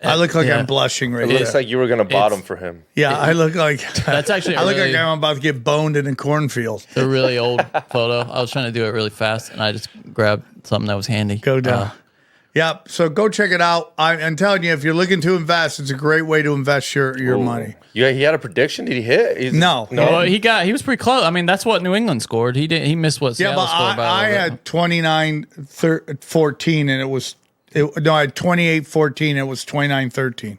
[SPEAKER 1] I look like I'm blushing right now.
[SPEAKER 8] It looks like you were going to bottom for him.
[SPEAKER 1] Yeah, I look like
[SPEAKER 9] that's actually.
[SPEAKER 1] I look like I'm about to get boned in a cornfield.
[SPEAKER 9] A really old photo. I was trying to do it really fast, and I just grabbed something that was handy.
[SPEAKER 1] Go down. Yep. So go check it out. I'm telling you, if you're looking to invest, it's a great way to invest your money.
[SPEAKER 8] Yeah, he had a prediction. Did he hit?
[SPEAKER 1] No.
[SPEAKER 9] Well, he was pretty close. I mean, that's what New England scored. He missed what Seattle scored by.
[SPEAKER 1] I had 29-14, and it was I had 28-14. It was 29-13.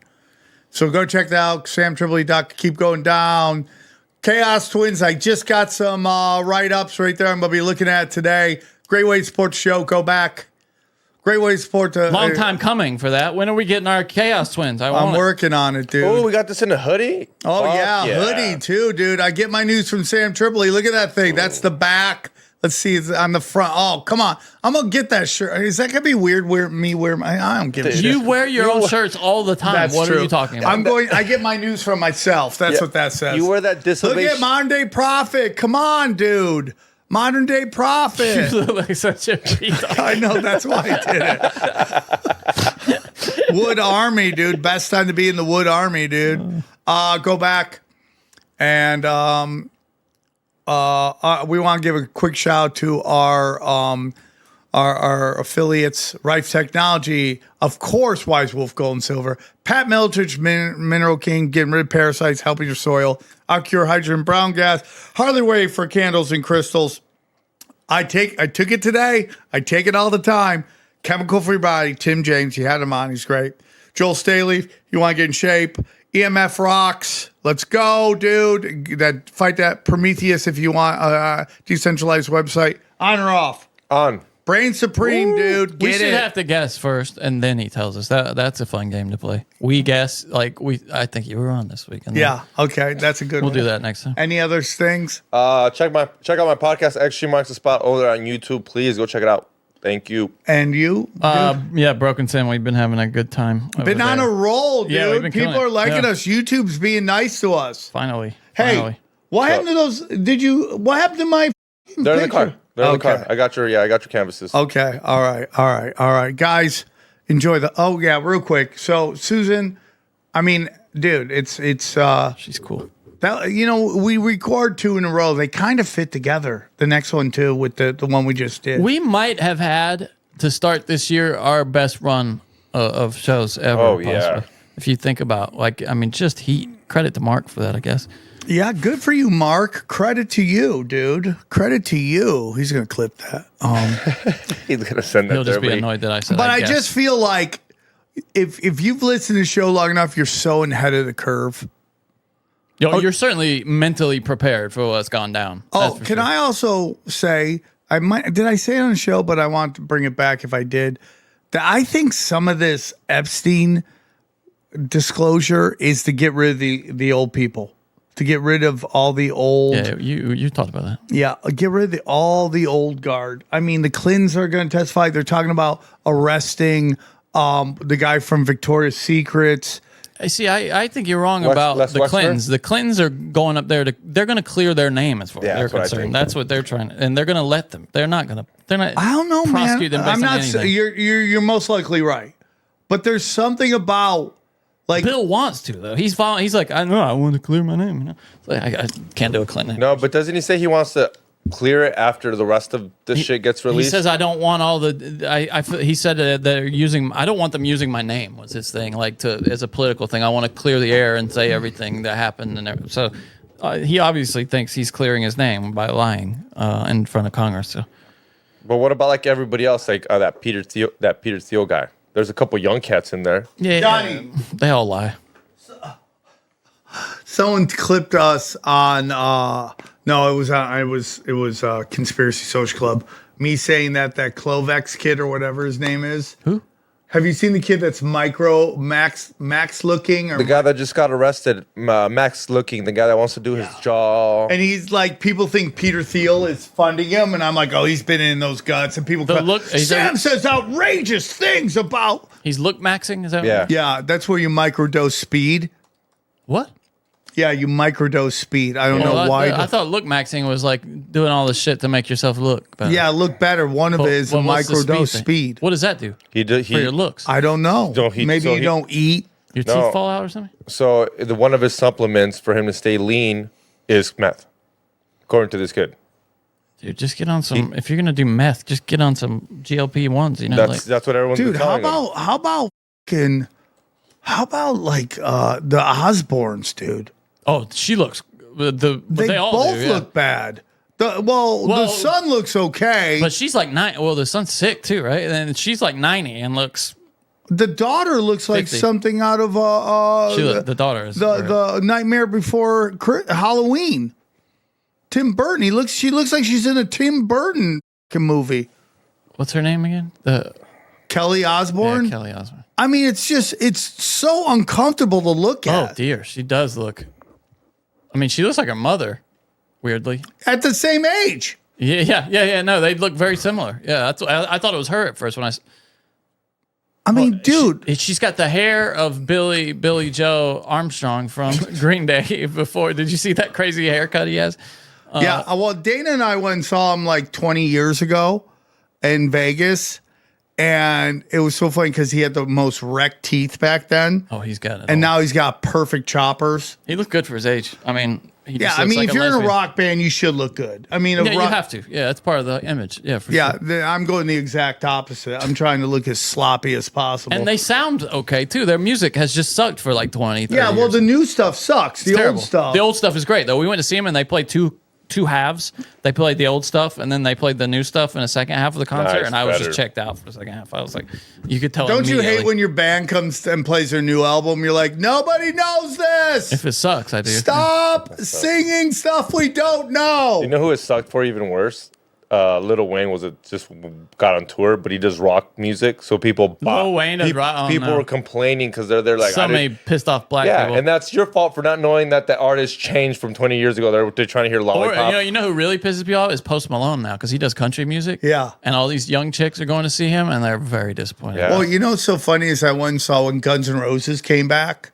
[SPEAKER 1] So go check that out. SamTripoli.com. Keep going down. Chaos Twins. I just got some write-ups right there. I'm going to be looking at today. Great way to support the show. Go back. Great way to support the...
[SPEAKER 9] Long time coming for that. When are we getting our Chaos Twins?
[SPEAKER 1] I'm working on it, dude.
[SPEAKER 8] Oh, we got this in a hoodie?
[SPEAKER 1] Oh, yeah, hoodie too, dude. I get my news from Sam Tripoli. Look at that thing. That's the back. Let's see, it's on the front. Oh, come on. I'm going to get that shirt. Is that going to be weird I don't give a shit.
[SPEAKER 9] You wear your own shirts all the time.
[SPEAKER 1] That's
[SPEAKER 9] what
[SPEAKER 1] true.
[SPEAKER 9] are you talking about?
[SPEAKER 1] I get my news from myself. That's what that says.
[SPEAKER 8] You wear that disobey.
[SPEAKER 1] Look at Modern Day Prophet. Come on, dude. Modern Day Prophet.
[SPEAKER 9] You look like such a retard.
[SPEAKER 1] I know, that's why I did it. Wood Army, dude. Best time to be in the Wood Army, dude. Go back and we want to give a quick shout out to our affiliates, Rife Technology, of course, Wise Wolf Gold and Silver, Pat Miletich, Mineral King, getting rid of parasites, helping your soil, Outcure Hydrogen Brown Gas, Harley Way for candles and crystals. I took it today. I take it all the time. Chemical Free Body, Tim James, you had him on, he's great. Joel Staley, you want to get in shape. EMF Rocks, let's go, dude. Fight that Prometheus if you want. Decentralized website. On or off?
[SPEAKER 8] On.
[SPEAKER 1] Brain Supreme, dude.
[SPEAKER 9] We should have to guess first, and then he tells us. That's a fun game to play. We guess, I think you were on this week.
[SPEAKER 1] Yeah, okay, that's a good one.
[SPEAKER 9] We'll do that next time.
[SPEAKER 1] Any other things?
[SPEAKER 8] Check out my podcast, Extreme Marks the Spot, over there on YouTube. Please go check it out. Thank you.
[SPEAKER 1] And you?
[SPEAKER 9] Broken Sam, we've been having a good time.
[SPEAKER 1] Been on a roll, dude.
[SPEAKER 9] Yeah,
[SPEAKER 1] people are liking us. YouTube's being nice to us.
[SPEAKER 9] Finally.
[SPEAKER 1] What happened to those? What happened to my
[SPEAKER 8] They're in the car. They're in the car.
[SPEAKER 1] Okay.
[SPEAKER 8] I got your canvases.
[SPEAKER 1] Okay. All right. Guys, enjoy real quick. So Susan, I mean, dude, it's
[SPEAKER 9] she's cool.
[SPEAKER 1] That, we record two in a row. They kind of fit together. The next one too, with the one we just did.
[SPEAKER 9] We might have had to start this year our best run of shows ever.
[SPEAKER 8] Oh, yeah.
[SPEAKER 9] If you think about just heat. Credit to Mark for that, I guess.
[SPEAKER 1] Yeah, good for you, Mark. Credit to you, dude. Credit to you. He's gonna clip that.
[SPEAKER 8] He's gonna send that.
[SPEAKER 9] He'll just be annoyed that I said.
[SPEAKER 1] But I just feel like if you've listened to the show long enough, you're so ahead of the curve.
[SPEAKER 9] You're certainly mentally prepared for what's gone down.
[SPEAKER 1] Can I also say did I say it on the show? But I want to bring it back if I did. That I think some of this Epstein disclosure is to get rid of the old people. To get rid of all the old...
[SPEAKER 9] Yeah, you talked about that.
[SPEAKER 1] Yeah, get rid of all the old guard. I mean, the Clintons are going to testify. They're talking about arresting the guy from Victoria's Secrets.
[SPEAKER 9] See, I think you're wrong about the Clintons. The Clintons are going up there they're going to clear their name as far as they're concerned. That's what they're trying to... And they're going to let them. They're not going to They're not.
[SPEAKER 1] I don't know, man.
[SPEAKER 9] prosecute them based
[SPEAKER 1] I'm
[SPEAKER 9] on
[SPEAKER 1] not.
[SPEAKER 9] anything.
[SPEAKER 1] You're most likely right, but there's something about like
[SPEAKER 9] Bill wants to though. He's following. He's like, I know. I want to clear my name. You know, it's like, I can't do a Clinton.
[SPEAKER 8] No, but doesn't he say he wants to clear it after the rest of the shit gets released?
[SPEAKER 9] He says I don't want all the. He said they're using. I don't want them using my name. Was his thing like as a political thing? I want to clear the air and say everything that happened and everything. So he obviously thinks he's clearing his name by lying in front of Congress. So.
[SPEAKER 8] But what about like everybody else? Like that Peter Thiel guy. There's a couple young cats in there.
[SPEAKER 9] Yeah,
[SPEAKER 1] Johnny.
[SPEAKER 9] They all lie.
[SPEAKER 1] Someone clipped us on. No, it was Conspiracy Social Club. Me saying that Klovex kid or whatever his name is.
[SPEAKER 9] Who?
[SPEAKER 1] Have you seen the kid that's Max looking? Or
[SPEAKER 8] The guy that just got arrested, Max looking, the guy that wants to do his jaw.
[SPEAKER 1] And he's like, people think Peter Thiel is funding him, and I'm like, oh, he's been in those guts, and people. Sam says outrageous things about.
[SPEAKER 9] He's look maxing. Is that?
[SPEAKER 8] Yeah.
[SPEAKER 9] Right?
[SPEAKER 1] Yeah, that's where you microdose speed.
[SPEAKER 9] What?
[SPEAKER 1] Yeah, you microdose speed. I don't know why.
[SPEAKER 9] I thought look maxing was like doing all this shit to make yourself look better.
[SPEAKER 1] Yeah, look better. One of it is
[SPEAKER 9] what's the
[SPEAKER 1] microdose
[SPEAKER 9] thing?
[SPEAKER 1] speed.
[SPEAKER 9] What does that do for your looks?
[SPEAKER 1] I don't know. Maybe you don't eat.
[SPEAKER 9] Your teeth fall out or something?
[SPEAKER 8] So one of his supplements for him to stay lean is meth, according to this kid.
[SPEAKER 9] Dude, just get on some. If you're gonna do meth, just get on some GLP-1s. You know,
[SPEAKER 8] that's what everyone's been telling him.
[SPEAKER 1] How about the Osbournes, dude?
[SPEAKER 9] Oh, she looks. They all
[SPEAKER 1] both
[SPEAKER 9] do, yeah.
[SPEAKER 1] look bad. The son looks okay,
[SPEAKER 9] but she's like 9. Well, the son's sick too, right? And she's like 90 and looks.
[SPEAKER 1] The daughter looks
[SPEAKER 9] 50.
[SPEAKER 1] like something out of
[SPEAKER 9] the daughter is
[SPEAKER 1] the Nightmare Before Halloween. Tim Burton. She looks like she's in a Tim Burton movie.
[SPEAKER 9] What's her name again?
[SPEAKER 1] Kelly Osbourne.
[SPEAKER 9] Yeah, Kelly Osbourne.
[SPEAKER 1] I mean, it's so uncomfortable to look at.
[SPEAKER 9] Oh dear, she does look. I mean, she looks like her mother, weirdly.
[SPEAKER 1] At the same age.
[SPEAKER 9] Yeah. No, they look very similar. Yeah, that's. I thought it was her at first when
[SPEAKER 1] I mean, dude,
[SPEAKER 9] she's got the hair of Billy Joe Armstrong from Green Day. Before, did you see that crazy haircut he has?
[SPEAKER 1] Yeah. Well, Dana and I went and saw him like 20 years ago in Vegas. And it was so funny because he had the most wrecked teeth back then.
[SPEAKER 9] Oh, he's got it.
[SPEAKER 1] And now he's got perfect choppers.
[SPEAKER 9] He looked good for his age. I mean,
[SPEAKER 1] if you're in a rock band, you should look good. I mean,
[SPEAKER 9] you have to. Yeah, it's part of the image. Yeah, for sure.
[SPEAKER 1] I'm going the exact opposite. I'm trying to look as sloppy as possible.
[SPEAKER 9] And they sound okay too. Their music has just sucked for like 20, 30 years.
[SPEAKER 1] Well, the new stuff sucks. The old stuff
[SPEAKER 9] is great though. We went to see them and they played two halves. They played the old stuff and then they played the new stuff in the second half of the concert. And I was just checked out for the second half. I was like, you could tell.
[SPEAKER 1] Don't you hate when your band comes and plays their new album? You're like, nobody knows this.
[SPEAKER 9] If it sucks, I do.
[SPEAKER 1] Stop singing stuff we don't know.
[SPEAKER 8] You know who it sucked for even worse? Lil Wayne just got on tour, but he does rock music, so people.
[SPEAKER 9] Lil Wayne does rock.
[SPEAKER 8] People were complaining because they're like,
[SPEAKER 9] somebody pissed off black people.
[SPEAKER 8] And that's your fault for not knowing that the artist changed from 20 years ago. They're trying to hear Lollipop.
[SPEAKER 9] Or, you know who really pisses me off is Post Malone now because he does country music.
[SPEAKER 1] Yeah,
[SPEAKER 9] and all these young chicks are going to see him, and they're very disappointed.
[SPEAKER 1] Yeah. Well, you know what's so funny is I went and saw when Guns N' Roses came back.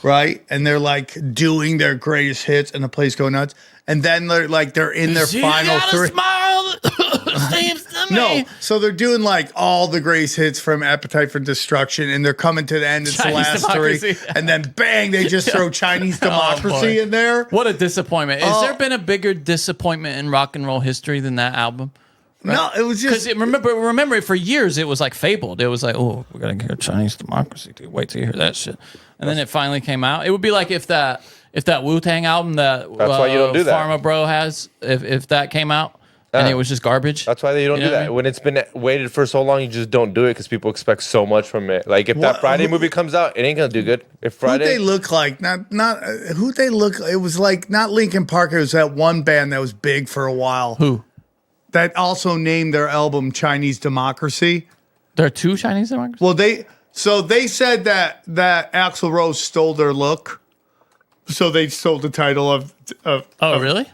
[SPEAKER 1] Right, and they're like doing their greatest hits, and the place go nuts. And then they're in their final three.
[SPEAKER 9] Smile. Seems to me.
[SPEAKER 1] No, so they're doing like all the greatest hits from Appetite for Destruction, and they're coming to the end. It's the last three, and then bang, they just throw Chinese Democracy in there.
[SPEAKER 9] What a disappointment! Has there been a bigger disappointment in rock and roll history than that album? Right?
[SPEAKER 1] No, it was just
[SPEAKER 9] because remember for years it was like fabled. It was like, oh, we're gonna hear Chinese Democracy. Dude, wait till you hear that shit. And then it finally came out. It would be like if that Wu-Tang album that
[SPEAKER 8] that's why you don't do that.
[SPEAKER 9] Pharma Bro has, if that came out and it was just garbage.
[SPEAKER 8] That's why you don't do that. I mean? When it's been waited for so long, you just don't do it because people expect so much from it. Like if that Friday movie comes out, it ain't gonna do good. If Friday,
[SPEAKER 1] who they look like? Not who they look. It was like not Linkin Park. It was that one band that was big for a while.
[SPEAKER 9] Who?
[SPEAKER 1] That also named their album Chinese Democracy.
[SPEAKER 9] There are two Chinese Democracy?
[SPEAKER 1] Well, they said that Axl Rose stole their look. So they stole the title of
[SPEAKER 9] really?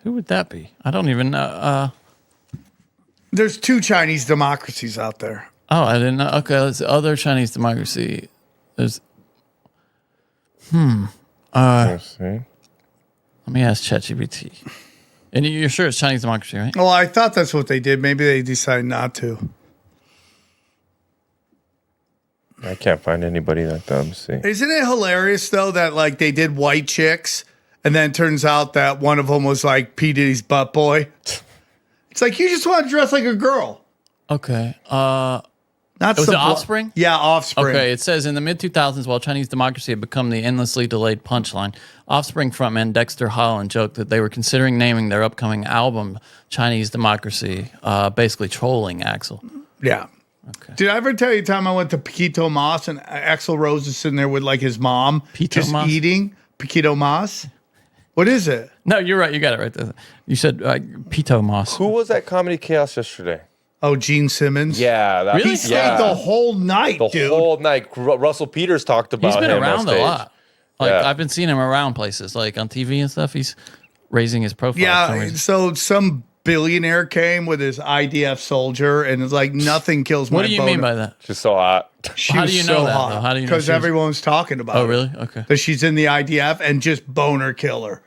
[SPEAKER 9] Who would that be? I don't even know.
[SPEAKER 1] There's two Chinese democracies out there.
[SPEAKER 9] Oh, I didn't know. Okay, there's other Chinese democracy. There's let me ask ChatGPT. And you're sure it's Chinese democracy, right?
[SPEAKER 1] Well, I thought that's what they did. Maybe they decided not to.
[SPEAKER 8] I can't find anybody like that. Let me see.
[SPEAKER 1] Isn't it hilarious though that like they did white chicks, and then it turns out that one of them was like P Diddy's butt boy? It's like you just want to dress like a girl.
[SPEAKER 9] Okay.
[SPEAKER 1] Was
[SPEAKER 9] it Offspring?
[SPEAKER 1] Yeah, Offspring.
[SPEAKER 9] Okay, it says in the mid-2000s, while Chinese democracy had become the endlessly delayed punchline, Offspring frontman Dexter Holland joked that they were considering naming their upcoming album Chinese Democracy, basically trolling Axl.
[SPEAKER 1] Yeah.
[SPEAKER 9] Okay.
[SPEAKER 1] Did I ever tell you the time I went to Paquito Mas and Axl Rose is sitting there with like his mom just eating Paquito Mas? What is it?
[SPEAKER 9] No, you're right. You got it right there. You said Pito Moss.
[SPEAKER 8] Who was at Comedy Chaos yesterday?
[SPEAKER 1] Oh, Gene Simmons.
[SPEAKER 8] Yeah,
[SPEAKER 9] Really?
[SPEAKER 1] He stayed the whole night,
[SPEAKER 8] the
[SPEAKER 1] dude.
[SPEAKER 8] whole night. Russell Peters talked about.
[SPEAKER 9] He's been
[SPEAKER 8] him
[SPEAKER 9] around
[SPEAKER 8] on
[SPEAKER 9] a
[SPEAKER 8] stage.
[SPEAKER 9] lot. Like
[SPEAKER 8] Yeah.
[SPEAKER 9] I've been seeing him around places, like on TV and stuff. He's raising his profile. for some
[SPEAKER 1] Yeah,
[SPEAKER 9] reason.
[SPEAKER 1] so some billionaire came with his IDF soldier, and it's like nothing kills my
[SPEAKER 9] What do you mean by that?
[SPEAKER 8] She's so hot.
[SPEAKER 1] She
[SPEAKER 9] How
[SPEAKER 1] was
[SPEAKER 9] do you
[SPEAKER 1] so
[SPEAKER 9] know that,
[SPEAKER 1] hot.
[SPEAKER 9] though? How do you know
[SPEAKER 1] Because
[SPEAKER 9] she was-
[SPEAKER 1] everyone was talking about
[SPEAKER 9] Oh,
[SPEAKER 1] it.
[SPEAKER 9] really? Okay.
[SPEAKER 1] That she's in the IDF and just boner killer.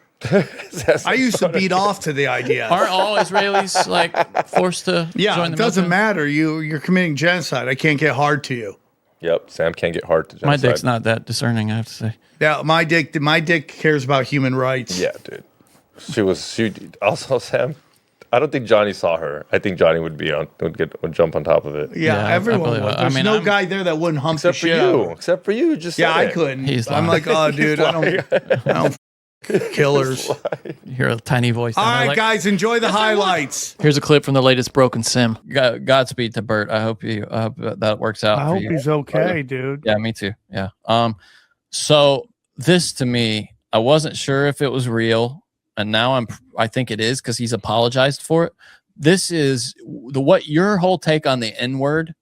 [SPEAKER 1] I used to beat off to the IDF.
[SPEAKER 9] Aren't all Israelis like forced to
[SPEAKER 1] Yeah,
[SPEAKER 9] join
[SPEAKER 1] it
[SPEAKER 9] the
[SPEAKER 1] doesn't
[SPEAKER 9] military?
[SPEAKER 1] matter. You're committing genocide. I can't get hard to you.
[SPEAKER 8] Yep, Sam can't get hard to
[SPEAKER 9] My
[SPEAKER 8] genocide.
[SPEAKER 9] dick's not that discerning, I have to say.
[SPEAKER 1] Yeah, my dick cares about human rights.
[SPEAKER 8] Yeah, dude. She also Sam. I don't think Johnny saw her. I think Johnny would jump on top of it.
[SPEAKER 1] Yeah,
[SPEAKER 9] I believe
[SPEAKER 1] everyone would.
[SPEAKER 9] it. I
[SPEAKER 1] There's
[SPEAKER 9] mean,
[SPEAKER 1] no
[SPEAKER 9] I'm-
[SPEAKER 1] guy there that wouldn't hump
[SPEAKER 8] Except
[SPEAKER 1] the
[SPEAKER 8] for
[SPEAKER 1] shit out of
[SPEAKER 8] you.
[SPEAKER 1] her.
[SPEAKER 8] Except for you. Just
[SPEAKER 1] Yeah,
[SPEAKER 8] said
[SPEAKER 1] I
[SPEAKER 8] it.
[SPEAKER 1] couldn't.
[SPEAKER 9] He's
[SPEAKER 1] I'm
[SPEAKER 9] lying.
[SPEAKER 1] like, oh, dude, I don't killers.
[SPEAKER 9] You hear a tiny voice.
[SPEAKER 1] All
[SPEAKER 9] down there,
[SPEAKER 1] right,
[SPEAKER 9] like,
[SPEAKER 1] guys, enjoy the highlights.
[SPEAKER 9] Here's a clip from the latest Broken Sim. Godspeed to Bert. I hope that works out.
[SPEAKER 1] I
[SPEAKER 9] for
[SPEAKER 1] hope
[SPEAKER 9] you.
[SPEAKER 1] he's okay, dude.
[SPEAKER 9] Yeah, me too. Yeah. So this to me, I wasn't sure if it was real, and now I think it is because he's apologized for it. This is what your whole take on the N-word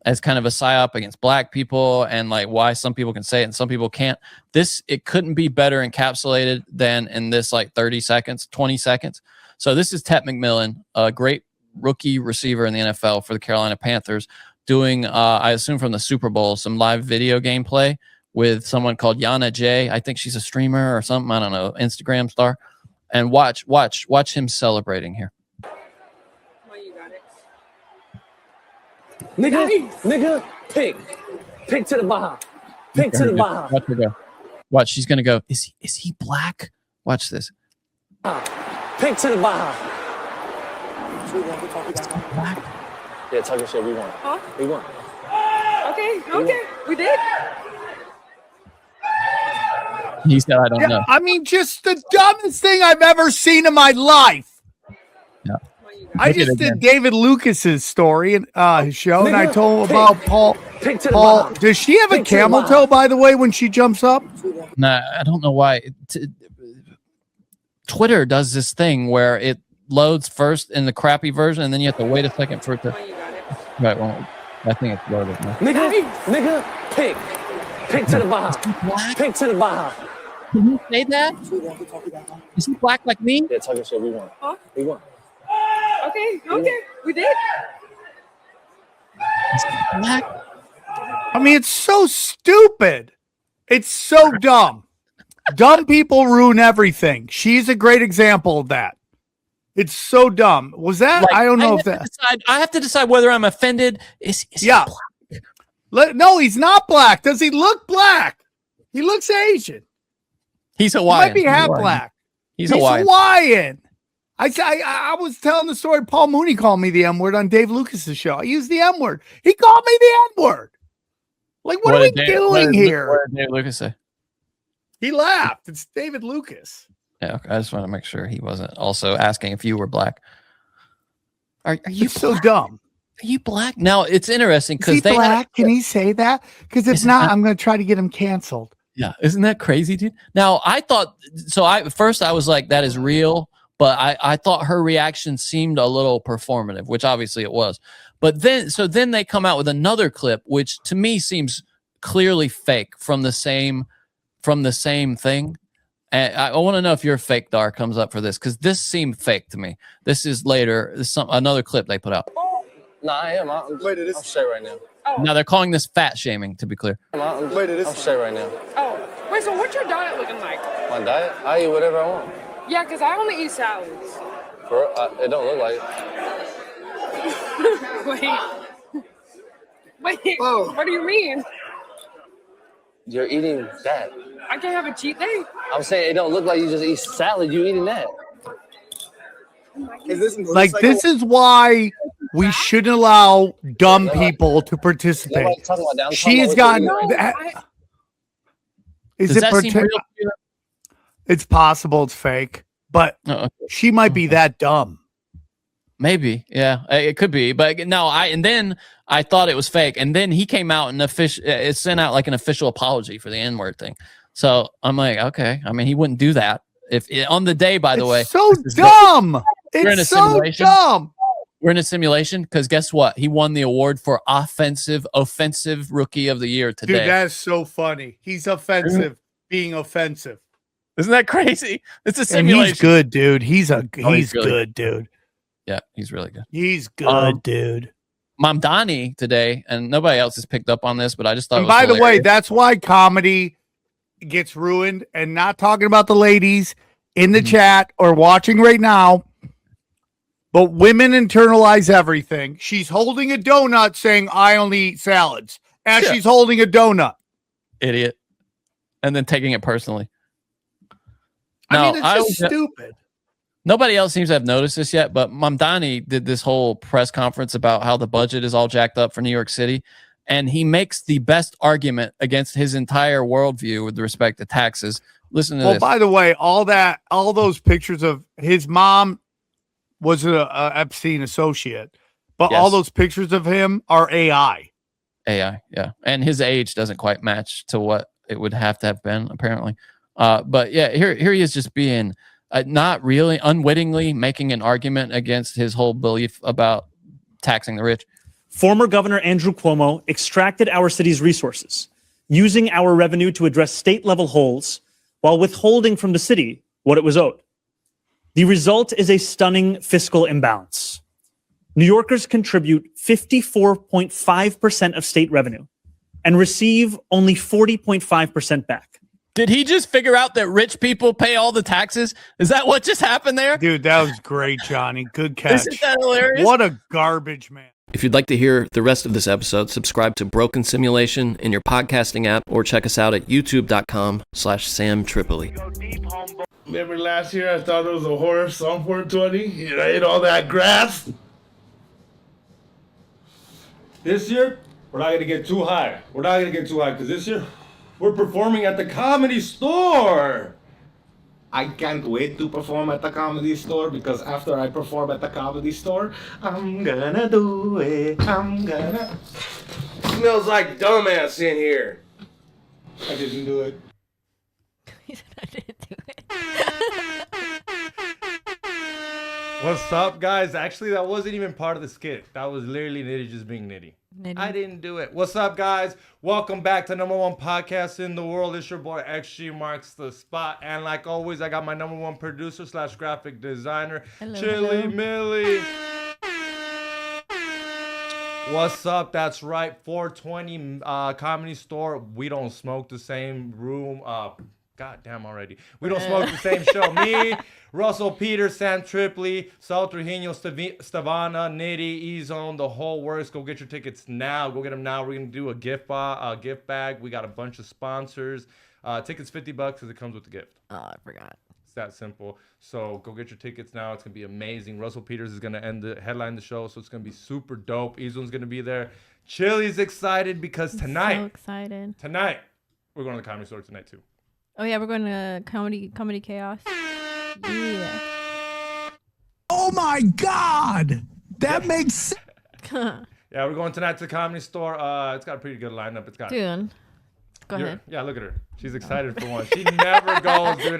[SPEAKER 9] as kind of a psyop against black people and like why some people can say it and some people can't. It couldn't be better encapsulated than in this like 30 seconds, 20 seconds. So this is Tet McMillan, a great rookie receiver in the NFL for the Carolina Panthers, doing, I assume from the Super Bowl, some live video gameplay with someone called Yana J. I think she's a streamer or something. I don't know, Instagram star. And watch him celebrating here.
[SPEAKER 6] Nigga, pick to the Baja. Pick to the Baja.
[SPEAKER 9] Watch her go. Watch, she's gonna go. Is he black? Watch this.
[SPEAKER 6] Pick to the Baja.
[SPEAKER 9] Black.
[SPEAKER 6] Yeah, talking shit. We won.
[SPEAKER 10] Huh?
[SPEAKER 6] We won.
[SPEAKER 10] Okay, we did.
[SPEAKER 9] He said, I don't know.
[SPEAKER 1] I mean, just the dumbest thing I've ever seen in my life.
[SPEAKER 9] Yeah.
[SPEAKER 1] I
[SPEAKER 9] Look at
[SPEAKER 1] just
[SPEAKER 9] it
[SPEAKER 1] did
[SPEAKER 9] again.
[SPEAKER 1] David Lucas's story and his show, and I
[SPEAKER 6] Nigga,
[SPEAKER 1] told him
[SPEAKER 6] pick-
[SPEAKER 1] about Paul.
[SPEAKER 6] pick to the
[SPEAKER 1] Paul,
[SPEAKER 6] bottom.
[SPEAKER 1] does she have a
[SPEAKER 6] Pick to the
[SPEAKER 1] camel
[SPEAKER 6] bottom.
[SPEAKER 1] toe, by the way, when she jumps up?
[SPEAKER 9] Nah, I don't know why. Twitter does this thing where it loads first in the crappy version, and then you have to wait a second for it to. Right. Well, I think it's loaded now.
[SPEAKER 6] Nigga, pick to the Baja. Pick to the Baja.
[SPEAKER 9] Can you say that? Is he black like me?
[SPEAKER 6] Yeah, talking shit. We won.
[SPEAKER 10] Huh?
[SPEAKER 6] We won.
[SPEAKER 10] Okay, we did.
[SPEAKER 9] Is he black?
[SPEAKER 1] I mean, it's so stupid. It's so dumb. Dumb people ruin everything. She's a great example of that. It's so dumb. Was that?
[SPEAKER 9] Like,
[SPEAKER 1] I don't know if
[SPEAKER 9] have
[SPEAKER 1] that.
[SPEAKER 9] to decide- I have to decide whether I'm offended. Is he
[SPEAKER 1] Yeah.
[SPEAKER 9] black?
[SPEAKER 1] No, he's not black. Does he look black? He looks Asian.
[SPEAKER 9] He's
[SPEAKER 1] He
[SPEAKER 9] Hawaiian.
[SPEAKER 1] might be
[SPEAKER 9] He's
[SPEAKER 1] half
[SPEAKER 9] Hawaiian.
[SPEAKER 1] black.
[SPEAKER 9] He's Hawaiian.
[SPEAKER 1] Hawaiian. I was telling the story. Paul Mooney called me the M word on Dave Lucas's show. I used the M word. He called me the M word. Like, what are we
[SPEAKER 9] did
[SPEAKER 1] doing here?
[SPEAKER 9] What did Dave Lucas say?
[SPEAKER 1] He laughed. It's David Lucas.
[SPEAKER 9] Yeah, okay. I just want to make sure he wasn't also asking if you were black. Are you
[SPEAKER 1] It's so
[SPEAKER 9] black?
[SPEAKER 1] dumb.
[SPEAKER 9] Are you black? Now it's interesting
[SPEAKER 1] Is he
[SPEAKER 9] because they
[SPEAKER 1] black? Can he say that? Because if
[SPEAKER 9] Is it
[SPEAKER 1] not,
[SPEAKER 9] not-
[SPEAKER 1] I'm going to try to get him canceled.
[SPEAKER 9] Yeah, isn't that crazy, dude? Now I thought so. First I was like, that is real, but I thought her reaction seemed a little performative, which obviously it was. But then they come out with another clip, which to me seems clearly fake from the same thing. And I want to know if your fake Dar comes up for this because this seemed fake to me. This is later. This is another clip they put out.
[SPEAKER 6] Nah, I am. I'm straight right now.
[SPEAKER 9] Now they're calling this fat shaming. To be clear,
[SPEAKER 6] I'm straight right now.
[SPEAKER 10] Oh, wait, so what's your diet looking like?
[SPEAKER 6] My diet? I eat whatever I want.
[SPEAKER 10] Yeah, because I only eat salads.
[SPEAKER 6] It don't look like it.
[SPEAKER 10] Wait. What do you mean?
[SPEAKER 6] You're eating that.
[SPEAKER 10] I can't have a cheat day?
[SPEAKER 6] I'm saying it don't look like you just eat salad. You eating that.
[SPEAKER 1] Like, this is why we shouldn't allow dumb people to participate.
[SPEAKER 6] Nobody's talking about that. I'm
[SPEAKER 1] She has
[SPEAKER 6] talking
[SPEAKER 1] gotten.
[SPEAKER 6] about what you're
[SPEAKER 1] Is
[SPEAKER 9] Does
[SPEAKER 1] it
[SPEAKER 9] that seem
[SPEAKER 1] pretend?
[SPEAKER 9] real?
[SPEAKER 1] It's possible it's fake, but she might be that dumb.
[SPEAKER 9] Maybe, yeah, it could be, but no. And then I thought it was fake, and then he came out and it sent out like an official apology for the N-word thing. So I'm like, okay. I mean, he wouldn't do that if on the day. By the way,
[SPEAKER 1] so dumb. It's so dumb.
[SPEAKER 9] We're in a simulation because guess what? He won the award for offensive rookie of the year today.
[SPEAKER 1] Dude, that's so funny. He's offensive, being offensive.
[SPEAKER 9] Isn't that crazy? It's a simulation.
[SPEAKER 1] And he's good, dude. He's
[SPEAKER 9] really
[SPEAKER 1] good, dude.
[SPEAKER 9] Yeah, he's really good.
[SPEAKER 1] He's good, dude.
[SPEAKER 9] Mamdani today, and nobody else has picked up on this, but I just thought.
[SPEAKER 1] And by the way, that's why comedy gets ruined. And not talking about the ladies in the chat or watching right now, but women internalize everything. She's holding a donut, saying, "I only eat salads," as she's holding a donut.
[SPEAKER 9] Idiot, and then taking it personally.
[SPEAKER 1] I mean, it's just stupid.
[SPEAKER 9] Nobody else seems to have noticed this yet, but Mamdani did this whole press conference about how the budget is all jacked up for New York City, and he makes the best argument against his entire worldview with respect to taxes. Listen to this.
[SPEAKER 1] Well, by the way, all those pictures of his mom was a Epstein associate, but all those pictures of him are AI.
[SPEAKER 9] AI, yeah, and his age doesn't quite match to what it would have to have been, apparently. But yeah, here he is just being not really unwittingly making an argument against his whole belief about taxing the rich.
[SPEAKER 11] Former Governor Andrew Cuomo extracted our city's resources, using our revenue to address state-level holes while withholding from the city what it was owed. The result is a stunning fiscal imbalance. New Yorkers contribute 54.5% of state revenue and receive only 40.5% back.
[SPEAKER 9] Did he just figure out that rich people pay all the taxes? Is that what just happened there?
[SPEAKER 1] Dude, that was great, Johnny. Good catch.
[SPEAKER 9] Isn't that hilarious?
[SPEAKER 1] What a garbage man.
[SPEAKER 12] If you'd like to hear the rest of this episode, subscribe to Broken Simulation in your podcasting app or check us out at youtube.com/Sam Tripoli.
[SPEAKER 2] Remember last year I thought it was a horse on 420 and I ate all that grass? This year, we're not going to get too high. We're not going to get too high because this year, we're performing at the Comedy Store. I can't wait to perform at the Comedy Store because after I perform at the Comedy Store, I'm gonna do it. Smells like dumbass in here. I didn't do it.
[SPEAKER 13] I didn't do it.
[SPEAKER 8] What's up, guys? Actually, that wasn't even part of the skit. That was literally Nitty just being Nitty. I didn't do it. What's up, guys? Welcome back to #1 podcast in the world. It's your boy XG Marks the Spot. And like always, I got my #1 producer / graphic designer, Chili Millie. What's up? That's right. 420 Comedy Store. We don't smoke the same room. God damn already. We don't smoke the same show. Me, Russell Peters, Sam Tripoli, Sal Trujillo, Stavana, Nitty, E-Zone, the whole works. Go get your tickets now. Go get them now. We're going to do a gift bag. We got a bunch of sponsors. Tickets $50 because it comes with the gift.
[SPEAKER 13] Oh, I forgot.
[SPEAKER 8] It's that simple. So go get your tickets now. It's going to be amazing. Russell Peters is going to headline the show, so it's going to be super dope. E-Zone's going to be there. Chili's excited because tonight.
[SPEAKER 13] So excited.
[SPEAKER 8] Tonight, we're going to the Comedy Store tonight too.
[SPEAKER 13] Oh yeah, we're going to comedy chaos. Yeah.
[SPEAKER 1] Oh my God, that makes sense.
[SPEAKER 8] Yeah, we're going tonight to the Comedy Store. It's got a pretty good lineup. It's got.
[SPEAKER 13] Dude, go ahead.
[SPEAKER 8] Yeah, look at her. She's excited for one. She never goes, dude.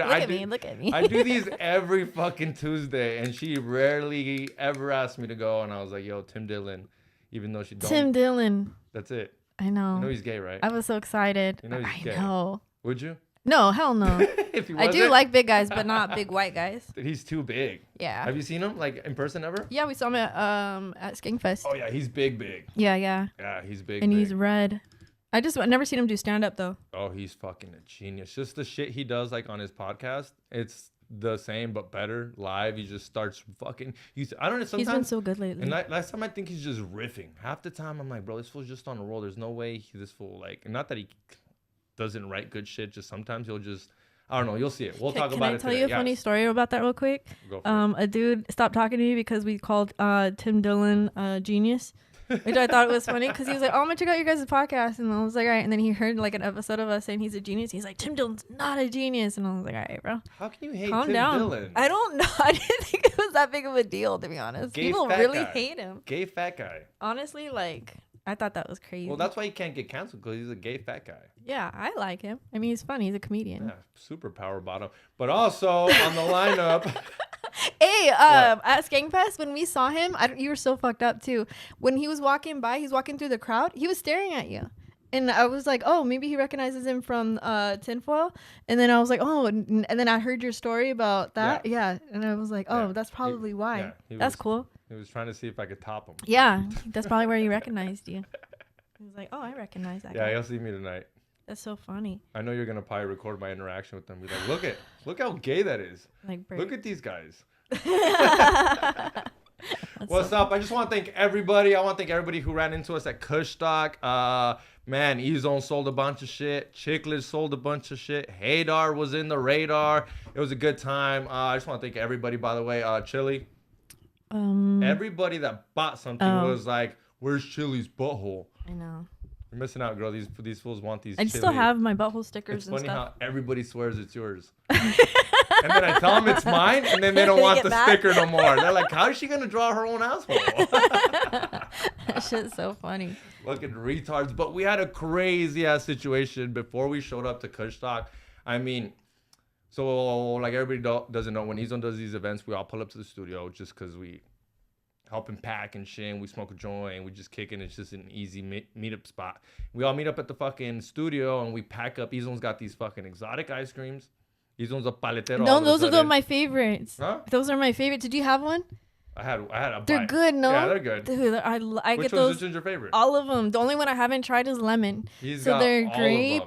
[SPEAKER 13] Look at me.
[SPEAKER 8] I do these every fucking Tuesday, and she rarely ever asks me to go. And I was like, "Yo, Tim Dillon," even though she don't.
[SPEAKER 13] Tim Dillon.
[SPEAKER 8] That's it.
[SPEAKER 13] I know.
[SPEAKER 8] You know he's gay, right?
[SPEAKER 13] I was so excited.
[SPEAKER 8] You know he's gay.
[SPEAKER 13] I know.
[SPEAKER 8] Would you?
[SPEAKER 13] No, hell no.
[SPEAKER 8] If he
[SPEAKER 13] I do like big guys, but not big white guys.
[SPEAKER 8] Dude, he's too big.
[SPEAKER 13] Yeah.
[SPEAKER 8] Have you seen him like in person ever?
[SPEAKER 13] Yeah, we saw him at Skankfest.
[SPEAKER 8] Oh yeah, he's big.
[SPEAKER 13] Yeah.
[SPEAKER 8] Yeah, he's big.
[SPEAKER 13] And he's red. I never seen him do stand up though.
[SPEAKER 8] Oh, he's fucking a genius. Just the shit he does like on his podcast. It's the same but better live. He just starts fucking. I don't know. Sometimes
[SPEAKER 13] He's been so good lately.
[SPEAKER 8] And last time I think he's just riffing. Half the time I'm like, bro, this fool's just on a roll. There's no way this fool like. Not that he doesn't write good shit. Just sometimes he'll just. I don't know. You'll see it. We'll talk about it.
[SPEAKER 13] Can I tell you a funny story about that real quick?
[SPEAKER 8] Go for it.
[SPEAKER 13] A dude stopped talking to me because we called Tim Dillon genius. Which I thought was funny because he was like, "Oh, I'm gonna check out your guys' podcast," and I was like, "All right." And then he heard like an episode of us saying he's a genius. He's like, "Tim Dillon's not a genius," and I was like, "All right, bro."
[SPEAKER 8] How can you hate
[SPEAKER 13] Calm
[SPEAKER 8] Tim
[SPEAKER 13] down.
[SPEAKER 8] Dillon?
[SPEAKER 13] I don't know. I didn't think it was that big of a deal, to be honest.
[SPEAKER 8] Gay
[SPEAKER 13] People
[SPEAKER 8] fat
[SPEAKER 13] really
[SPEAKER 8] guy.
[SPEAKER 13] hate him.
[SPEAKER 8] Gay fat guy.
[SPEAKER 13] Honestly, like I thought that was crazy.
[SPEAKER 8] Well, that's why he can't get canceled because he's a gay fat guy.
[SPEAKER 13] Yeah, I like him. I mean, he's funny. He's a comedian.
[SPEAKER 8] Yeah, super power bottom. But also on the lineup.
[SPEAKER 13] Hey, at Skankfest, when we saw him, you were so fucked up too. When he was walking by, he's walking through the crowd, he was staring at you. And I was like, oh, maybe he recognizes him from Tinfoil. And then I was like, oh, and then I heard your story about that. Yeah. And I was like, oh, that's probably why. That's cool.
[SPEAKER 8] He was trying to see if I could top him.
[SPEAKER 13] Yeah, that's probably where he recognized you. He was like, oh, I recognize that guy.
[SPEAKER 8] Yeah, he'll see me tonight.
[SPEAKER 13] That's so funny.
[SPEAKER 8] I know you're going to probably record my interaction with them. Be like, look how gay that is.
[SPEAKER 13] Like,
[SPEAKER 8] look at these guys. What's up? I just want to thank everybody. I want to thank everybody who ran into us at Kushstock. Man, E-Zone sold a bunch of shit. Chicklets sold a bunch of shit. Haydar was in the radar. It was a good time. I just want to thank everybody, by the way. Chili. Everybody that bought something was like, where's Chili's butthole?
[SPEAKER 13] I know.
[SPEAKER 8] You're missing out, girl. These fools want these.
[SPEAKER 13] I still have my butthole stickers and stuff.
[SPEAKER 8] It's funny how everybody swears it's yours. And then I tell them it's mine, and then they don't want the sticker no more. They're like, how is she going to draw her own asshole?
[SPEAKER 13] That shit's so funny.
[SPEAKER 8] Fucking retards. But we had a crazy-ass situation before we showed up to Kushstock. I mean, so like everybody doesn't know, when E-Zone does these events, we all pull up to the studio just because we help him pack and shit, and we smoke a joint, and we just kick it. It's just an easy meetup spot. We all meet up at the fucking studio, and we pack up. E-Zone's got these fucking exotic ice creams. E-Zone's a paletero.
[SPEAKER 13] No, those are my favorites.
[SPEAKER 8] Huh?
[SPEAKER 13] Those are my favorites. Did you have one?
[SPEAKER 8] I had a
[SPEAKER 13] They're
[SPEAKER 8] bite.
[SPEAKER 13] good, no?
[SPEAKER 8] Yeah, they're good.
[SPEAKER 13] Dude, I
[SPEAKER 8] Which
[SPEAKER 13] get those.
[SPEAKER 8] Which one's your favorite?
[SPEAKER 13] All of them. The only one I haven't tried is lemon. So they're grape,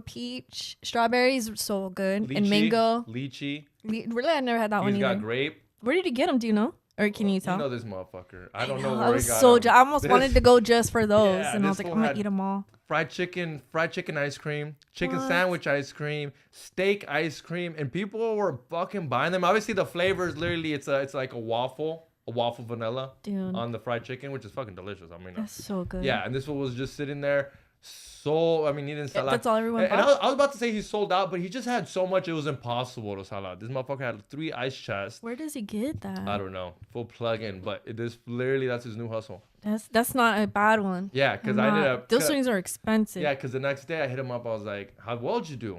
[SPEAKER 13] peach, strawberries, so good, and mango.
[SPEAKER 8] Lychee.
[SPEAKER 13] Really, I never had that one either.
[SPEAKER 8] He's got grape.
[SPEAKER 13] Where did you get them? Do you know? Or can you tell?
[SPEAKER 8] You know this motherfucker. I don't know
[SPEAKER 13] I
[SPEAKER 8] where
[SPEAKER 13] was
[SPEAKER 8] he got
[SPEAKER 13] so
[SPEAKER 8] them.
[SPEAKER 13] I almost wanted to go just for those,
[SPEAKER 8] Yeah,
[SPEAKER 13] and I was
[SPEAKER 8] this
[SPEAKER 13] like,
[SPEAKER 8] fool
[SPEAKER 13] I'm gonna
[SPEAKER 8] had
[SPEAKER 13] eat them all.
[SPEAKER 8] Fried chicken ice cream, chicken
[SPEAKER 13] What?
[SPEAKER 8] sandwich ice cream, steak ice cream, and people were fucking buying them. Obviously, the flavor is literally it's like a waffle vanilla on the fried chicken, which is fucking delicious. I mean,
[SPEAKER 13] That's so good.
[SPEAKER 8] Yeah, and this one was just sitting there. So, I mean, he didn't sell out.
[SPEAKER 13] That's all everyone
[SPEAKER 8] And
[SPEAKER 13] bought?
[SPEAKER 8] I was about to say he sold out, but he just had so much, it was impossible to sell out. This motherfucker had 3 ice chests.
[SPEAKER 13] Where does he get that?
[SPEAKER 8] I don't know. Full plug-in, but that's his new hustle.
[SPEAKER 13] That's not a bad one.
[SPEAKER 8] Yeah, because I ended up...
[SPEAKER 13] Those things are expensive.
[SPEAKER 8] Yeah, because the next day I hit him up. I was like, how well'd you do?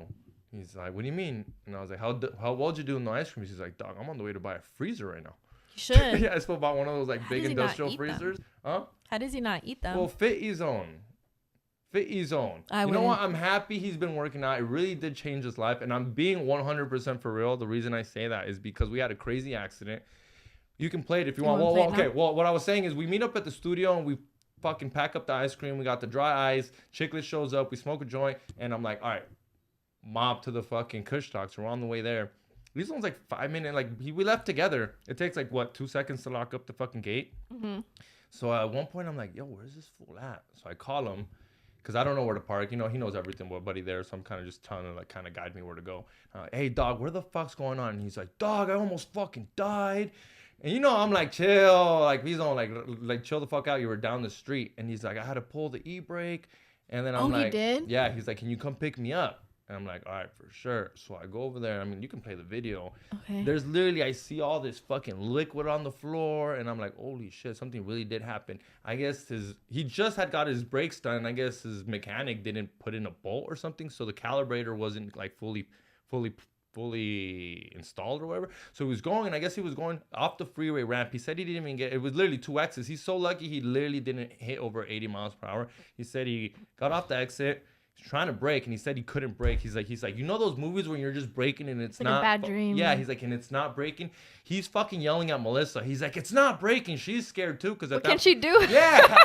[SPEAKER 8] He's like, what do you mean? And I was like, how well'd you do in the ice cream? He's like, dog, I'm on the way to buy a freezer right now.
[SPEAKER 13] You should.
[SPEAKER 8] Yeah, I still bought one of those like
[SPEAKER 13] How
[SPEAKER 8] big
[SPEAKER 13] does he not
[SPEAKER 8] industrial
[SPEAKER 13] eat them?
[SPEAKER 8] freezers. Huh?
[SPEAKER 13] How does he not eat them?
[SPEAKER 8] Well, fit E-Zone. Fit E-Zone. You know what? I'm happy he's been working out. It really did change his life. And I'm being 100% for real. The reason I say that is because we had a crazy accident. You can play it if you want. Well, what I was saying is we meet up at the studio and we fucking pack up the ice cream. We got the dry ice. Chiclet shows up. We smoke a joint. And I'm like, all right, mob to the fucking Kushstock. We're on the way there. These ones like 5 minutes. Like we left together. It takes like what, 2 seconds to lock up the fucking gate.
[SPEAKER 13] Mm-hmm.
[SPEAKER 8] So at one point I'm like, yo, where's this fool at? So I call him because I don't know where to park. You know, he knows everything. But buddy there, so I'm kind of just telling him like kind of guide me where to go. Hey dog, where the fuck's going on? And he's like, dog, I almost fucking died. And you know, I'm like, chill, like he's on like chill the fuck out. You were down the street. And he's like, I had to pull the e-brake. And then I'm like,
[SPEAKER 13] he did?
[SPEAKER 8] Yeah, he's like, can you come pick me up? And I'm like, all right, for sure. So I go over there. I mean, you can play the video.
[SPEAKER 13] Okay.
[SPEAKER 8] There's literally, I see all this fucking liquid on the floor. And I'm like, holy shit, something really did happen. I guess he just had got his brakes done. I guess his mechanic didn't put in a bolt or something. So the calibrator wasn't like fully installed or whatever. So he was going, and I guess he was going off the freeway ramp. He said he didn't even it was literally 2 exits. He's so lucky he literally didn't hit over 80 miles per hour. He said he got off the exit. He's trying to brake, and he said he couldn't brake. He's like, you know those movies when you're just braking and it's
[SPEAKER 13] like
[SPEAKER 8] not
[SPEAKER 13] a bad dream.
[SPEAKER 8] Yeah, he's like, and it's not braking. He's fucking yelling at Melissa. He's like, it's not braking. She's scared too because
[SPEAKER 13] What can she do?
[SPEAKER 8] Yeah.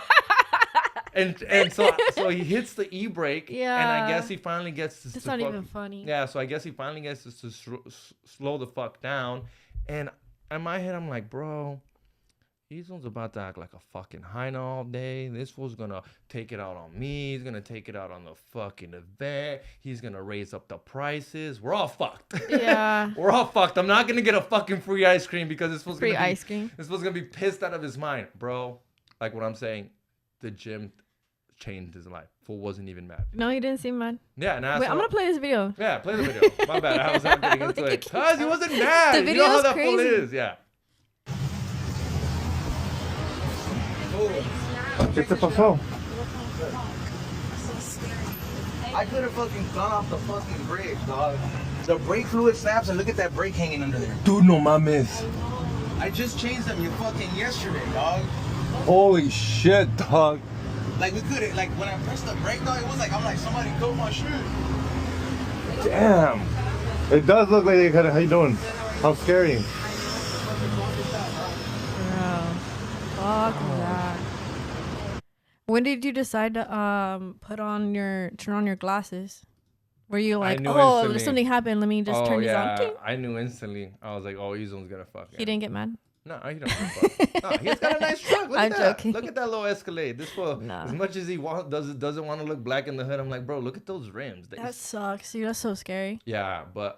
[SPEAKER 8] And so he hits the e-brake, and I guess he finally gets
[SPEAKER 13] It's not even funny.
[SPEAKER 8] Yeah, so I guess he finally gets to slow the fuck down, and in my head I'm like, bro, he's about to act like a fucking hyena all day. This fool's gonna take it out on me. He's gonna take it out on the fucking event. He's gonna raise up the prices. We're all fucked.
[SPEAKER 13] Yeah.
[SPEAKER 8] We're all fucked. I'm not gonna get a fucking free ice cream because this fool's
[SPEAKER 13] Free ice cream.
[SPEAKER 8] This fool's gonna be pissed out of his mind, bro. Like what I'm saying, the gym changed his life. Fool wasn't even mad.
[SPEAKER 13] No, he didn't seem mad.
[SPEAKER 8] Yeah, and
[SPEAKER 13] Wait, I'm gonna play this video.
[SPEAKER 8] Yeah, play the video. My bad. I was not getting into it. Cause he wasn't mad.
[SPEAKER 13] The
[SPEAKER 8] You know how
[SPEAKER 13] video's
[SPEAKER 8] that fool
[SPEAKER 13] crazy.
[SPEAKER 8] is. Yeah.
[SPEAKER 2] ¿Qué te pasó?
[SPEAKER 14] I could have fucking gone off the fucking bridge, dog. The brake fluid snaps and look at that brake hanging under there.
[SPEAKER 2] Dude, no mames.
[SPEAKER 14] I just changed them fucking yesterday, dog.
[SPEAKER 2] Holy shit, dog.
[SPEAKER 14] Like we could have, like when I pressed the brake, dog, it was like I'm like somebody killed my shit.
[SPEAKER 2] Damn. It does look like they kind of. How you doing? How scary.
[SPEAKER 13] Fuck that. When did you decide to turn on your glasses? Were you like, oh, there's something happened, let me just turn these on? Ting.
[SPEAKER 8] I knew instantly. I was like, oh, Izon's gonna fuck.
[SPEAKER 13] He didn't get mad?
[SPEAKER 8] No, he don't give a fuck. No, he's got a nice truck. Look
[SPEAKER 13] I'm
[SPEAKER 8] at that.
[SPEAKER 13] joking.
[SPEAKER 8] Look at that little Escalade. This fool, as much as he doesn't want to look black in the hood, I'm like, bro, look at those rims.
[SPEAKER 13] That sucks, dude. That's so scary.
[SPEAKER 8] Yeah, but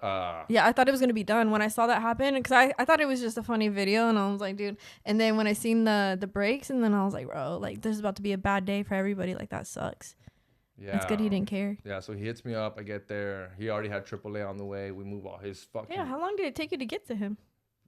[SPEAKER 13] yeah, I thought it was gonna be done when I saw that happen because I thought it was just a funny video and I was like, dude. And then when I seen the brakes and then I was like, bro, like this is about to be a bad day for everybody. Like that sucks.
[SPEAKER 8] yeah,
[SPEAKER 13] It's good he didn't care.
[SPEAKER 8] Yeah, so he hits me up. I get there. He already had AAA on the way. We move all his fucking.
[SPEAKER 13] Yeah, how long did it take you to get to him?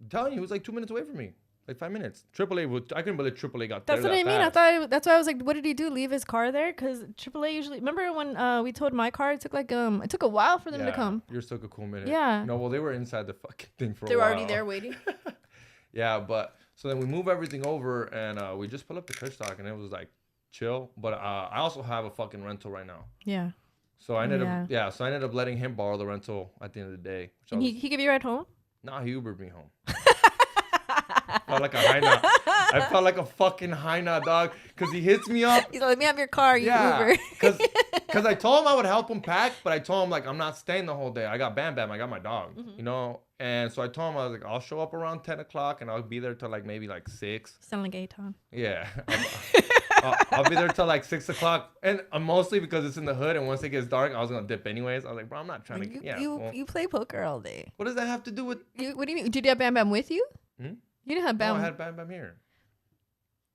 [SPEAKER 8] I'm telling you, he was like 2 minutes away from me. Like 5 minutes. AAA, I couldn't believe AAA got
[SPEAKER 13] That's
[SPEAKER 8] there.
[SPEAKER 13] what I mean.
[SPEAKER 8] Fast.
[SPEAKER 13] That's why I was like, what did he do? Leave his car there? Because AAA usually. Remember when we towed my car? It took it took a while for them to come.
[SPEAKER 8] Yours took a cool minute.
[SPEAKER 13] Yeah.
[SPEAKER 8] No, well, they were inside the fucking thing for
[SPEAKER 13] They
[SPEAKER 8] a
[SPEAKER 13] were
[SPEAKER 8] while.
[SPEAKER 13] already there waiting.
[SPEAKER 8] Yeah, but so then we move everything over and we just pull up the Kushstock and it was like chill. But I also have a fucking rental right now.
[SPEAKER 13] Yeah.
[SPEAKER 8] So I ended up letting him borrow the rental at the end of the day.
[SPEAKER 13] And he gave you a ride home?
[SPEAKER 8] Nah, he Ubered me home. I felt like a hyena. I felt like a fucking hyena, dog. Because he hits me up.
[SPEAKER 13] He's like, let me have your car, you Uber.
[SPEAKER 8] Because I told him I would help him pack, but I told him, like, I'm not staying the whole day. I got Bam Bam. I got my dog, you know? And so I told him, I was like, I'll show up around 10 o'clock and I'll be there till like maybe like 6.
[SPEAKER 13] Sound like Aton.
[SPEAKER 8] Yeah. I'll be there till like 6 o'clock. And mostly because it's in the hood. And once it gets dark, I was going to dip anyways. I was like, bro, I'm not trying to.
[SPEAKER 13] You play poker all day.
[SPEAKER 8] What does that have to do with?
[SPEAKER 13] What do you mean? Did you have Bam Bam with you? You didn't have Bam.
[SPEAKER 8] No, I had Bam Bam here.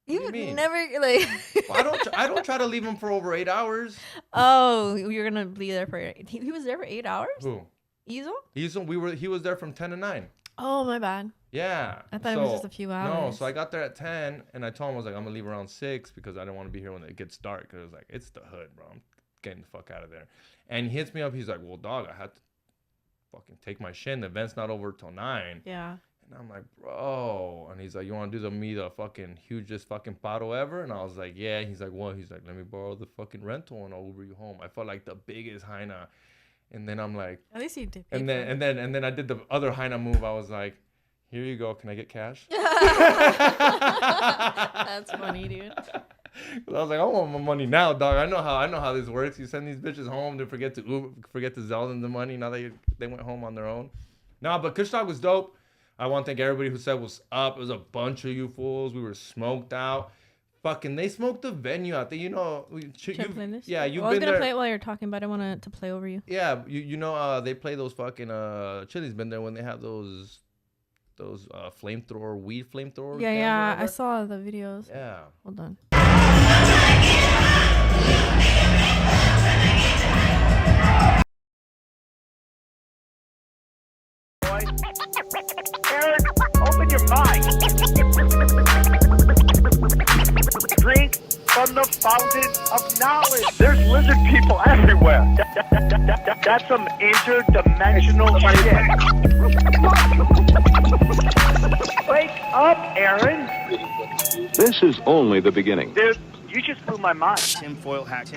[SPEAKER 13] You would never like.
[SPEAKER 8] Well, I don't try to leave him for over 8 hours.
[SPEAKER 13] Oh, you're gonna be there for. He was there for 8 hours.
[SPEAKER 8] Who?
[SPEAKER 13] Easel?
[SPEAKER 8] He was there from 10 to 9.
[SPEAKER 13] Oh, my bad.
[SPEAKER 8] Yeah.
[SPEAKER 13] I thought it was just a few hours.
[SPEAKER 8] No, so I got there at 10 and I told him I was like, I'm gonna leave around 6 because I didn't want to be here when it gets dark. Cause it was like, it's the hood, bro. I'm getting the fuck out of there. And he hits me up. He's like, well, dog, I had to fucking take my shit. The event's not over till 9.
[SPEAKER 13] Yeah.
[SPEAKER 8] And I'm like, bro. And he's like, you want to do the fucking hugest fucking paro ever? And I was like, yeah. He's like, what? He's like, let me borrow the fucking rental and I'll Uber you home. I felt like the biggest hyena. And then I'm like,
[SPEAKER 13] at least you did.
[SPEAKER 8] And then I did the other hyena move. I was like, here you go. Can I get cash?
[SPEAKER 13] That's funny, dude.
[SPEAKER 8] I was like, I want my money now, dog. I know how this works. You send these bitches home, they forget to sell them the money. Now they went home on their own. Nah, but Kushstock was dope. I want to thank everybody who said what's up. It was a bunch of you fools. We were smoked out. Fucking, they smoked the venue out there. You know,
[SPEAKER 13] Should I play this?
[SPEAKER 8] Yeah, you've
[SPEAKER 13] I was
[SPEAKER 8] been
[SPEAKER 13] gonna
[SPEAKER 8] there.
[SPEAKER 13] play it while you're talking, but I wanted to play over you.
[SPEAKER 8] Yeah, you know, they play those fucking Chili's been there when they have those flamethrower, weed flamethrower.
[SPEAKER 13] Yeah, I saw the videos.
[SPEAKER 8] Yeah.
[SPEAKER 13] Hold on.
[SPEAKER 4] Aaron, open your mind. Drink from the fountain of knowledge. There's lizard people everywhere. That's some interdimensional shit. Wake up, Aaron.
[SPEAKER 15] This is only the beginning.
[SPEAKER 4] Dude, you just blew my mind.
[SPEAKER 14] Tinfoil hack.